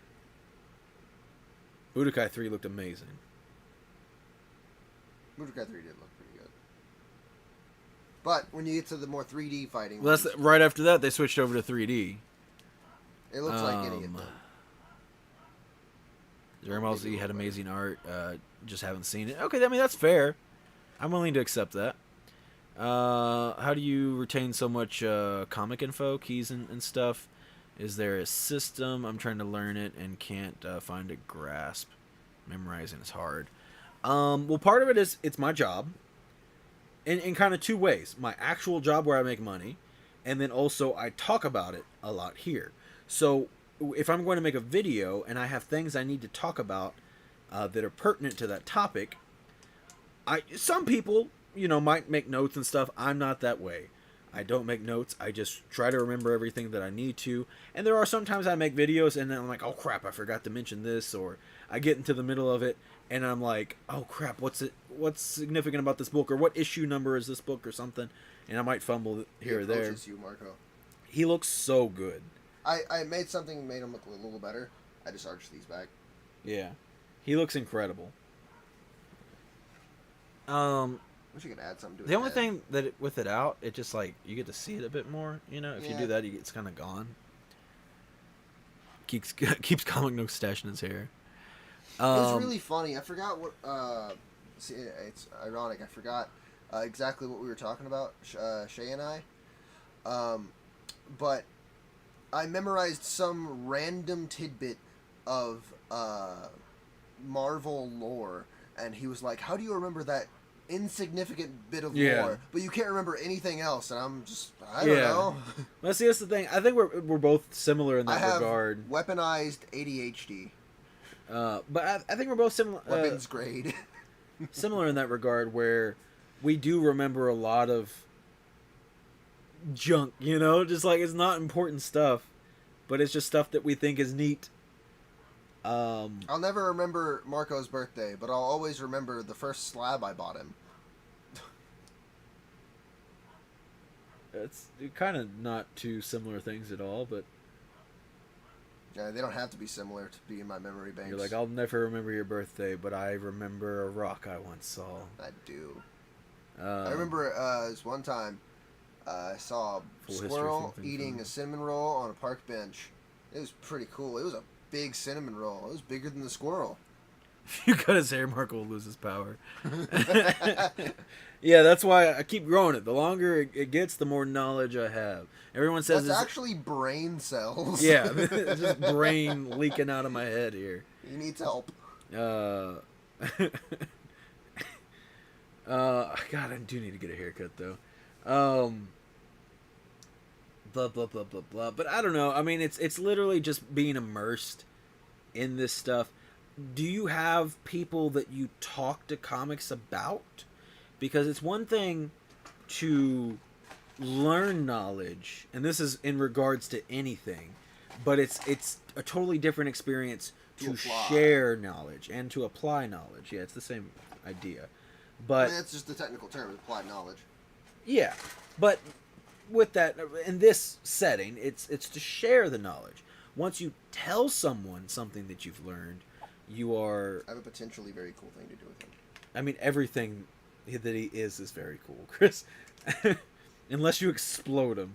Budokai 3 looked amazing. Budokai 3 did look pretty good. But when you get to the more 3D fighting... Well, right after that, they switched over to 3D. It looks like any of them. Dragon Ball Z had amazing art. Just haven't seen it. Okay, I mean, that's fair. I'm willing to accept that. How do you retain so much comic info, keys and stuff? Is there a system? I'm trying to learn it and can't find a grasp. Memorizing is hard. Well, part of it is it's my job. In kind of two ways. My actual job where I make money. And then also I talk about it a lot here. So if I'm going to make a video and I have things I need to talk about that are pertinent to that topic, some people, might make notes and stuff. I'm not that way. I don't make notes. I just try to remember everything that I need to. And there are sometimes I make videos and then I'm like, oh crap, I forgot to mention this, or I get into the middle of it and I'm like, oh crap, what's significant about this book, or what issue number is this book or something, and I might fumble here or there. You, Marco. He looks so good. I made something made him look a little better. I just arched these back. Yeah. He looks incredible. I wish you could add something to it. The only thing that with it out, it just like you get to see it a bit more. If you do that, it's kind of gone. Keeps comic notes stashed in his hair. It's really funny. I forgot what. See, it's ironic. I forgot exactly what we were talking about, Shay and I. But I memorized some random tidbit of Marvel lore, and he was like, "How do you remember that insignificant bit of lore, but you can't remember anything else?" And I'm just, I don't know. Well, see, that's the thing. I think we're both similar in that regard. Weaponized ADHD. But I think we're both similar. Weapons grade. Similar in that regard, where we do remember a lot of junk, just like it's not important stuff, but it's just stuff that we think is neat. I'll never remember Marco's birthday, but I'll always remember the first slab I bought him. It's kind of not two similar things at all, but yeah, they don't have to be similar to be in my memory banks. You're like, I'll never remember your birthday, but I remember a rock I once saw. I do. I remember this one time I saw a squirrel eating a cinnamon roll on a park bench. It was pretty cool. It was a big cinnamon roll. It was bigger than the squirrel. If you cut his hair, Marco will lose his power. Yeah, that's why I keep growing it. The longer it gets, the more knowledge I have. Everyone says it's actually brain cells. Yeah, it's just brain leaking out of my head here. He needs help. God, I do need to get a haircut though. blah blah blah blah blah. But I don't know. I mean, it's literally just being immersed in this stuff. Do you have people that you talk to comics about? Because it's one thing to learn knowledge, and this is in regards to anything, but it's a totally different experience to share knowledge and to apply knowledge. Yeah, it's the same idea. But that's just the technical term, applied knowledge. Yeah, but with that, in this setting, it's to share the knowledge. Once you tell someone something that you've learned, you are... I have a potentially very cool thing to do with him. I mean, everything that he is very cool, Chris. Unless you explode him.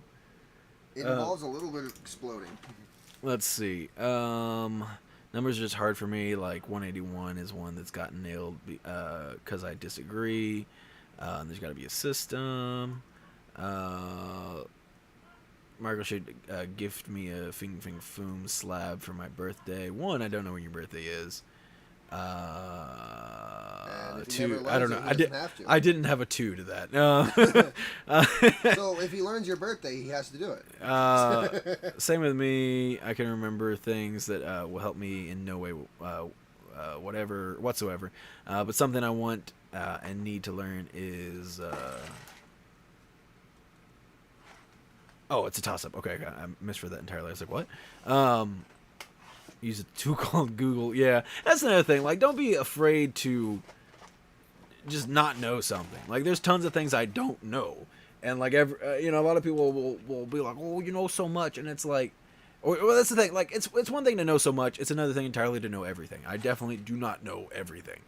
It involves a little bit of exploding. Let's see. Numbers are just hard for me. Like 181 is one that's gotten nailed because I disagree. There's got to be a system. Marco should gift me a Fing Fing Foom slab for my birthday. One, I don't know when your birthday is. Two, I don't know. I didn't have a 2 to that. So if he learns your birthday, he has to do it. Same with me. I can remember things that will help me in no way whatsoever. But something I want and need to learn is... Oh, it's a toss-up. Okay, I misread that entirely. I was like, what? Use a tool called Google. Yeah, that's another thing. Like, don't be afraid to just not know something. Like, there's tons of things I don't know. And, like, a lot of people will be like, oh, you know so much. And it's like... Well, that's the thing. Like, it's one thing to know so much. It's another thing entirely to know everything. I definitely do not know everything.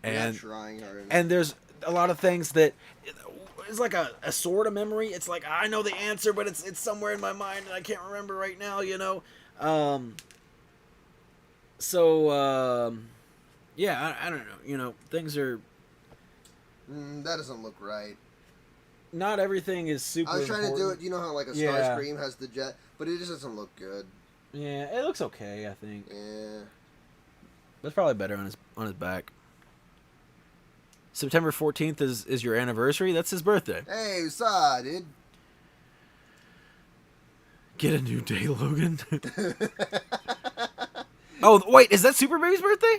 And, trying hard enough. And there's a lot of things that... It's like a sword of memory. It's like, I know the answer, but it's somewhere in my mind and I can't remember right now, you know? Yeah, I don't know. You know, things are... that doesn't look right. Not everything is super I was trying important. to do it, you know how like a Starscream has the jet, but it just doesn't look good. Yeah, it looks okay, I think. Yeah. That's probably better on his back. September 14th is your anniversary. That's his birthday. Hey, what's up, dude? Get a new day, Logan. Oh, wait, is that Super Baby's birthday?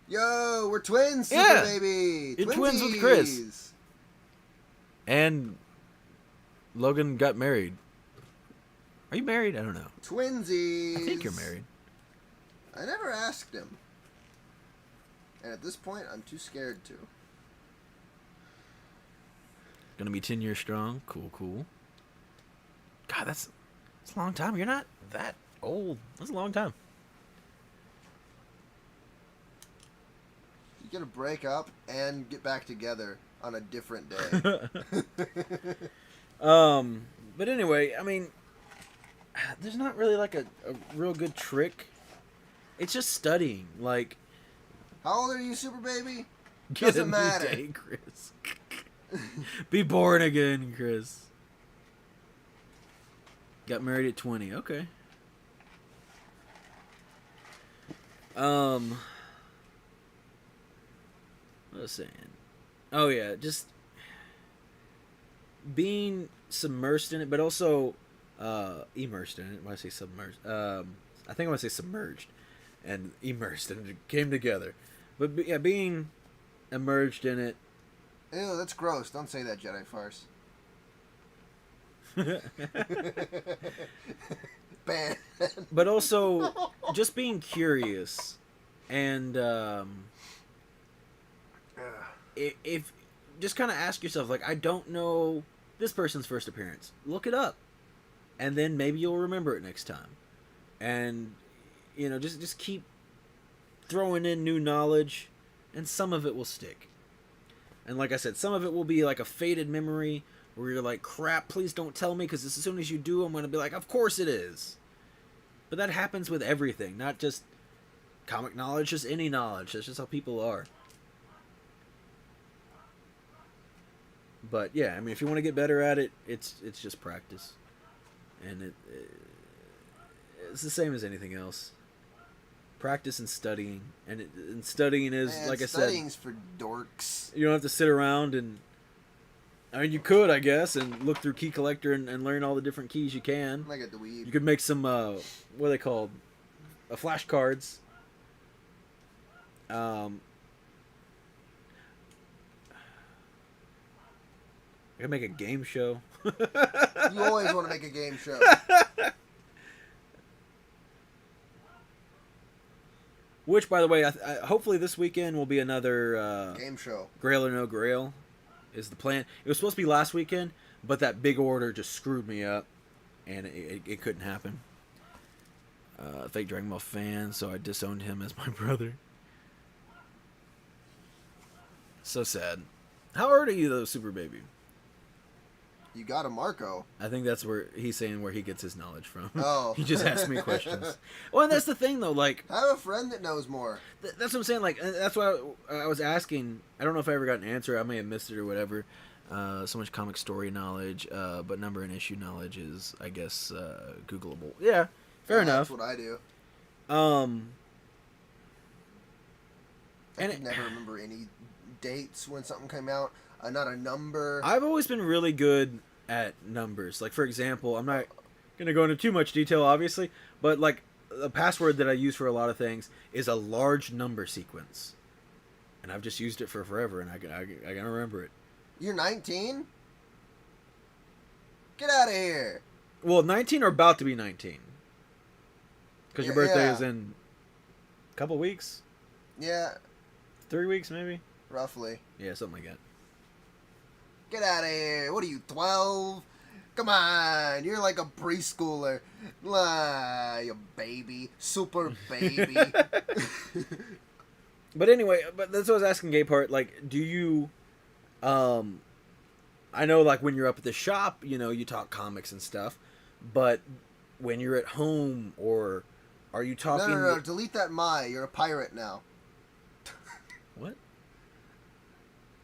Yo, we're twins, Super Baby. You're twins with Chris. And Logan got married. Are you married? I don't know. Twinsies. I think you're married. I never asked him. And at this point, I'm too scared to. Gonna be 10 years strong. Cool. God, that's a long time. You're not that old. That's a long time. You gotta break up and get back together on a different day. But anyway, I mean, there's not really like a real good trick. It's just studying. Like, how old are you, Super Baby? Get Doesn't matter. Day, Chris. Be born again, Chris. Got married at 20. Okay. What was I saying? Oh yeah, just being submersed in it, but also immersed in it. When I say submerged, I think I want to say submerged and immersed, and it came together. But yeah, being immersed in it. Ew, that's gross. Don't say that, Jedi farce. Bad. But also, just being curious, and if just kind of ask yourself, like, I don't know this person's first appearance. Look it up, and then maybe you'll remember it next time. And you know, just keep throwing in new knowledge, and some of it will stick. And like I said, some of it will be like a faded memory where you're like, crap, please don't tell me, because as soon as you do, I'm going to be like, of course it is. But that happens with everything, not just comic knowledge, just any knowledge. That's just how people are. But yeah, I mean, if you want to get better at it, it's just practice. And it's the same as anything else. Practice and studying, and studying is, like I said, studying's for dorks. You don't have to sit around and I mean, you could, I guess, and look through Key Collector and learn all the different keys you can. I get the weed. You could make some, what are they called? Flashcards. I could make a game show. You always want to make a game show. Which, by the way, hopefully this weekend will be another game show. Grail or No Grail is the plan. It was supposed to be last weekend, but that big order just screwed me up, and it couldn't happen. Fake Dragon Ball fan, so I disowned him as my brother. So sad. How old are you, though, Super Baby? You got a Marco. I think that's where he's saying where he gets his knowledge from. Oh. He just asks me questions. Well, and that's the thing, though. Like, I have a friend that knows more. That's what I'm saying. Like, that's why I was asking. I don't know if I ever got an answer. I may have missed it or whatever. So much comic story knowledge, but number and issue knowledge is, I guess, Googleable. Yeah, fair enough. That's what I do. I could never remember any dates when something came out. Not a number. I've always been really good at numbers. Like, for example, I'm not going to go into too much detail, obviously, but, like, the password that I use for a lot of things is a large number sequence. And I've just used it for forever, and I can remember it. You're 19? Get out of here. Well, 19 or about to be 19. Because your birthday is in a couple weeks? Yeah. 3 weeks, maybe? Roughly. Yeah, something like that. Get out of here. What are you, 12? Come on. You're like a preschooler. You baby. Super baby. But anyway, that's what I was asking Gay Part. Like, do you... I know, like, when you're up at the shop, you know, you talk comics and stuff. But when you're at home, or are you talking... No. Delete that You're a pirate now. What?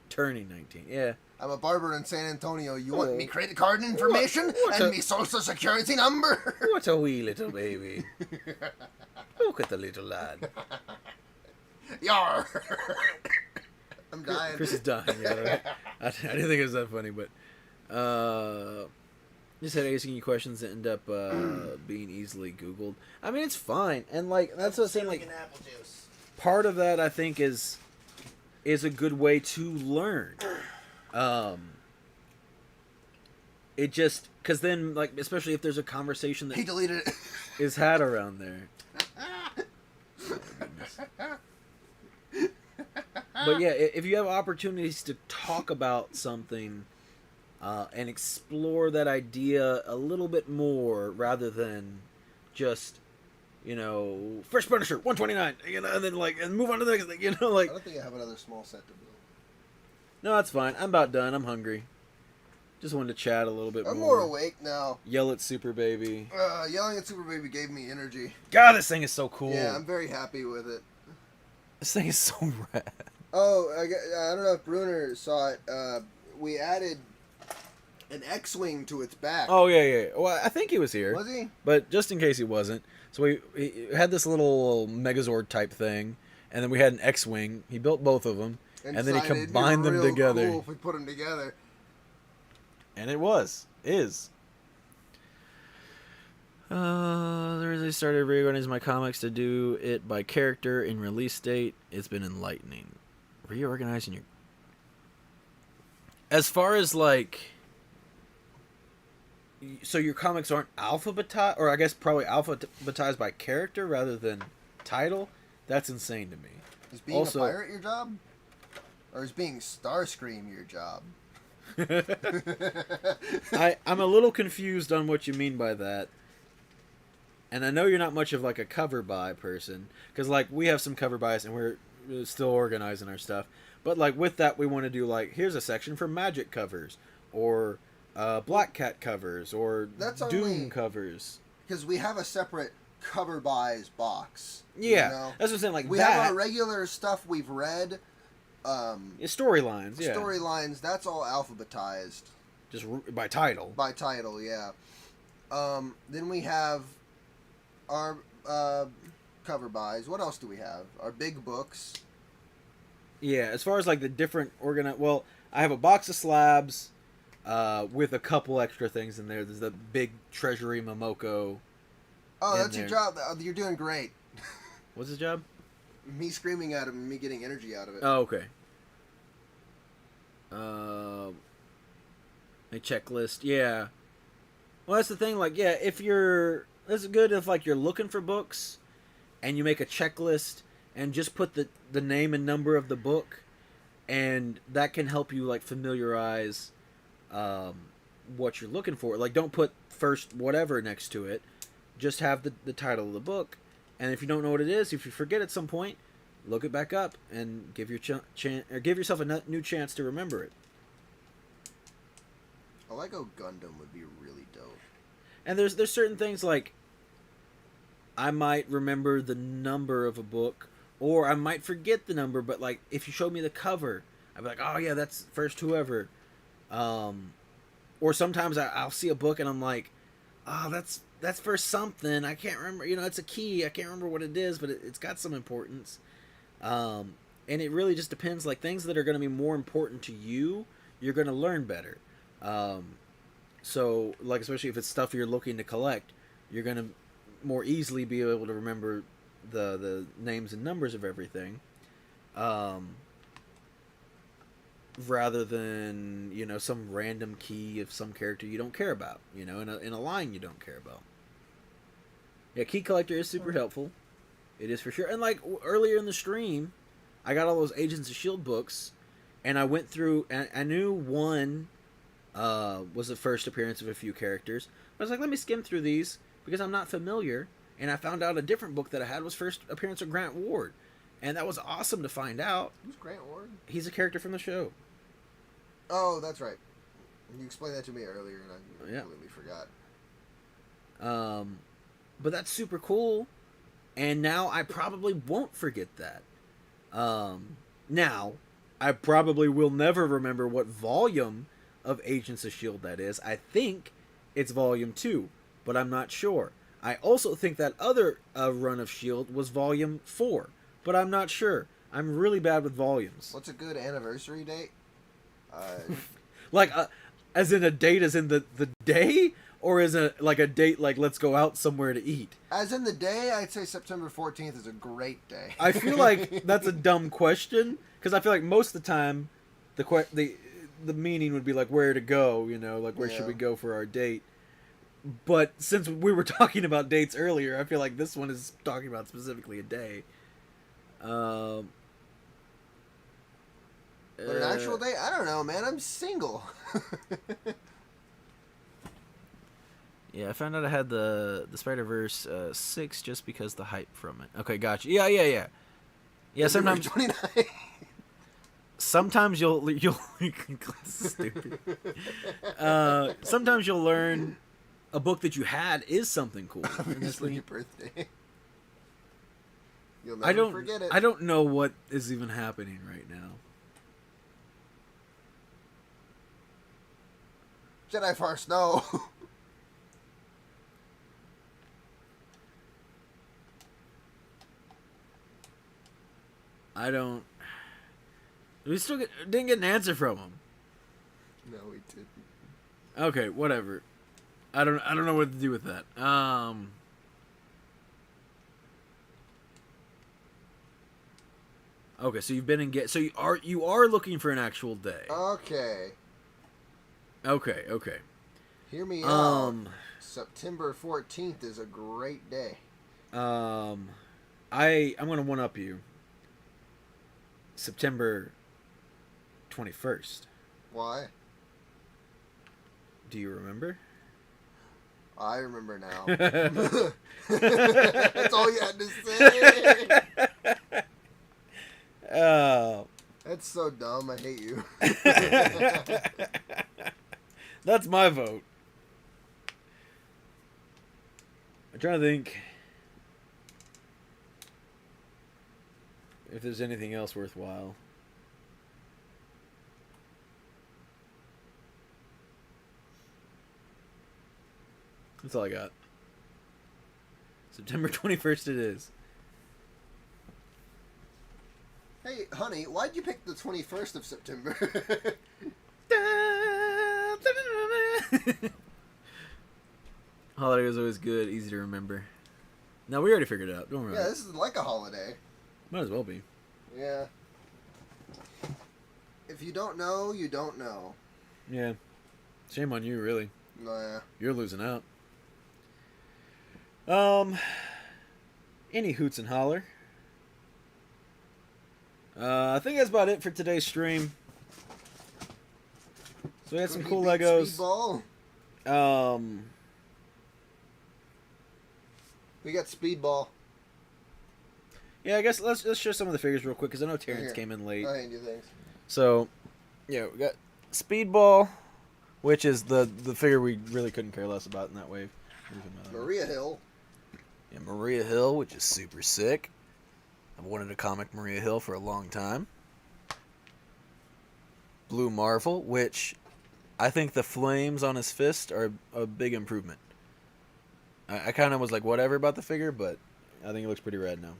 Turning 19. Yeah. I'm a barber in San Antonio. You want me credit card information and me social security number? What a wee little baby. Look at the little lad. Yar. I'm dying. Chris is dying. Yeah, I didn't think it was that funny, but just had asking you questions that end up being easily Googled. I mean, it's fine, and like that's what I'm saying. Like, apple juice. Part of that, I think, is a good way to learn. It just because then, like, especially if there's a conversation that he deleted it is had around there. But yeah, if you have opportunities to talk about something and explore that idea a little bit more rather than just, you know, Fresh Punisher 129, you know, and then and move on to the next thing, you know, like. I don't think I have another small set to build. No, that's fine. I'm about done. I'm hungry. Just wanted to chat a little bit more. I'm more awake now. Yell at Super Baby. Yelling at Super Baby gave me energy. God, this thing is so cool. Yeah, I'm very happy with it. This thing is so rad. Oh, I don't know if Bruner saw it. We added an X-Wing to its back. Oh, yeah. Well, I think he was here. Was he? But just in case he wasn't. So he had this little Megazord type thing, and then we had an X-Wing. He built both of them, and then he combined them together. Cool if we put them together. And it is. I started reorganizing my comics to do it by character and release date. It's been enlightening. Reorganizing your... As far as, like... So your comics aren't alphabetized, or I guess probably alphabetized by character rather than title? That's insane to me. Is being a pirate your job? Or is being Starscream your job? I'm a little confused on what you mean by that. And I know you're not much of like a cover by person, because like we have some cover buys and we're still organizing our stuff. But like with that, we want to do like, here's a section for Magic covers, or Black Cat covers, or Doom covers. Because we have a separate cover buys box. Yeah, you know? that's what I'm saying. Like we have our regular stuff we've read. Storylines, yeah. Storylines, that's all alphabetized. Just by title. By title, yeah. Then we have our cover buys. What else do we have? Our big books. Yeah, as far as like the different well, I have a box of slabs, with a couple extra things in there. There's the big Treasury Momoko. Oh, that's your job. You're doing great. What's his job? Me screaming at him and me getting energy out of it. Oh, okay. A checklist, yeah. Well, that's the thing. Like, yeah, that's good if like you're looking for books, and you make a checklist and just put the name and number of the book, and that can help you like familiarize what you're looking for. Like, don't put first whatever next to it. Just have the title of the book, and if you don't know what it is, if you forget at some point, look it back up and give give yourself a new chance to remember it. A Lego Gundam would be really dope. And there's certain things like I might remember the number of a book, or I might forget the number, but like if you showed me the cover, I'd be like, oh yeah, that's first whoever. Or sometimes I'll see a book and I'm like, oh, that's for something. I can't remember. You know, it's a key. I can't remember what it is, but it's got some importance. And it really just depends. Like, things that are going to be more important to you, you're going to learn better. So, like, especially if it's stuff you're looking to collect, you're going to more easily be able to remember the names and numbers of everything. Rather than, you know, some random key of some character you don't care about, you know, in a line you don't care about. Yeah, Key Collector is super helpful. It is for sure. And like earlier in the stream, I got all those Agents of S.H.I.E.L.D. books, and I went through, and I knew one was the first appearance of a few characters. But I was like, let me skim through these, because I'm not familiar, and I found out a different book that I had was first appearance of Grant Ward. And that was awesome to find out. Who's Grant Ward? He's a character from the show. Oh, that's right. You explained that to me earlier, and I completely forgot. But that's super cool, and now I probably won't forget that. Now, I probably will never remember what volume of Agents of S.H.I.E.L.D. that is. I think it's volume 2, but I'm not sure. I also think that other run of S.H.I.E.L.D. was volume 4, but I'm not sure. I'm really bad with volumes. What's a good anniversary date? Like, as in a date as in the day? Or is it like a date like let's go out somewhere to eat? As in the day, I'd say September 14th is a great day. I feel like that's a dumb question, because I feel like most of the time the meaning would be like where to go, you know, like where should we go for our date. But since we were talking about dates earlier, I feel like this one is talking about specifically a day. But an actual date? I don't know, man. I'm single. Yeah, I found out I had the Spider-Verse 6 just because the hype from it. Okay, gotcha. Yeah. Yeah, sometimes sometimes you'll stupid. Sometimes you'll learn a book that you had is something cool. Obviously, your birthday. You'll never forget it. I don't know what is even happening right now. Jedi Farce, no. We still didn't get an answer from him. No, we didn't. Okay, whatever. I don't know what to do with that. Okay, so you've been so you are looking for an actual day. Okay. Okay. Hear me out. September 14th is a great day. I'm gonna one up you. September 21st. Why? Do you remember? I remember now. That's all you had to say. Oh. That's so dumb. I hate you. That's my vote. I'm trying to think if there's anything else worthwhile. That's all I got. September 21st it is. Hey, honey, why'd you pick the 21st of September? Holiday was always good, easy to remember. No, we already figured it out. Don't worry. Yeah, this is like a holiday. Might as well be. Yeah. If you don't know, you don't know. Yeah. Shame on you, really. Nah. You're losing out. Any hoots and holler. I think that's about it for today's stream. So we had some cool Legos. Speedball? We got Speedball. Yeah, I guess let's show some of the figures real quick because I know Terrence came in late. I do things. So, yeah, we got Speedball, which is the figure we really couldn't care less about in that wave. Maria Hill. Yeah, Maria Hill, which is super sick. I've wanted a comic Maria Hill for a long time. Blue Marvel, which I think the flames on his fist are a big improvement. I kind of was like whatever about the figure, but I think it looks pretty rad now.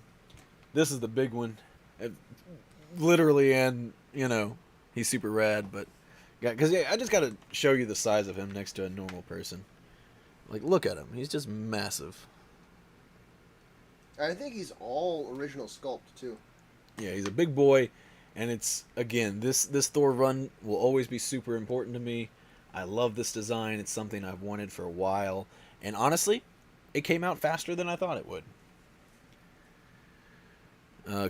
This is the big one. Literally, and, you know, he's super rad, but... Because yeah, I just got to show you the size of him next to a normal person. Like, look at him. He's just massive. I think he's all original sculpt, too. Yeah, he's a big boy, and it's, again, this Thor run will always be super important to me. I love this design. It's something I've wanted for a while. And honestly, it came out faster than I thought it would.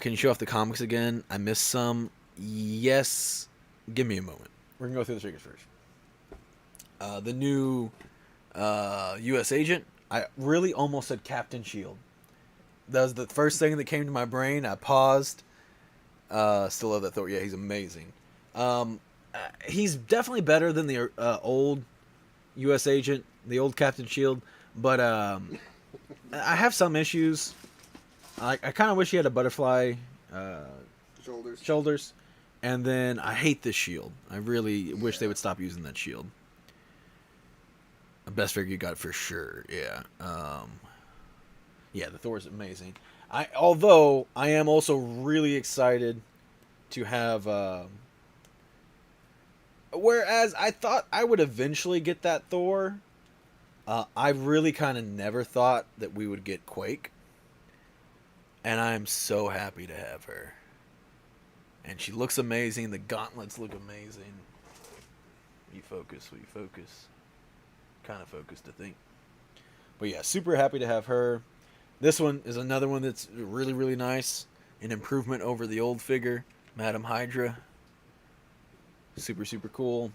Can you show off the comics again? I missed some. Yes. Give me a moment. We're going to go through the figures first. The new U.S. agent. I really almost said Captain Shield. That was the first thing that came to my brain. I paused. Still love that Thor. Yeah, he's amazing. He's definitely better than the old U.S. agent, the old Captain Shield. But I have some issues. I kind of wish he had a butterfly shoulders. And then I hate this shield. I really wish they would stop using that shield. The best figure you got for sure. Yeah. Yeah, the Thor's amazing. Although I am also really excited to have. Whereas I thought I would eventually get that Thor, I really kind of never thought that we would get Quake. And I'm so happy to have her. And she looks amazing. The gauntlets look amazing. You focus. Kind of focused, I think. But yeah, super happy to have her. This one is another one that's really, really nice. An improvement over the old figure, Madam Hydra. Super, super cool.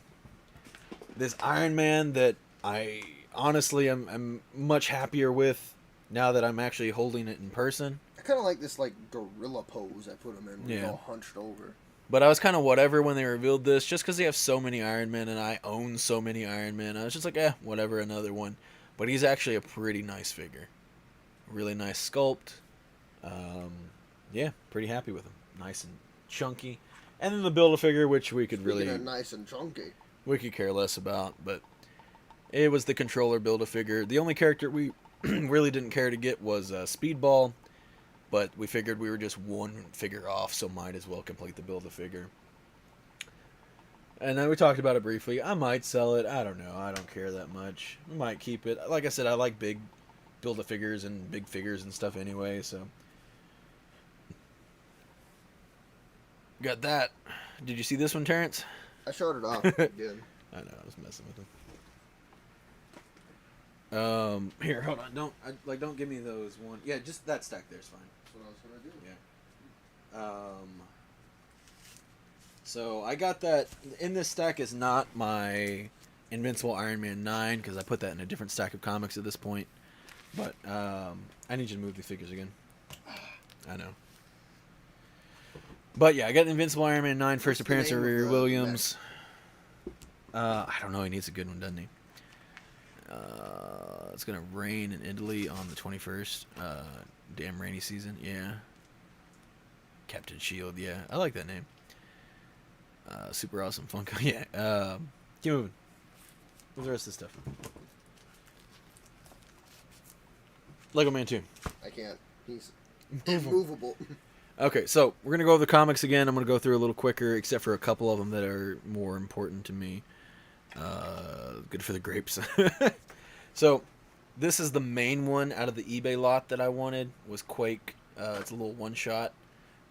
This Iron Man that I honestly am much happier with now that I'm actually holding it in person. I kind of like this gorilla pose I put him in. Yeah. All hunched over. But I was kind of whatever when they revealed this, just because they have so many Iron Men and I own so many Iron Men. I was just like, whatever, another one. But he's actually a pretty nice figure. Really nice sculpt. Yeah, pretty happy with him. Nice and chunky. And then the Build-A-Figure, which we could really... nice and chunky. We could care less about, but it was the controller Build-A-Figure. The only character we really didn't care to get was Speedball, but we figured we were just one figure off, so might as well complete the Build-A-Figure. And then we talked about it briefly. I might sell it. I don't know. I don't care that much. I might keep it. Like I said, I like big Build-A-Figures and big figures and stuff anyway, so... Got that. Did you see this one, Terrence? I showed it off. Good. I know, I was messing with him. Here, hold on. Don't give me those one. Yeah, just that stack there's fine. That's what I was gonna do. Yeah. So I got that. In this stack is not my Invincible Iron Man 9 because I put that in a different stack of comics at this point. But I need you to move the figures again. I know. But yeah, I got Invincible Iron Man 9 first appearance of Riri Williams. I don't know. He needs a good one, doesn't he? It's gonna rain in Italy on the 21st. Damn rainy season. Yeah. Captain Shield. Yeah, I like that name. Super awesome Funko. Yeah. Keep moving. What's the rest of the stuff? Lego Man 2. I can't. He's immovable. Okay, so we're going to go over the comics again. I'm going to go through a little quicker, except for a couple of them that are more important to me. Good for the grapes. So, this is the main one out of the eBay lot that I wanted. Was Quake. It's a little one shot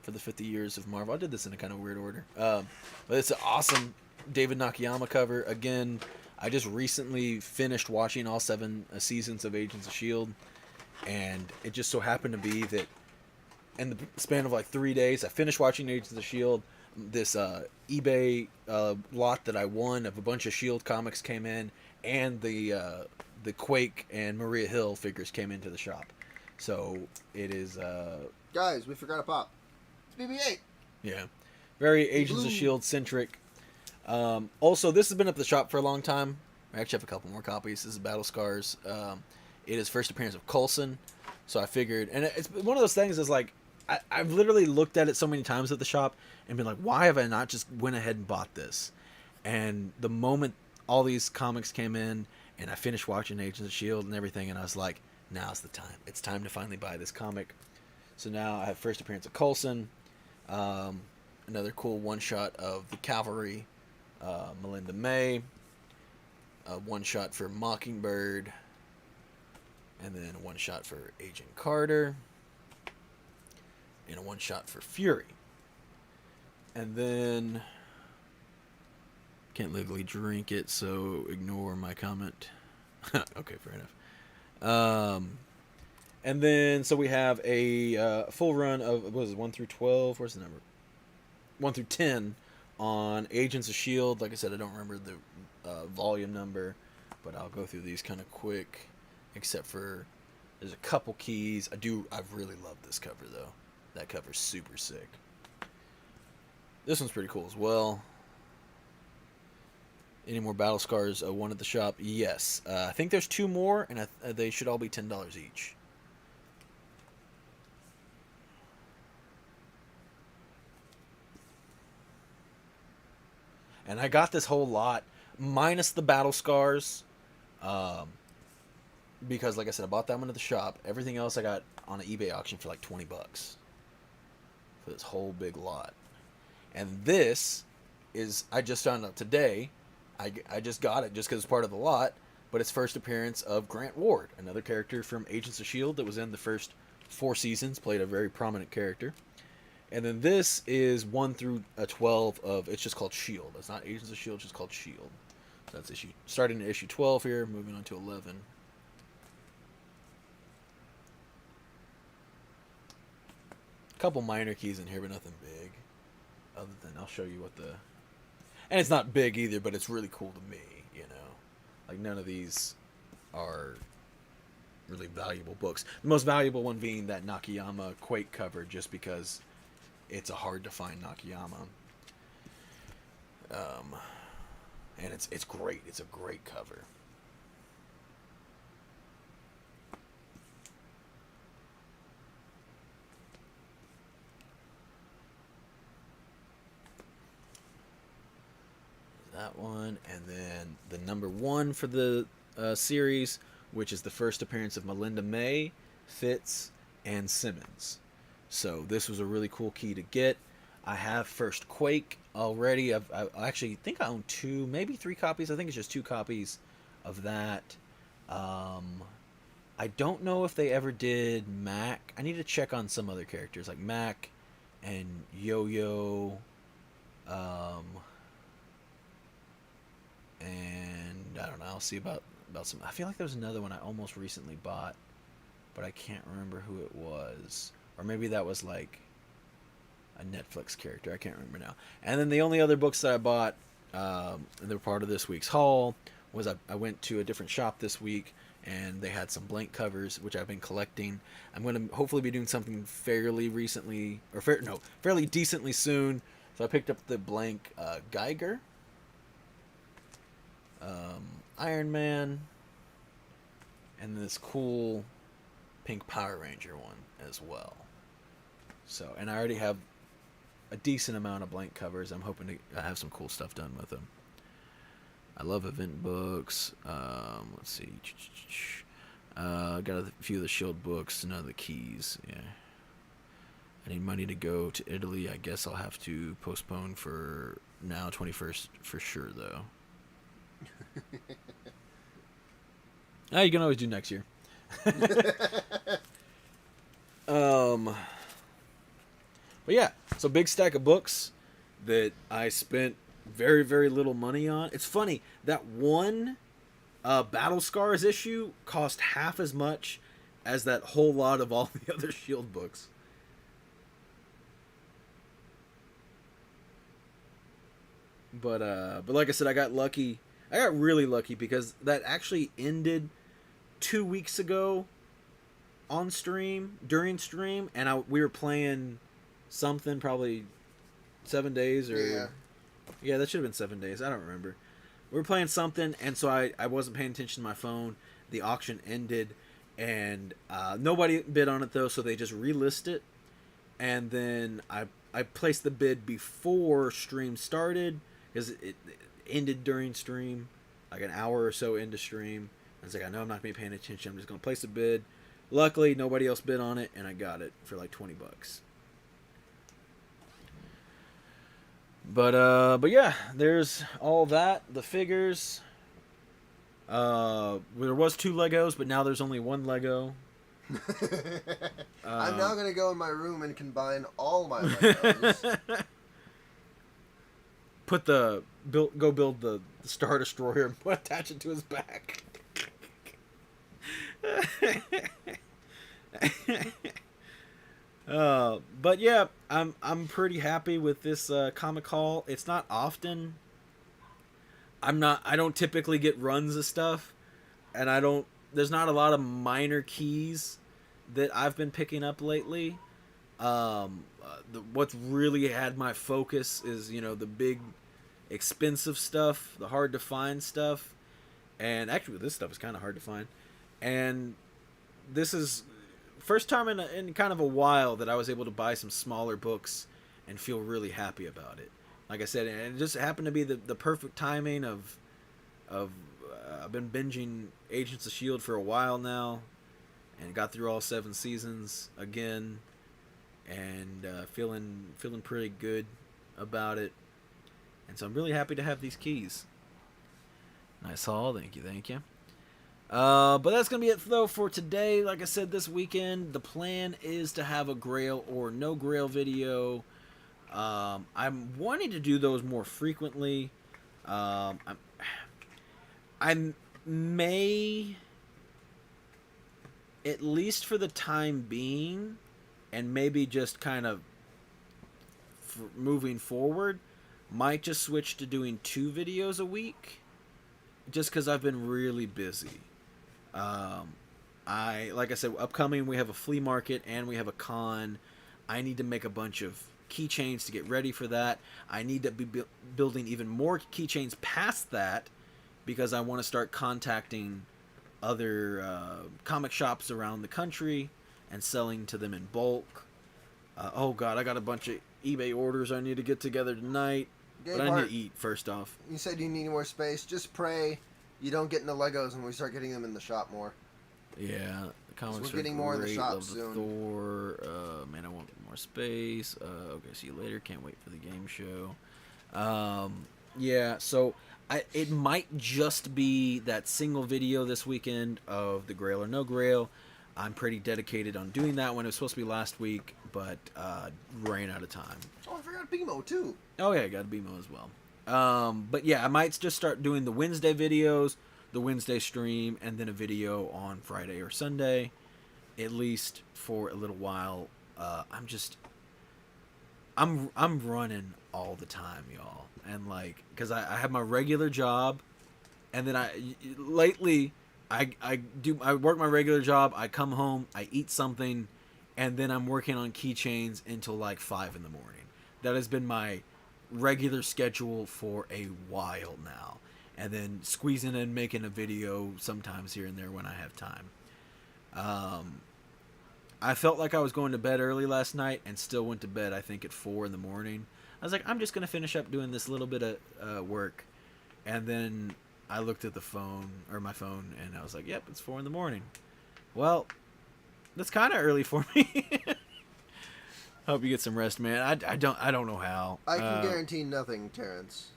for the 50 years of Marvel. I did this in a kind of weird order. But it's an awesome David Nakayama cover. Again, I just recently finished watching all 7 seasons of Agents of S.H.I.E.L.D. And it just so happened to be that in the span of like 3 days, I finished watching Agents of S.H.I.E.L.D. This eBay lot that I won of a bunch of S.H.I.E.L.D. comics came in, and the Quake and Maria Hill figures came into the shop. So it is... Guys, we forgot a pop. It's BB-8. Yeah. Very Agents of S.H.I.E.L.D. centric. Also, this has been up at the shop for a long time. I actually have a couple more copies. This is Battle Scars. It is first appearance of Coulson. So I figured... And it's one of those things is like... I've literally looked at it so many times at the shop and been like, why have I not just went ahead and bought this? And the moment all these comics came in and I finished watching Agents of S.H.I.E.L.D. and everything, and I was like, now's the time. It's time to finally buy this comic. So now I have first appearance of Coulson. Another cool one-shot of the Cavalry. Melinda May. One-shot for Mockingbird. And then a one-shot for Agent Carter. And a one-shot for Fury. And then... Can't legally drink it, so ignore my comment. Okay, fair enough. And then, so we have a full run of, what is it, 1 through 12? Where's the number? 1 through 10 on Agents of S.H.I.E.L.D. Like I said, I don't remember the volume number, but I'll go through these kind of quick, except for there's a couple keys. I really love this cover, though. That cover's super sick. This one's pretty cool as well. Any more Battle Scars one at the shop? Yes. I think there's 2 more, and they should all be $10 each. And I got this whole lot, minus the Battle Scars, because, like I said, I bought that one at the shop. Everything else I got on an eBay auction for like $20 for this whole big lot. And this is, I just found out today, I just got it just because it's part of the lot, but it's first appearance of Grant Ward, another character from Agents of S.H.I.E.L.D. that was in the first 4 seasons, played a very prominent character. And then this is 1 through 12 of, it's just called S.H.I.E.L.D. It's not Agents of S.H.I.E.L.D., it's just called S.H.I.E.L.D. So that's starting at issue 12 here, moving on to 11. A couple minor keys in here, but nothing big. Other than, I'll show you what the... And it's not big either, but it's really cool to me, you know. Like, none of these are really valuable books. The most valuable one being that Nakayama Quake cover, just because it's a hard-to-find Nakayama. And it's great. It's a great cover. That one, and then the number 1 for the series, which is the first appearance of Melinda May, Fitz, and Simmons. So this was a really cool key to get. I have first Quake already. I actually think I own 2, maybe 3 copies. I think it's just 2 copies of that. I don't know if they ever did Mac. I need to check on some other characters like Mac and Yo-Yo. And I don't know. I'll see about some. I feel like there was another one I almost recently bought, but I can't remember who it was. Or maybe that was like a Netflix character. I can't remember now. And then the only other books that I bought, and they're part of this week's haul, was I went to a different shop this week, and they had some blank covers, which I've been collecting. I'm going to hopefully be doing something fairly recently, or fairly decently soon. So I picked up the blank Geiger, Iron Man, and this cool pink Power Ranger one as well. So, and I already have a decent amount of blank covers. I'm hoping to have some cool stuff done with them. I love event books. Let's see. Got a few of the Shield books, none of the keys. Yeah. I need money to go to Italy. I guess I'll have to postpone for now, 21st for sure, though. Oh, you can always do next year. But yeah, so big stack of books that I spent very, very little money on. It's funny, that one Battle Scars issue cost half as much as that whole lot of all the other Shield books. But like I said, I got lucky. I got really lucky because that actually ended 2 weeks ago on stream, during stream, and we were playing something, probably 7 days or yeah, that should have been 7 days. I don't remember. We were playing something, and so I wasn't paying attention to my phone. The auction ended, and nobody bid on it though, so they just relist it. And then I placed the bid before stream started because it ended during stream, like an hour or so into stream. I was like, I know I'm not gonna be paying attention. I'm just gonna place a bid. Luckily, nobody else bid on it, and I got it for like $20. But yeah, there's all that. The figures. There was 2 Legos, but now there's only 1 Lego. I'm now gonna go in my room and combine all my Legos. Go build the Star Destroyer and attach it to his back. But yeah, I'm pretty happy with this comic haul. It's not often. I don't typically get runs of stuff, and there's not a lot of minor keys that I've been picking up lately. What's really had my focus is, the big expensive stuff, the hard to find stuff. And actually this stuff is kind of hard to find. And this is first time in kind of a while that I was able to buy some smaller books and feel really happy about it. Like I said, and it just happened to be the perfect timing of I've been binging Agents of S.H.I.E.L.D. for a while now, and got through all 7 seasons again, and feeling pretty good about it. And so I'm really happy to have these keys. Nice haul, thank you. But that's going to be it, though, for today. Like I said, this weekend, the plan is to have a Grail or no Grail video. I'm wanting to do those more frequently. I may, at least for the time being, and maybe just kind of moving forward, might just switch to doing 2 videos a week, just because I've been really busy. Like I said, upcoming we have a flea market and we have a con. I need to make a bunch of keychains to get ready for that. I need to be building even more keychains past that, because I want to start contacting other comic shops around the country and selling to them in bulk. Oh god, I got a bunch of eBay orders I need to get together tonight. But I need to eat first off. You said you need more space. Just pray you don't get into Legos and we start getting them in the shop more. Yeah, the comics we're getting more in the shop Love soon. Thor, man, I want more space. Okay, see you later. Can't wait for the game show. Yeah, so it might just be that single video this weekend of the Grail or no Grail. I'm pretty dedicated on doing that one. It was supposed to be last week, but ran out of time. Oh, I forgot BMO too. Oh yeah, I got a BMO as well. But yeah, I might just start doing the Wednesday videos, the Wednesday stream, and then a video on Friday or Sunday, at least for a little while. I'm running all the time, y'all, and like, cause I have my regular job, and then lately I work my regular job. I come home, I eat something, and then I'm working on keychains until like 5 in the morning. That has been my regular schedule for a while now, and then squeezing in making a video sometimes here and there when I have time. I felt like I was going to bed early last night and still went to bed, I think, at 4 in the morning. I was like, I'm just going to finish up doing this little bit of work. And then I looked at my phone, and I was like, yep, it's 4 in the morning. Well, that's kind of early for me. Hope you get some rest, man. I don't know how. I can guarantee nothing, Terrence.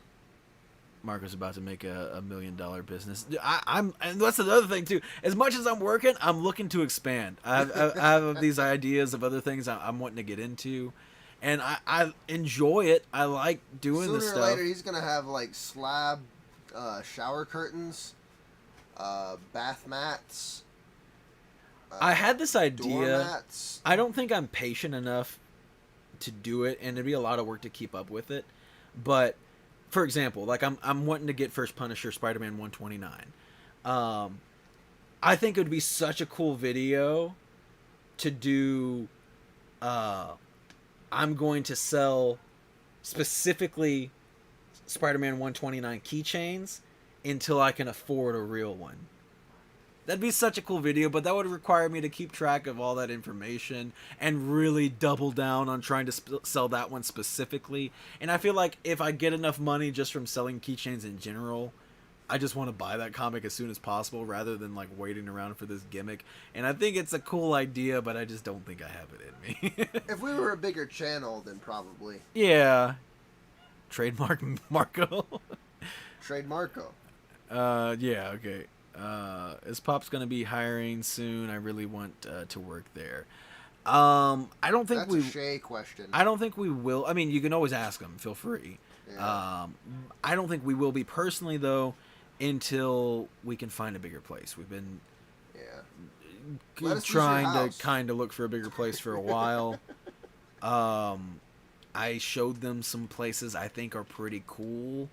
Marco's about to make a $1 million business. And that's another thing too. As much as I'm working, I'm looking to expand. I have these ideas of other things I'm wanting to get into, and I enjoy it. I like doing this stuff. Sooner or later, he's gonna have like slab shower curtains, bath mats. I had this idea. Doormats. I don't think I'm patient enough to do it, and it'd be a lot of work to keep up with it. But for example, like I'm wanting to get first Punisher Spider-Man 129. I think it would be such a cool video to do. I'm going to sell specifically Spider-Man 129 keychains until I can afford a real one. That'd be such a cool video, but that would require me to keep track of all that information and really double down on trying to sell that one specifically. And I feel like if I get enough money just from selling keychains in general, I just want to buy that comic as soon as possible rather than like waiting around for this gimmick. And I think it's a cool idea, but I just don't think I have it in me. If we were a bigger channel, then probably. Yeah. Trademark Marco. Trade Marco. Yeah, okay. Is Pop's gonna be hiring soon? I really want to work there. I don't think That's a Shay question. I don't think we will. I mean, you can always ask them. Feel free. Yeah. I don't think we will be personally though, until we can find a bigger place. We've been trying to kind of look for a bigger place for a while. I showed them some places I think are pretty cool.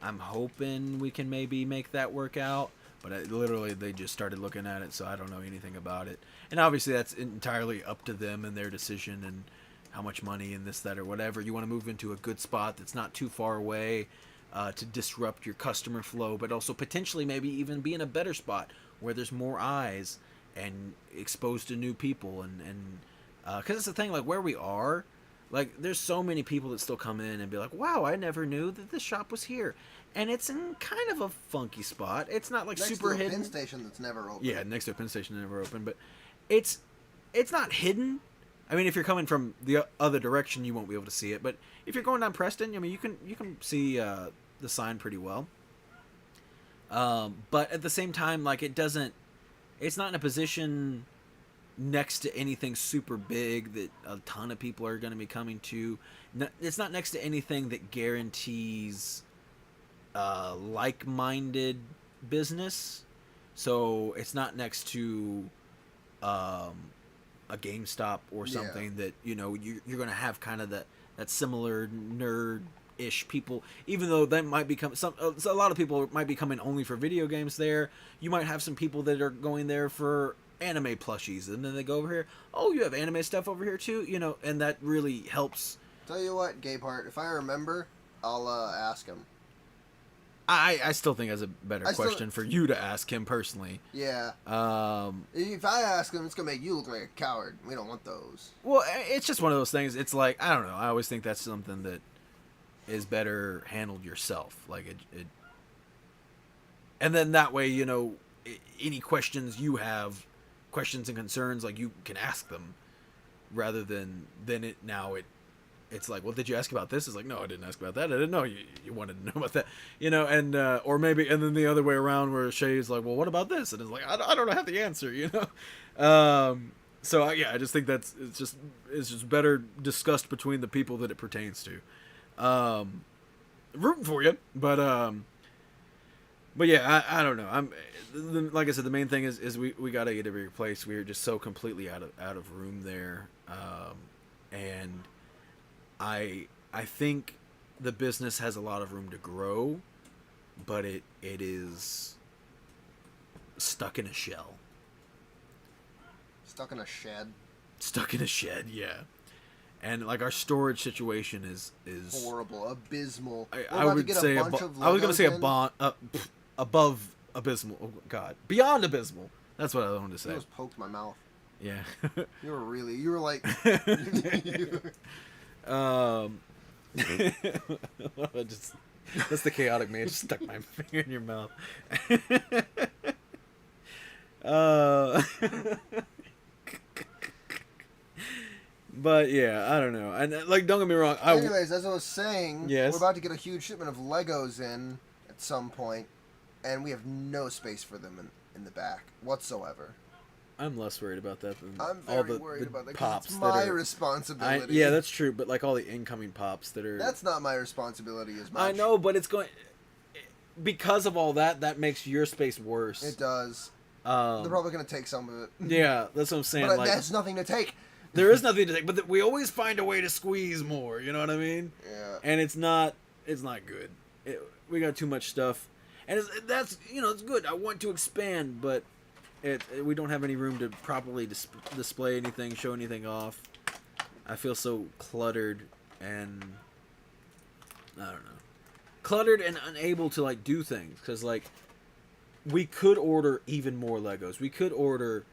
I'm hoping we can maybe make that work out, but literally they just started looking at it, so I don't know anything about it. And obviously that's entirely up to them and their decision and how much money and this, that, or whatever. You want to move into a good spot that's not too far away to disrupt your customer flow, but also potentially maybe even be in a better spot where there's more eyes and exposed to new people. And because it's the thing, like where we are, like, there's so many people that still come in and be like, wow, I never knew that this shop was here. And it's in kind of a funky spot. It's not like next super to a hidden. Pin station that's never open. Yeah, next to a pin station that's never open. But it's not hidden. I mean, if you're coming from the other direction, you won't be able to see it. But if you're going down Preston, I mean, you can see the sign pretty well. But at the same time, like, it's not in a position next to anything super big that a ton of people are going to be coming to. It's not next to anything that guarantees like-minded business. So it's not next to a GameStop or something that, you know, you're going to have kind of that similar nerd-ish people, even though that might become a lot of people might be coming only for video games there. You might have some people that are going there for anime plushies, and then they go over here, oh, you have anime stuff over here too, you know, and that really helps. Tell you what, Gapehart, if I remember, I'll ask him. I still think that's a better question for you to ask him personally. Yeah. If I ask him, it's gonna make you look like a coward. We don't want those. Well, it's just one of those things. It's like, I don't know, I always think that's something that is better handled yourself. Like it and then that way, you know, any questions you have, questions and concerns, like, you can ask them, rather than it's like, well, did you ask about this? It's like, no, I didn't ask about that. I didn't know you wanted to know about that, you know. And or maybe, and then the other way around, where Shay's like, well, what about this? And it's like, I don't have the answer, you know. So I just think it's just better discussed between the people that it pertains to. Rooting for you, but yeah, I don't know. Like I said, the main thing is we gotta get a bigger place. We are just so completely out of room there, and I think the business has a lot of room to grow, but it is stuck in a shell. Stuck in a shed. Stuck in a shed, yeah. And like, our storage situation is horrible, abysmal. I would say I was gonna say above abysmal. Oh God, beyond abysmal. That's what I wanted to say. You just poked my mouth. Yeah. You were like. That's the chaotic man. Just stuck my finger in your mouth. But yeah, I don't know. And like, don't get me wrong. Anyways, as I was saying, Yes? we're about to get a huge shipment of Legos in at some point, and we have no space for them in the back whatsoever. I'm less worried about that than I'm all very the worried about that pops. because it's my responsibility. Yeah, that's true. But like all the incoming pops that are. That's not my responsibility as much. I know, but it's going because of all that. That makes your space worse. It does. They're probably going to take some of it. Yeah, that's what I'm saying. But like, there's nothing to take. There is nothing to take, but we always find a way to squeeze more. You know what I mean? Yeah. And it's not good. We got too much stuff, and that's it's good. I want to expand, but we don't have any room to properly display anything, show anything off. I feel so cluttered and I don't know, cluttered and unable to like do things because like we could order even more Legos. We could order.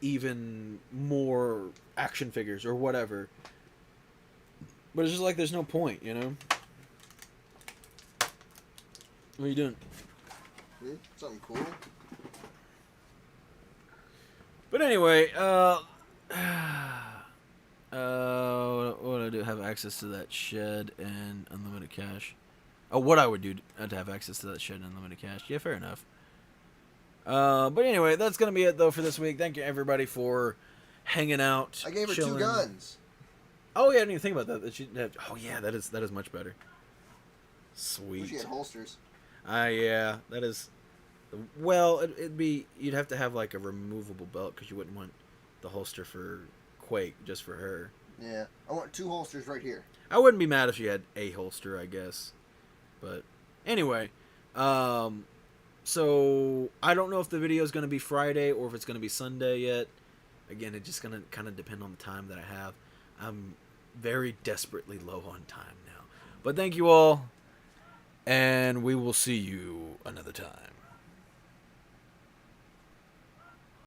Even more action figures or whatever, but it's just like there's no point, What are you doing? Something cool. But anyway, what would I do? Have access to that shed and unlimited cash? Oh, what I would do to have access to that shed and unlimited cash? Yeah, fair enough. But anyway, that's gonna be it though for this week. Thank you everybody for hanging out. I gave her chilling. 2 guns. Oh yeah, I didn't even think about that. Oh yeah, that is much better. Sweet. She had holsters. Yeah, that is. Well, you'd have to have like a removable belt because you wouldn't want the holster for Quake just for her. Yeah, I want 2 holsters right here. I wouldn't be mad if she had a holster, I guess. But anyway, so I don't know if the video is going to be Friday or if it's going to be Sunday yet. Again, it's just going to kind of depend on the time that I have. I'm very desperately low on time now. But thank you all, and we will see you another time.